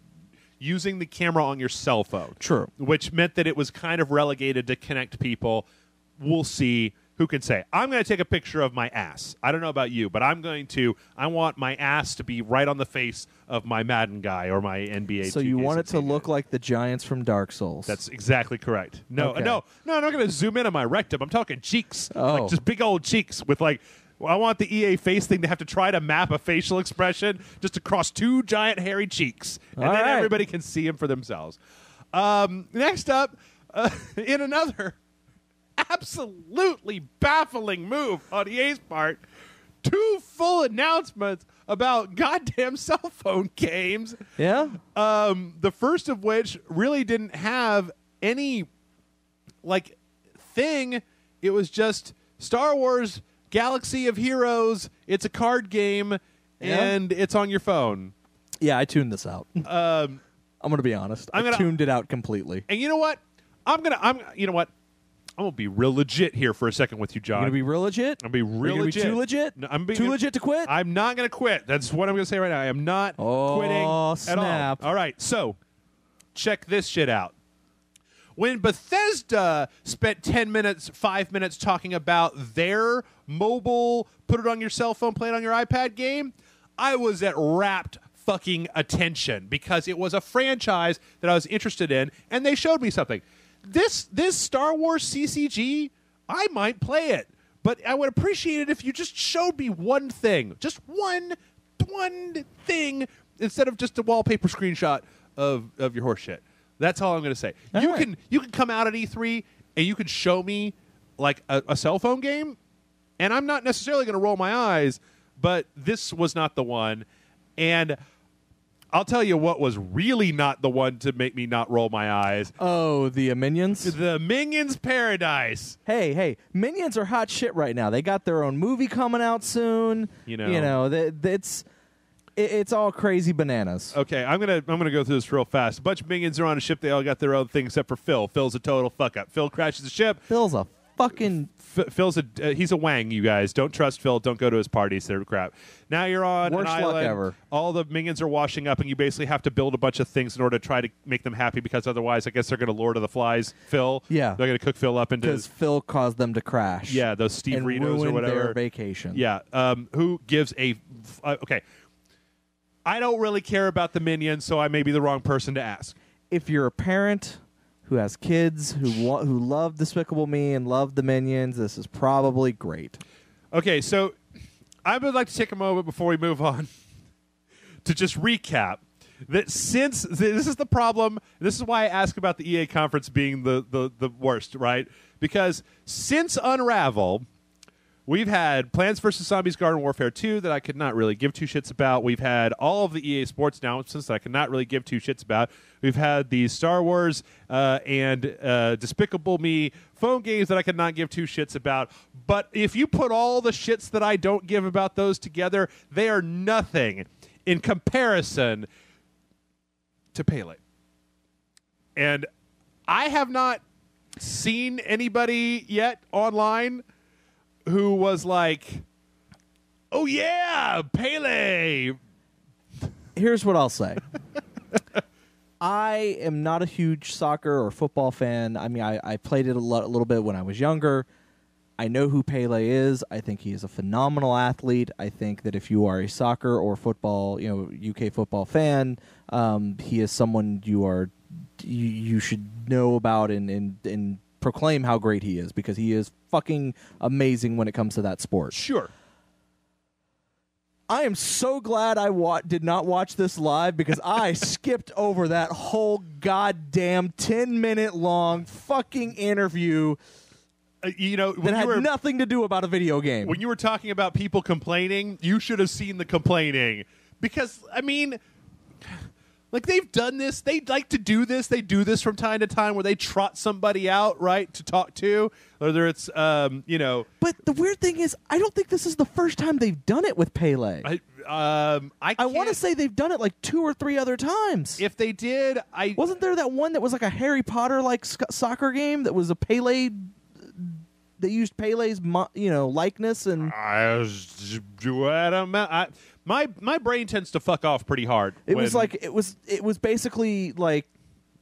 S5: using the camera on your cell phone.
S6: True.
S5: Which meant that it was kind of relegated to connect people. We'll see. Who can say? I'm going to take a picture of my ass. I don't know about you, but I want my ass to be right on the face of my Madden guy or my NBA.
S6: So you want it to look like the Giants from Dark Souls.
S5: That's exactly correct. No,
S6: okay.
S5: no, I'm not going to zoom in on my rectum. I'm talking cheeks.
S6: Oh.
S5: Just big old cheeks with I want the EA face thing to have to try to map a facial expression just across 2 giant hairy cheeks. And
S6: all
S5: then
S6: right.
S5: everybody can see them for themselves. Next up, in another absolutely baffling move on EA's part, 2 full announcements about goddamn cell phone games.
S6: Yeah?
S5: The first of which really didn't have any thing. It was just Star Wars Galaxy of Heroes. It's a card game, and it's on your phone.
S6: Yeah, I tuned this out. I'm going to be honest. I tuned it out completely.
S5: And you know what? I'm gonna be real legit here for a second with you, John.
S6: You're going to be real legit?
S5: I'm gonna be real legit.
S6: Be too legit?
S5: No, I'm being
S6: too legit to quit?
S5: I'm not gonna quit. That's what I'm gonna say right now. I am not quitting
S6: snap.
S5: at all. All right, so check this shit out. When Bethesda spent 5 minutes talking about their mobile, put it on your cell phone, play it on your iPad game, I was at rapt fucking attention because it was a franchise that I was interested in, and they showed me something. This Star Wars CCG, I might play it, but I would appreciate it if you just showed me one thing, just one thing, instead of just a wallpaper screenshot of your horse shit. That's all I'm going to say. You can come out at E3 and you can show me a cell phone game, and I'm not necessarily going to roll my eyes, but this was not the one. And I'll tell you what was really not the one to make me not roll my eyes.
S6: Oh, the Minions?
S5: The Minions Paradise.
S6: Hey, Minions are hot shit right now. They got their own movie coming out soon. It's all crazy bananas.
S5: Okay, I'm gonna go through this real fast. A bunch of Minions are on a ship. They all got their own thing except for Phil. Phil's a total fuck up. Phil crashes the ship.
S6: Phil's a fucking.
S5: Phil's he's a wang, you guys. Don't trust Phil. Don't go to his parties. They're crap. Now you're on
S6: Worst
S5: an
S6: luck
S5: island.
S6: ever.
S5: All the minions are washing up, and you basically have to build a bunch of things in order to try to make them happy, because otherwise, I guess they're going to Lord of the Flies Phil.
S6: Yeah.
S5: They're going to cook Phil up into...
S6: Because Phil caused them to crash.
S5: Yeah, those Steve
S6: and
S5: Ritos
S6: ruined
S5: or whatever.
S6: their vacation.
S5: Yeah. Who gives a... okay. I don't really care about the minions, so I may be the wrong person to ask.
S6: If you're a parent who has kids who love Despicable Me and love the Minions, this is probably great.
S5: Okay, so I would like to take a moment before we move on to just recap that since this is the problem, this is why I ask about the EA conference being the worst, right? Because since Unravel, we've had Plants vs. Zombies Garden Warfare 2 that I could not really give two shits about. We've had all of the EA Sports announcements that I could not really give two shits about. We've had the Star Wars and Despicable Me phone games that I could not give two shits about. But if you put all the shits that I don't give about those together, they are nothing in comparison to Pele. And I have not seen anybody yet online who was like, oh yeah, Pele.
S6: Here's what I'll say. I am not a huge soccer or football fan. I mean, I played it a little bit when I was younger. I know who Pele is. I think he is a phenomenal athlete. I think that if you are a soccer or football, UK football fan, he is someone you should know about and proclaim how great he is, because he is fucking amazing when it comes to that sport.
S5: Sure.
S6: I am so glad I did not watch this live, because I skipped over that whole goddamn 10-minute long fucking interview that had nothing to do about a video game.
S5: When you were talking about people complaining, you should have seen the complaining. Because, I mean, like, they've done this. They like to do this. They do this from time to time where they trot somebody out, right, to talk to. Whether it's,
S6: But the weird thing is, I don't think this is the first time they've done it with Pele. I want to say they've done it like 2 or 3 other times.
S5: If they did,
S6: Wasn't there that one that was like a Harry Potter-like soccer game that was a Pele... They used Pele's, likeness and...
S5: My brain tends to fuck off pretty hard.
S6: It was basically like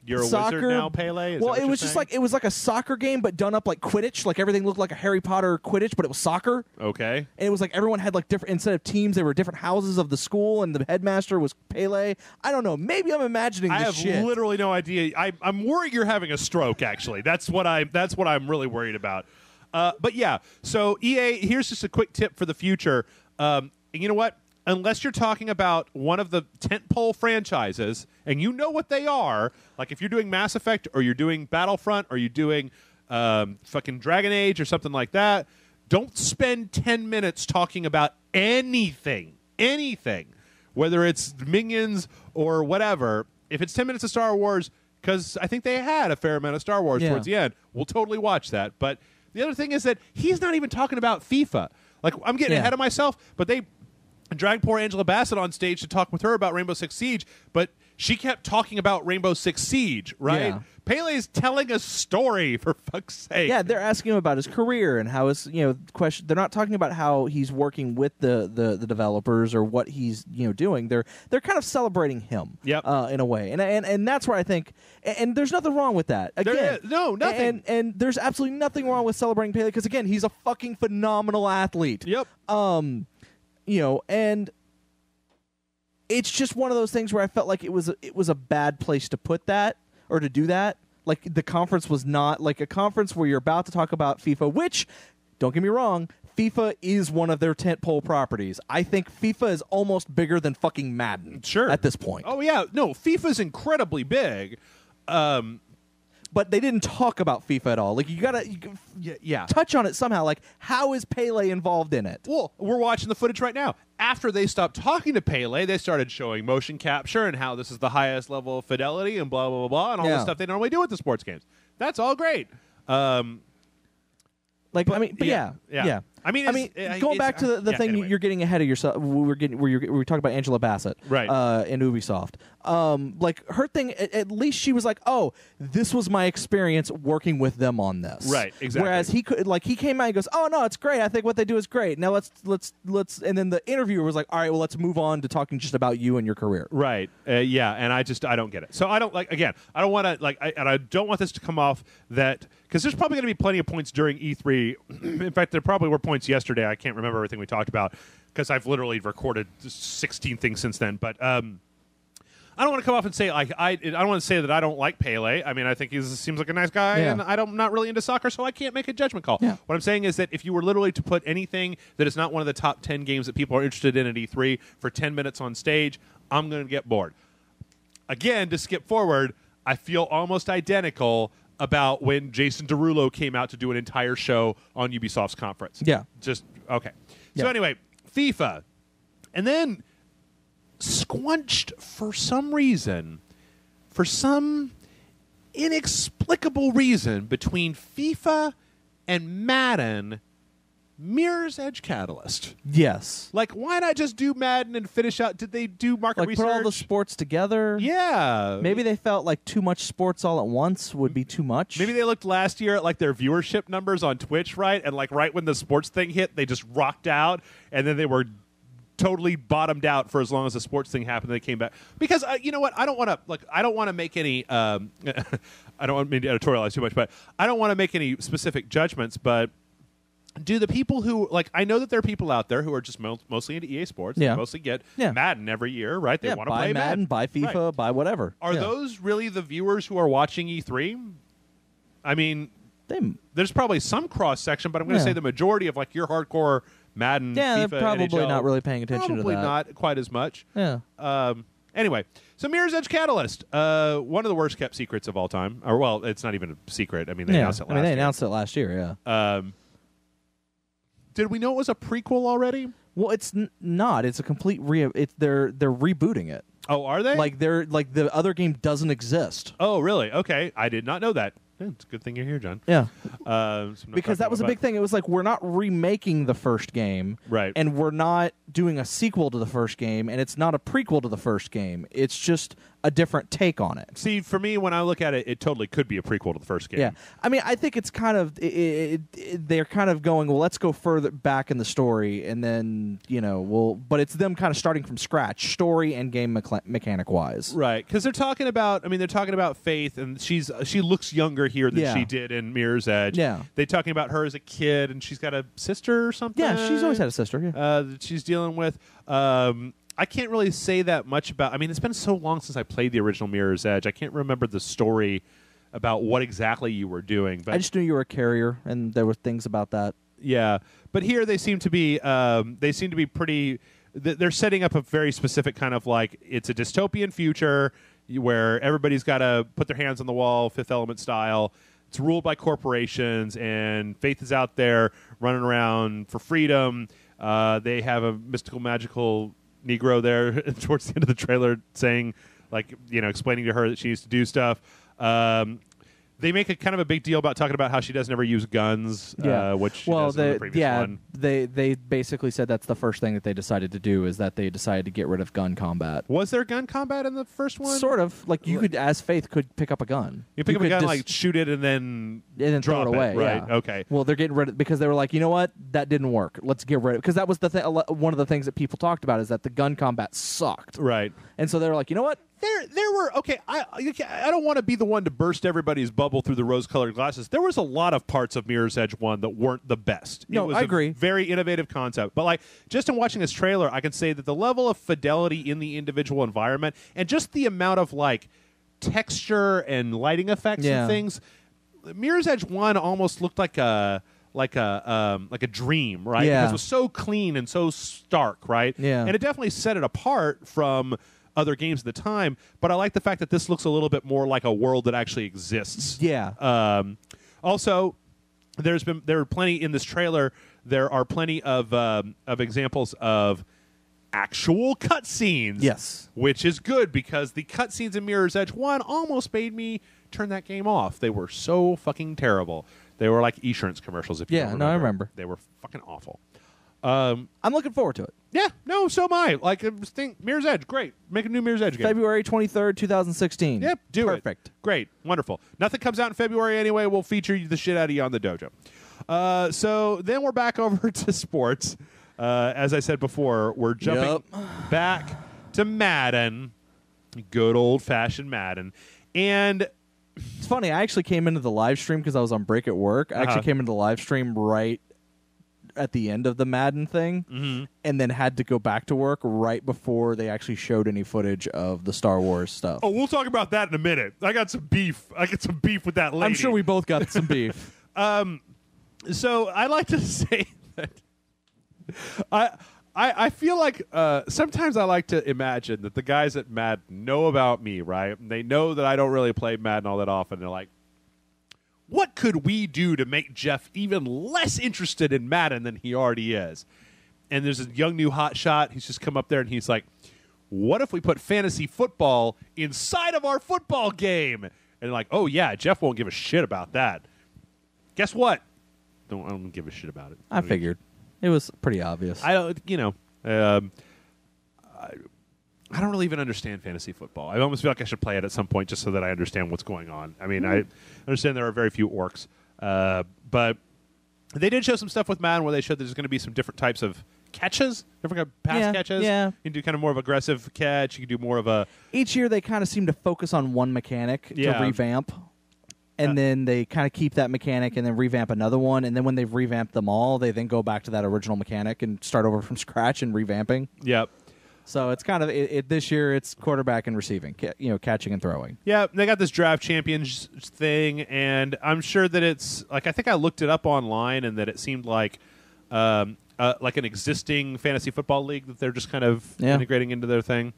S5: you're a
S6: soccer.
S5: wizard now, Pele?
S6: Well, it was just like it was like a soccer game, but done up like Quidditch. Like everything looked like a Harry Potter Quidditch, but it was soccer.
S5: Okay.
S6: And it was like everyone had like different, instead of teams, they were different houses of the school, and the headmaster was Pele. I don't know. Maybe I'm imagining this shit.
S5: I have literally no idea. I'm worried you're having a stroke. Actually, that's what I'm really worried about. But yeah, so EA, here's just a quick tip for the future. And you know what? Unless you're talking about one of the tentpole franchises, and you know what they are, like if you're doing Mass Effect or you're doing Battlefront or you're doing fucking Dragon Age or something like that, don't spend 10 minutes talking about anything, whether it's Minions or whatever. If it's 10 minutes of Star Wars, because I think they had a fair amount of Star Wars towards the end, we'll totally watch that. But the other thing is that he's not even talking about FIFA. Like, I'm getting ahead of myself, but they dragged poor Angela Bassett on stage to talk with her about Rainbow Six Siege, but she kept talking about Rainbow Six Siege, right? Yeah. Pele's telling a story, for fuck's sake.
S6: Yeah, they're asking him about his career and how his, question. They're not talking about how he's working with the developers or what he's, doing. They're kind of celebrating him, in a way, and that's where I think, and there's nothing wrong with that. Again,
S5: nothing.
S6: And there's absolutely nothing wrong with celebrating Pele, because again, he's a fucking phenomenal athlete.
S5: Yep.
S6: And it's just one of those things where I felt like it was a bad place to put that or to do that. Like, the conference was not like a conference where you're about to talk about FIFA, which, don't get me wrong, FIFA is one of their tentpole properties. I think FIFA is almost bigger than fucking Madden.
S5: Sure.
S6: At this point.
S5: Oh yeah, no, FIFA's incredibly big.
S6: But they didn't talk about FIFA at all. Like, you gotta touch on it somehow. Like, how is Pele involved in it?
S5: Well, we're watching the footage right now. After they stopped talking to Pele, they started showing motion capture and how this is the highest level of fidelity and blah, blah, blah, blah, and all the stuff they normally do with the sports games. That's all great.
S6: Yeah. I mean, going back to the thing, anyway. You're getting ahead of yourself. We were talking about Angela Bassett,
S5: right?
S6: In Ubisoft. like her thing, at least she was like, oh, this was my experience working with them on this.
S5: Right, exactly.
S6: Whereas he came out and goes, oh no, it's great. I think what they do is great. Now let's and then the interviewer was like, all right, well, let's move on to talking just about you and your career.
S5: Right. Yeah. And I don't get it. So I don't I don't want to and I don't want this to come off that, because there's probably going to be plenty of points during E3. In fact, there probably were points yesterday. I can't remember everything we talked about because I've literally recorded 16 things since then. But I don't want to come off and say I don't want to say that I don't like Pele. I mean, I think he seems like a nice guy, and I'm not really into soccer, so I can't make a judgment call.
S6: Yeah.
S5: What I'm saying is that if you were literally to put anything that is not one of the top 10 games that people are interested in at E3 for 10 minutes on stage, I'm going to get bored. Again, to skip forward, I feel almost identical about when Jason Derulo came out to do an entire show on Ubisoft's conference.
S6: Yeah.
S5: Just, okay.
S6: Yeah.
S5: So anyway, FIFA. And then squunched for some reason, for some inexplicable reason, between FIFA and Madden, Mirror's Edge Catalyst.
S6: Yes.
S5: Like, why not just do Madden and finish out? Did they do market
S6: Like
S5: research?
S6: put all the sports together.
S5: Yeah.
S6: Maybe they felt like too much sports all at once would be too much.
S5: Maybe they looked last year at like their viewership numbers on Twitch, right? And like right when the sports thing hit, they just rocked out, and then they were totally bottomed out for as long as the sports thing happened. They came back because you know what? I don't want to make any. I don't want me to editorialize too much, but I don't want to make any specific judgments. But do the people who I know that there are people out there who are just mostly into EA Sports.
S6: Yeah.
S5: They mostly get
S6: Yeah.
S5: Madden every year, right? They want to
S6: buy
S5: play
S6: Madden, buy FIFA,
S5: Right.
S6: buy whatever.
S5: Are those really the viewers who are watching E3? I mean, there's probably some cross section, but I'm going to say the majority of like your hardcore Madden, FIFA,
S6: they're probably
S5: NHL,
S6: not really paying attention to that.
S5: Probably not quite as much.
S6: Yeah.
S5: Anyway, so Mirror's Edge Catalyst, one of the worst kept secrets of all time. Or well, it's not even a secret. I mean, they announced it last year.
S6: They announced it last year. Yeah.
S5: Did we know it was a prequel already?
S6: Well, it's not. It's a complete they're rebooting it.
S5: Oh, are they?
S6: Like the other game doesn't exist.
S5: Oh, really? Okay, I did not know that. It's a good thing you're here, John.
S6: Yeah.
S5: Because
S6: that was a big thing. It was like, we're not remaking the first game.
S5: Right.
S6: And we're not doing a sequel to the first game, and it's not a prequel to the first game. It's just a different take on it.
S5: See, for me, when I look at it, it totally could be a prequel to the first game.
S6: Yeah. I mean, I think it's kind of they're kind of going, well, let's go further back in the story, and then, but it's them kind of starting from scratch, story and game mechanic wise.
S5: Right. Because they're talking about Faith, and she looks younger here than she did in Mirror's Edge.
S6: Yeah.
S5: They're talking about her as a kid, and she's got a sister or something.
S6: Yeah, she's always had a sister. Yeah.
S5: That she's dealing with. I can't really say that much about. I mean, it's been so long since I played the original Mirror's Edge. I can't remember the story about what exactly you were doing. But
S6: I just knew you were a carrier, and there were things about that.
S5: Yeah, but here they seem to be. Pretty. They're setting up a very specific kind of like it's a dystopian future where everybody's got to put their hands on the wall, Fifth Element style. It's ruled by corporations, and Faith is out there running around for freedom. They have a mystical, magical Negro there towards the end of the trailer saying, explaining to her that she needs to do stuff. They make a kind of a big deal about talking about how she doesn't ever use guns, which she does in the previous one.
S6: They basically said that's the first thing that they decided to do is that they decided to get rid of gun combat.
S5: Was there gun combat in the first one?
S6: Sort of. Like you could, as Faith, could pick up a gun.
S5: You pick up a gun, shoot it, and then
S6: throw it away.
S5: Right?
S6: Yeah.
S5: Okay.
S6: Well, they're getting rid of because they were like, you know what, that didn't work. Let's get rid of it because that was the one of the things that people talked about is that the gun combat sucked.
S5: Right.
S6: And so they were like, you know what.
S5: There were I don't want to be the one to burst everybody's bubble through the rose-colored glasses. There was a lot of parts of Mirror's Edge 1 that weren't the best.
S6: No,
S5: it was
S6: I agree.
S5: A very innovative concept, but just in watching this trailer, I can say that the level of fidelity in the individual environment and just the amount of texture and lighting effects and things, Mirror's Edge 1 almost looked like a dream, right?
S6: Yeah.
S5: Because it was so clean and so stark, right?
S6: Yeah.
S5: And it definitely set it apart from other games at the time, but I like the fact that this looks a little bit more like a world that actually exists.
S6: Yeah.
S5: Also, there are plenty in this trailer. There are plenty of examples of actual cutscenes.
S6: Yes.
S5: Which is good because the cutscenes in Mirror's Edge 1 almost made me turn that game off. They were so fucking terrible. They were like insurance commercials. If you don't remember.
S6: I remember.
S5: They were fucking awful.
S6: I'm looking forward to it.
S5: Yeah, no, so am I. Like, I just think Mirror's Edge, great. Make a new Mirror's Edge game.
S6: February 23rd, 2016.
S5: Yep, do it.
S6: Perfect.
S5: Great, wonderful. Nothing comes out in February anyway. We'll feature the shit out of you on the dojo. So then we're back over to sports. As I said before, we're jumping back to Madden. Good old-fashioned Madden. And
S6: it's funny, I actually came into the live stream because I was on break at work. I actually came into the live stream right at the end of the Madden thing, and then had to go back to work right before they actually showed any footage of the Star Wars stuff.
S5: Oh, we'll talk about that in a minute. I got some beef. With that lady.
S6: I'm sure we both got some beef.
S5: So I like to say that I feel like sometimes I like to imagine that the guys at Madden know about me, right? And they know that I don't really play Madden all that often. They're like, what could we do to make Jeff even less interested in Madden than he already is? And there's a young new hotshot. He's just come up there and he's like, what if we put fantasy football inside of our football game? And they're like, oh, yeah, Jeff won't give a shit about that. Guess what? I don't give a shit about it.
S6: I figured. It was pretty obvious.
S5: I don't, I don't really even understand fantasy football. I almost feel like I should play it at some point just so that I understand what's going on. I mean, I understand there are very few orcs, but they did show some stuff with Madden where they showed there's going to be some different types of catches, different kind of pass catches.
S6: Yeah.
S5: You can do kind of more of aggressive catch. You can do more of a...
S6: Each year they kind of seem to focus on one mechanic to revamp. And then they kind of keep that mechanic and then revamp another one. And then when they've revamped them all, they then go back to that original mechanic and start over from scratch and revamping.
S5: Yep.
S6: So it's kind of this year. It's quarterback and receiving, catching and throwing.
S5: Yeah, they got this draft champions thing, and I'm sure that it's like I think I looked it up online, and that it seemed like an existing fantasy football league that they're just kind of integrating into their thing.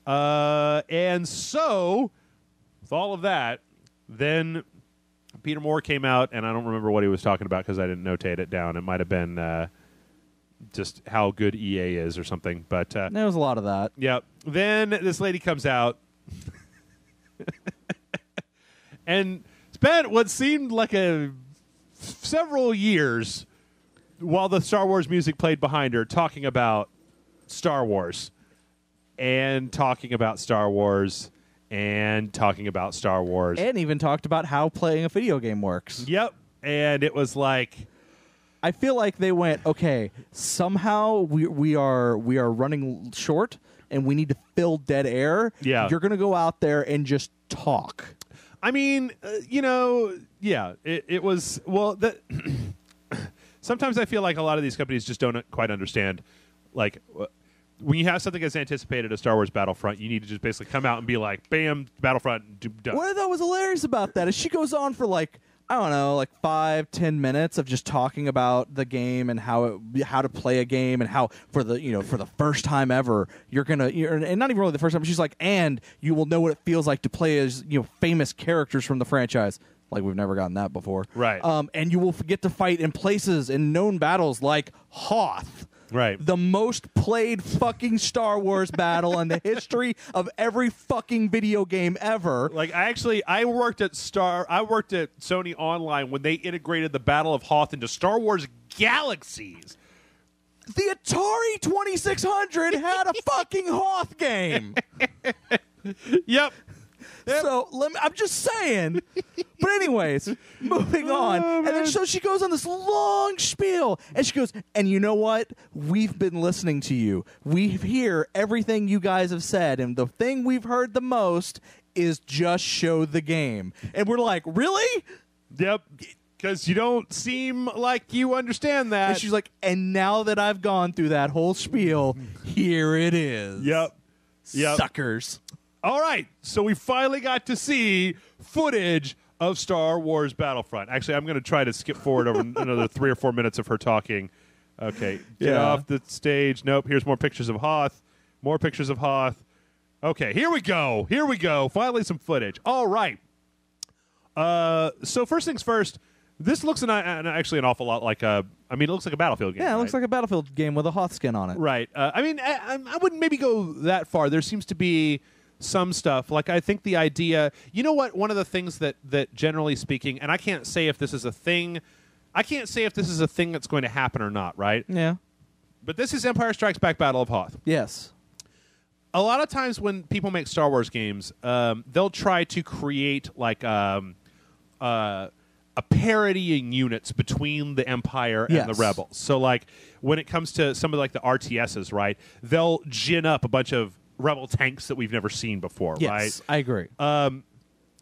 S5: And so, with all of that, then Peter Moore came out, and I don't remember what he was talking about because I didn't notate it down. It might have been just how good EA is or something. But
S6: there was a lot of that.
S5: Yeah. Then this lady comes out and spent what seemed like several years while the Star Wars music played behind her talking about Star Wars and talking about Star Wars and talking about Star Wars.
S6: And even talked about how playing a video game works.
S5: Yep. And it was like...
S6: I feel like they went, okay, somehow we are running short and we need to fill dead air.
S5: Yeah.
S6: You're going to go out there and just talk.
S5: I mean, it was, well, sometimes I feel like a lot of these companies just don't quite understand, like, when you have something as anticipated as Star Wars Battlefront, you need to just basically come out and be like, bam, Battlefront, done.
S6: What I thought was hilarious about that is she goes on for like, I don't know, like 5-10 minutes of just talking about the game and how to play a game and how for the first time ever and not even really the first time. She's like, and you will know what it feels like to play as famous characters from the franchise. Like we've never gotten that before,
S5: right?
S6: And you will get to fight in places in known battles like Hoth.
S5: Right.
S6: The most played fucking Star Wars battle in the history of every fucking video game ever.
S5: Like I worked at Sony Online when they integrated the Battle of Hoth into Star Wars Galaxies.
S6: The Atari 2600 had a fucking Hoth game.
S5: Yep.
S6: So I'm just saying. But anyways, moving on. And then so she goes on this long spiel. And she goes, and you know what? We've been listening to you. We hear everything you guys have said. And the thing we've heard the most is just show the game. And we're like, really?
S5: Yep. Because you don't seem like you understand that.
S6: And she's like, and now that I've gone through that whole spiel, here it is.
S5: Yep.
S6: Suckers.
S5: All right, so we finally got to see footage of Star Wars Battlefront. Actually, I'm going to try to skip forward over another 3 or 4 minutes of her talking. Okay, get off the stage. Nope, here's more pictures of Hoth. More pictures of Hoth. Okay, here we go. Finally some footage. All right. So first things first, this looks actually an awful lot like it looks like a Battlefield game.
S6: Yeah, it looks like a Battlefield game with a Hoth skin on it.
S5: Right. I wouldn't maybe go that far. There seems to be some stuff. Like, I think the idea... You know what? One of the things that generally speaking, and I can't say if this is a thing... I can't say if this is a thing that's going to happen or not, right?
S6: Yeah.
S5: but this is Empire Strikes Back: Battle of Hoth.
S6: Yes.
S5: A lot of times when people make Star Wars games, they'll try to create like a parodying units between the Empire and the Rebels. So like when it comes to some of like the RTSs, right, they'll gin up a bunch of Rebel tanks that we've never seen before,
S6: Yes,
S5: right?
S6: I agree.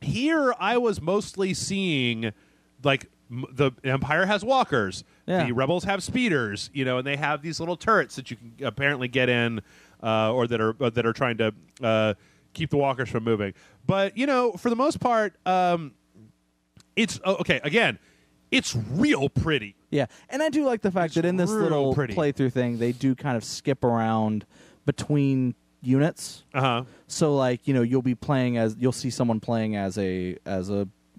S5: Here, I was mostly seeing like the Empire has walkers,
S6: Yeah.
S5: the Rebels have speeders, and they have these little turrets that you can apparently get in, or that are trying to keep the walkers from moving. But for the most part, it's okay. Again, it's real pretty.
S6: Yeah, and I do like the fact that in this
S5: real
S6: little
S5: pretty.
S6: playthrough thing, they do kind of skip around between units. So like you'll be playing you'll see someone playing as a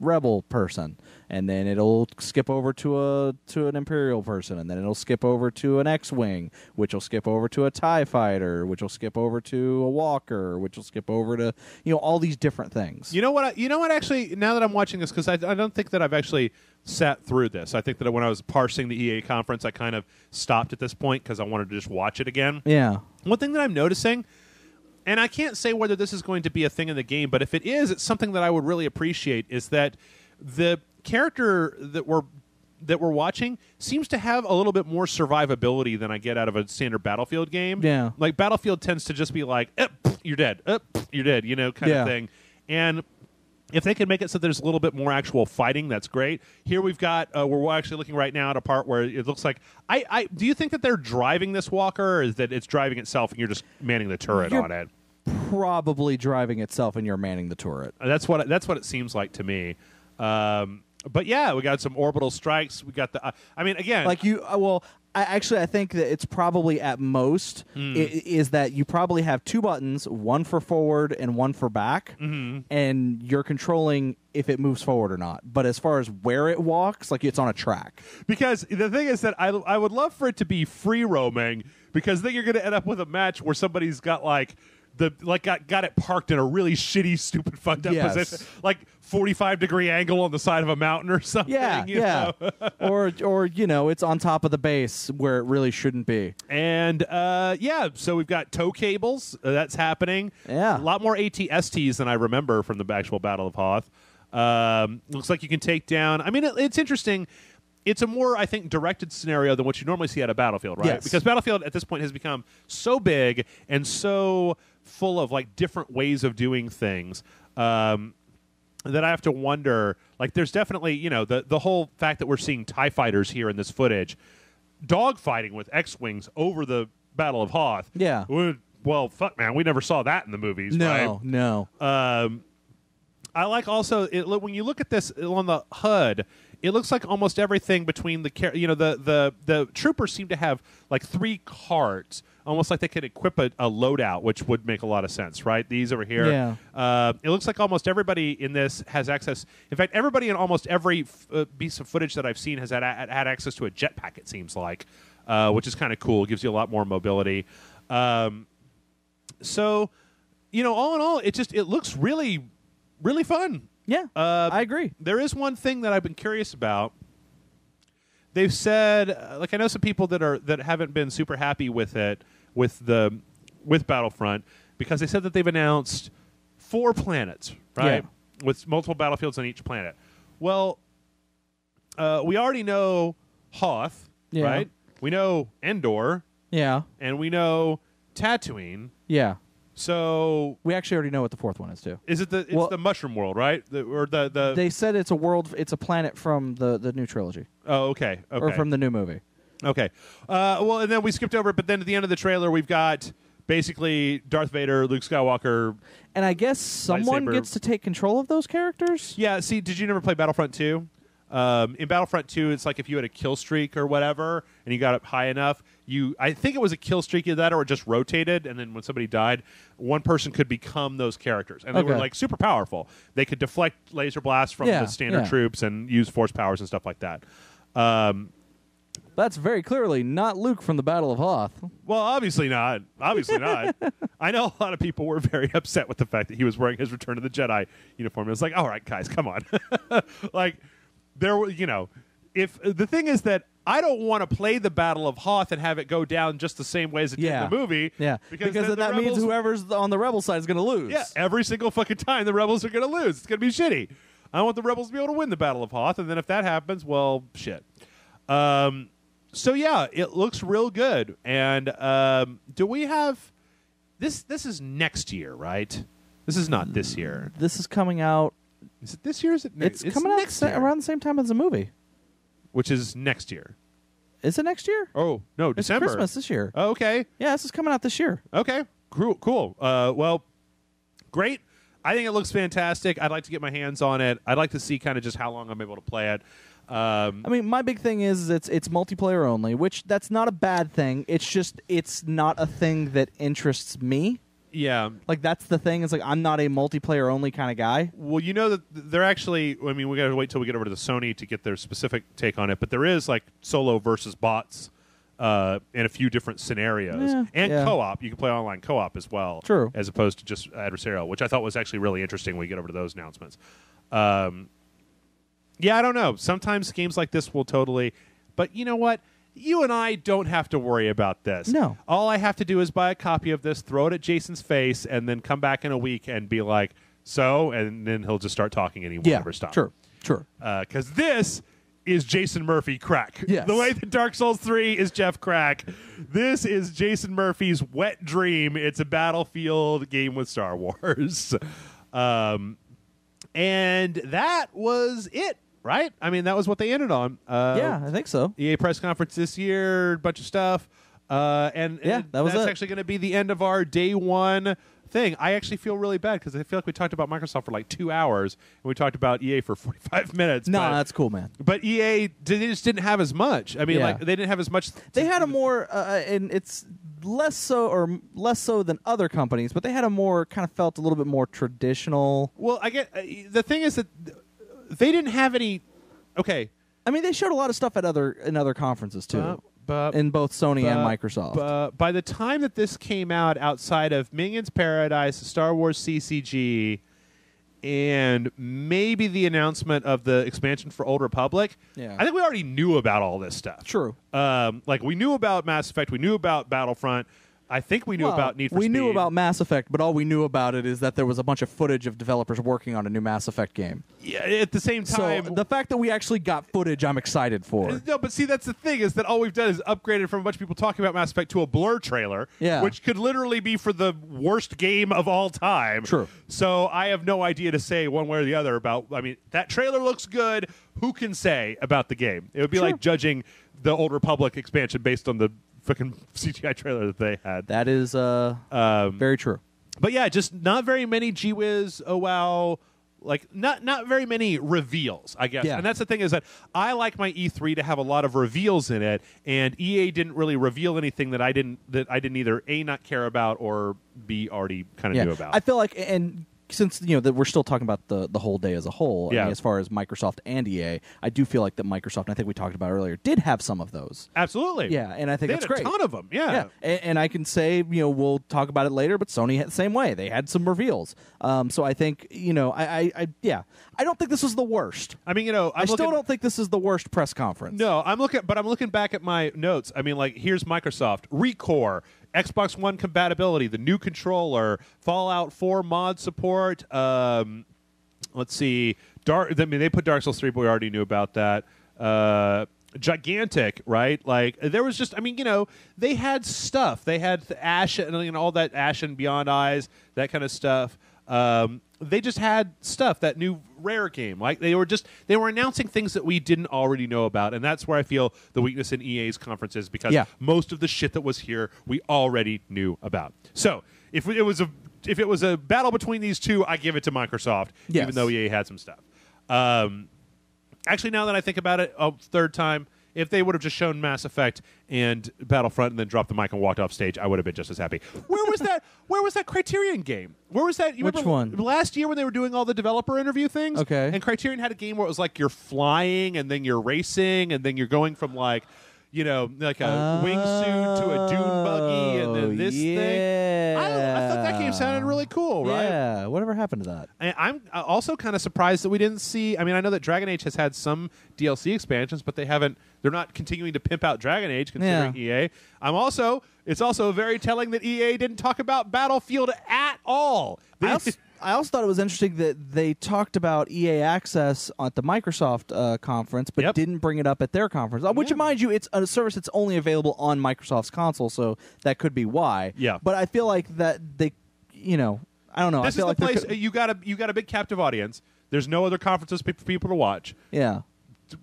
S6: rebel person, and then it'll skip over to an Imperial person, and then it'll skip over to an X-wing, which will skip over to a TIE fighter, which will skip over to a walker, which will skip over to all these different things.
S5: You know what? Actually, now that I'm watching this, because I don't think that I've actually sat through this. I think that when I was parsing the EA conference, I kind of stopped at this point because I wanted to just watch it again.
S6: Yeah.
S5: One thing that I'm noticing, and I can't say whether this is going to be a thing in the game, but if it is, it's something that I would really appreciate, is that the character that we're watching seems to have a little bit more survivability than I get out of a standard Battlefield game.
S6: Yeah.
S5: Like Battlefield tends to just be like, you're dead, you're dead, kind of thing. And if they can make it so there's a little bit more actual fighting, that's great. Here we've got, we're actually looking right now at a part where it looks like, do you think that they're driving this walker, or is that it's driving itself and you're just manning the turret on it?
S6: Probably driving itself and you're manning the turret.
S5: That's what it seems like to me. But yeah, we got some orbital strikes. We got the, again,
S6: Like I think that it's probably at most is that you probably have two buttons, one for forward and one for back, and you're controlling if it moves forward or not. But as far as where it walks, like it's on a track.
S5: because the thing is that I would love for it to be free roaming, because then you're going to end up with a match where somebody's got like got it parked in a really shitty, stupid, fucked up position, like 45-degree angle on the side of a mountain or something.
S6: Yeah. or it's on top of the base where it really shouldn't be.
S5: And so we've got tow cables. That's happening.
S6: Yeah.
S5: A lot more AT-STs than I remember from the actual Battle of Hoth. Looks like you can take down. It's interesting. It's a more, I think, directed scenario than what you normally see at a Battlefield, right?
S6: Yes.
S5: Because Battlefield at this point has become so big and so full of like different ways of doing things that I have to wonder. Like, there's definitely, the whole fact that we're seeing TIE fighters here in this footage, dogfighting with X-wings over the Battle of Hoth.
S6: Yeah.
S5: Well, fuck, man, we never saw that in the movies.
S6: No.
S5: I like also when you look at this on the HUD, it looks like almost everything between the troopers seem to have like 3 carts, almost like they could equip a loadout, which would make a lot of sense, right? These over here.
S6: Yeah.
S5: It looks like almost everybody in this has access. In fact, everybody in almost every piece of footage that I've seen has had access to a jetpack, it seems like, which is kind of cool. It gives you a lot more mobility. So, all in all, it looks really, really fun.
S6: Yeah, I agree.
S5: There is one thing that I've been curious about. They've said, I know some people that haven't been super happy with it, with Battlefront, because they said that they've announced 4 planets, right, with multiple battlefields on each planet. Well, we already know Hoth, right? We know Endor, and we know Tatooine.
S6: Yeah.
S5: So
S6: we actually already know what the 4th one is too.
S5: Is it the Mushroom World, right?
S6: They said it's a world. It's a planet from the new trilogy.
S5: Oh, okay.
S6: Or from the new movie.
S5: Okay. Well, and then we skipped over it, but then at the end of the trailer, we've got basically Darth Vader, Luke Skywalker,
S6: and I guess someone gets to take control of those characters.
S5: Yeah. See, did you never play Battlefront 2? In Battlefront 2, it's like if you had a kill streak or whatever, and you got up high enough, I think it was a kill streak of that, or it just rotated, and then when somebody died, one person could become those characters, and they were like super powerful. They could deflect laser blasts from the standard troops and use force powers and stuff like that.
S6: That's very clearly not Luke from the Battle of Hoth.
S5: Well, obviously not. Obviously not. I know a lot of people were very upset with the fact that he was wearing his Return of the Jedi uniform. It was like, all right, guys, come on. Like, there were, if the thing is that I don't want to play the Battle of Hoth and have it go down just the same way as it did in the movie.
S6: Yeah,
S5: because
S6: that means whoever's on the rebel side is going to lose.
S5: Yeah, every single fucking time the rebels are going to lose. It's going to be shitty. I want the rebels to be able to win the Battle of Hoth, and then if that happens, well, shit. So yeah, it looks real good. And do we have this? This is next year, right? This is not this year.
S6: This is coming out.
S5: Is it this year? Or is it
S6: It's coming out
S5: next year?
S6: around the same time as the movie.
S5: Which is next year.
S6: Is it next year?
S5: Oh no,
S6: It's
S5: December.
S6: Christmas this year.
S5: Oh, okay.
S6: Yeah, this is coming out this year.
S5: Okay. Cool. Well, great. I think it looks fantastic. I'd like to get my hands on it. I'd like to see kind of just how long I'm able to play it.
S6: I mean, my big thing is it's multiplayer only, which that's not a bad thing. It's just it's not a thing that interests me.
S5: Yeah.
S6: Like that's the thing. It's like I'm not a multiplayer only kind of guy.
S5: Well, you know that they're actually. I mean, we got to wait till we get over to the Sony to get their specific take on it. But there is like solo versus bots in a few different scenarios, and co-op. You can play online co-op as well.
S6: True.
S5: As opposed to just adversarial, which I thought was actually really interesting when we get over to those announcements. Yeah, I don't know. Sometimes games like this will totally. But you know what? You and I don't have to worry about this.
S6: No.
S5: All I have to do is buy a copy of this, throw it at Jason's face, and then come back in a week and be like, so, and then he'll just start talking and he won't ever stop.
S6: Sure.
S5: Because this is Jason Murphy crack.
S6: Yes.
S5: The way that Dark Souls 3 is Jeff Crack, this is Jason Murphy's wet dream. It's a Battlefield game with Star Wars. And that was it. Right? I mean, that was what they ended on.
S6: Yeah, I think so.
S5: EA press conference this year, a bunch of stuff. And
S6: that was
S5: that's
S6: it.
S5: actually going to be the end of our day one thing. I actually feel really bad because I feel like we talked about Microsoft for like 2 hours and we talked about EA for 45 minutes.
S6: No, that's cool, man.
S5: But EA, they just didn't have as much. I mean,
S6: Yeah.
S5: like they didn't have as much.
S6: They had a more, and it's less so than other companies, but they had a more kind of felt a little bit more traditional.
S5: Well, I get the thing is that they didn't have any. Okay,
S6: I mean, they showed a lot of stuff in other conferences too,
S5: but
S6: in both Sony and Microsoft.
S5: But by the time that this came out, outside of Minions Paradise, Star Wars CCG, and maybe the announcement of the expansion for Old Republic, I think we already knew about all this stuff.
S6: True.
S5: Like we knew about Mass Effect, we knew about Battlefront. I think we knew about Need for Speed.
S6: We knew about Mass Effect, but all we knew about it is that there was a bunch of footage of developers working on a new Mass Effect game.
S5: Yeah, at the same time,
S6: So the fact that we actually got footage, I'm excited for.
S5: No, but see, that's the thing is that all we've done is upgraded from a bunch of people talking about Mass Effect to a Blur trailer, which could literally be for the worst game of all time.
S6: True.
S5: So I have no idea to say one way or the other about. I mean, that trailer looks good. Who can say about the game? It would be like judging the Old Republic expansion based on the fucking CGI trailer that they had.
S6: That is very true.
S5: But yeah, just not very many Gee Whiz, oh wow, like not very many reveals, I guess.
S6: Yeah.
S5: And that's the thing is that I like my E3 to have a lot of reveals in it, and EA didn't really reveal anything that I didn't either A, not care about, or B, already kind of knew about.
S6: I feel like, and since that we're still talking about the whole day as a whole, I mean, as far as Microsoft and EA, I do feel like that Microsoft, and I think we talked about it earlier, did have some of those.
S5: Absolutely.
S6: Yeah, and I think
S5: they
S6: that's
S5: had
S6: great.
S5: a ton of them. Yeah.
S6: And I can say, we'll talk about it later, but Sony had the same way. They had some reveals. So I think, I don't think this was the worst.
S5: I mean,
S6: I still don't think this is the worst press conference.
S5: No, I'm looking back at my notes. I mean, like, here's Microsoft, Recore, Xbox One compatibility, the new controller, Fallout 4 mod support. Let's see, they put Dark Souls 3, but we already knew about that. Gigantic, right? Like there was just, they had stuff. They had the Ash and all that Ash and Beyond Eyes, that kind of stuff. They just had stuff, that new Rare game. Like they were announcing things that we didn't already know about, and that's where I feel the weakness in EA's conferences, because most of the shit that was here we already knew about. So if it was a battle between these two, I give it to Microsoft, even though EA had some stuff. Actually, now that I think about it, third time, if they would have just shown Mass Effect and Battlefront and then dropped the mic and walked off stage, I would have been just as happy. Where was that? Where was that Criterion game? Where was that?
S6: Which one?
S5: Last year when they were doing all the developer interview things.
S6: Okay.
S5: And Criterion had a game where it was like you're flying and then you're racing and then you're going from like, like a wingsuit to a dune buggy, and then this thing. I thought that game sounded really cool, right?
S6: Yeah. Whatever happened to that?
S5: And I'm also kind of surprised that we didn't see. I mean, I know that Dragon Age has had some DLC expansions, but they haven't. They're not continuing to pimp out Dragon Age, considering EA. It's also very telling that EA didn't talk about Battlefield at all.
S6: I also thought it was interesting that they talked about EA Access at the Microsoft conference, but didn't bring it up at their conference. Which, mind you, it's a service that's only available on Microsoft's console, so that could be why.
S5: Yeah.
S6: But I feel like that they, I don't know.
S5: This
S6: I feel
S5: is the
S6: like
S5: place. You got a big captive audience. There's no other conferences for people to watch.
S6: Yeah.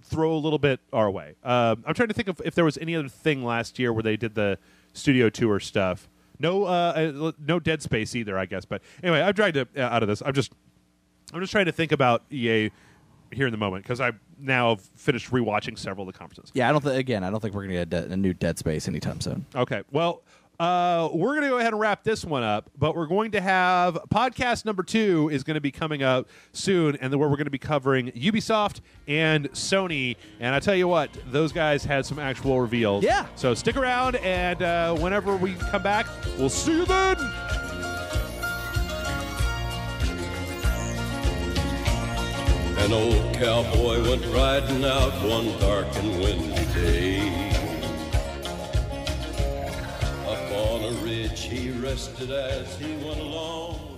S5: Throw a little bit our way. I'm trying to think of if there was any other thing last year where they did the studio tour stuff. No Dead Space either, I guess. But anyway, I've dragged it out of this. I'm just trying to think about EA here in the moment because I now have finished rewatching several of the conferences.
S6: Yeah, I don't think we're going to get a new Dead Space anytime soon.
S5: Okay, well, we're going to go ahead and wrap this one up, but we're going to have podcast number 2 is going to be coming up soon, and where we're going to be covering Ubisoft and Sony. And I tell you what, those guys had some actual reveals.
S6: Yeah.
S5: So stick around, and whenever we come back, we'll see you then.
S7: An old cowboy went riding out one dark and windy day. Up on a ridge he rested as he went along.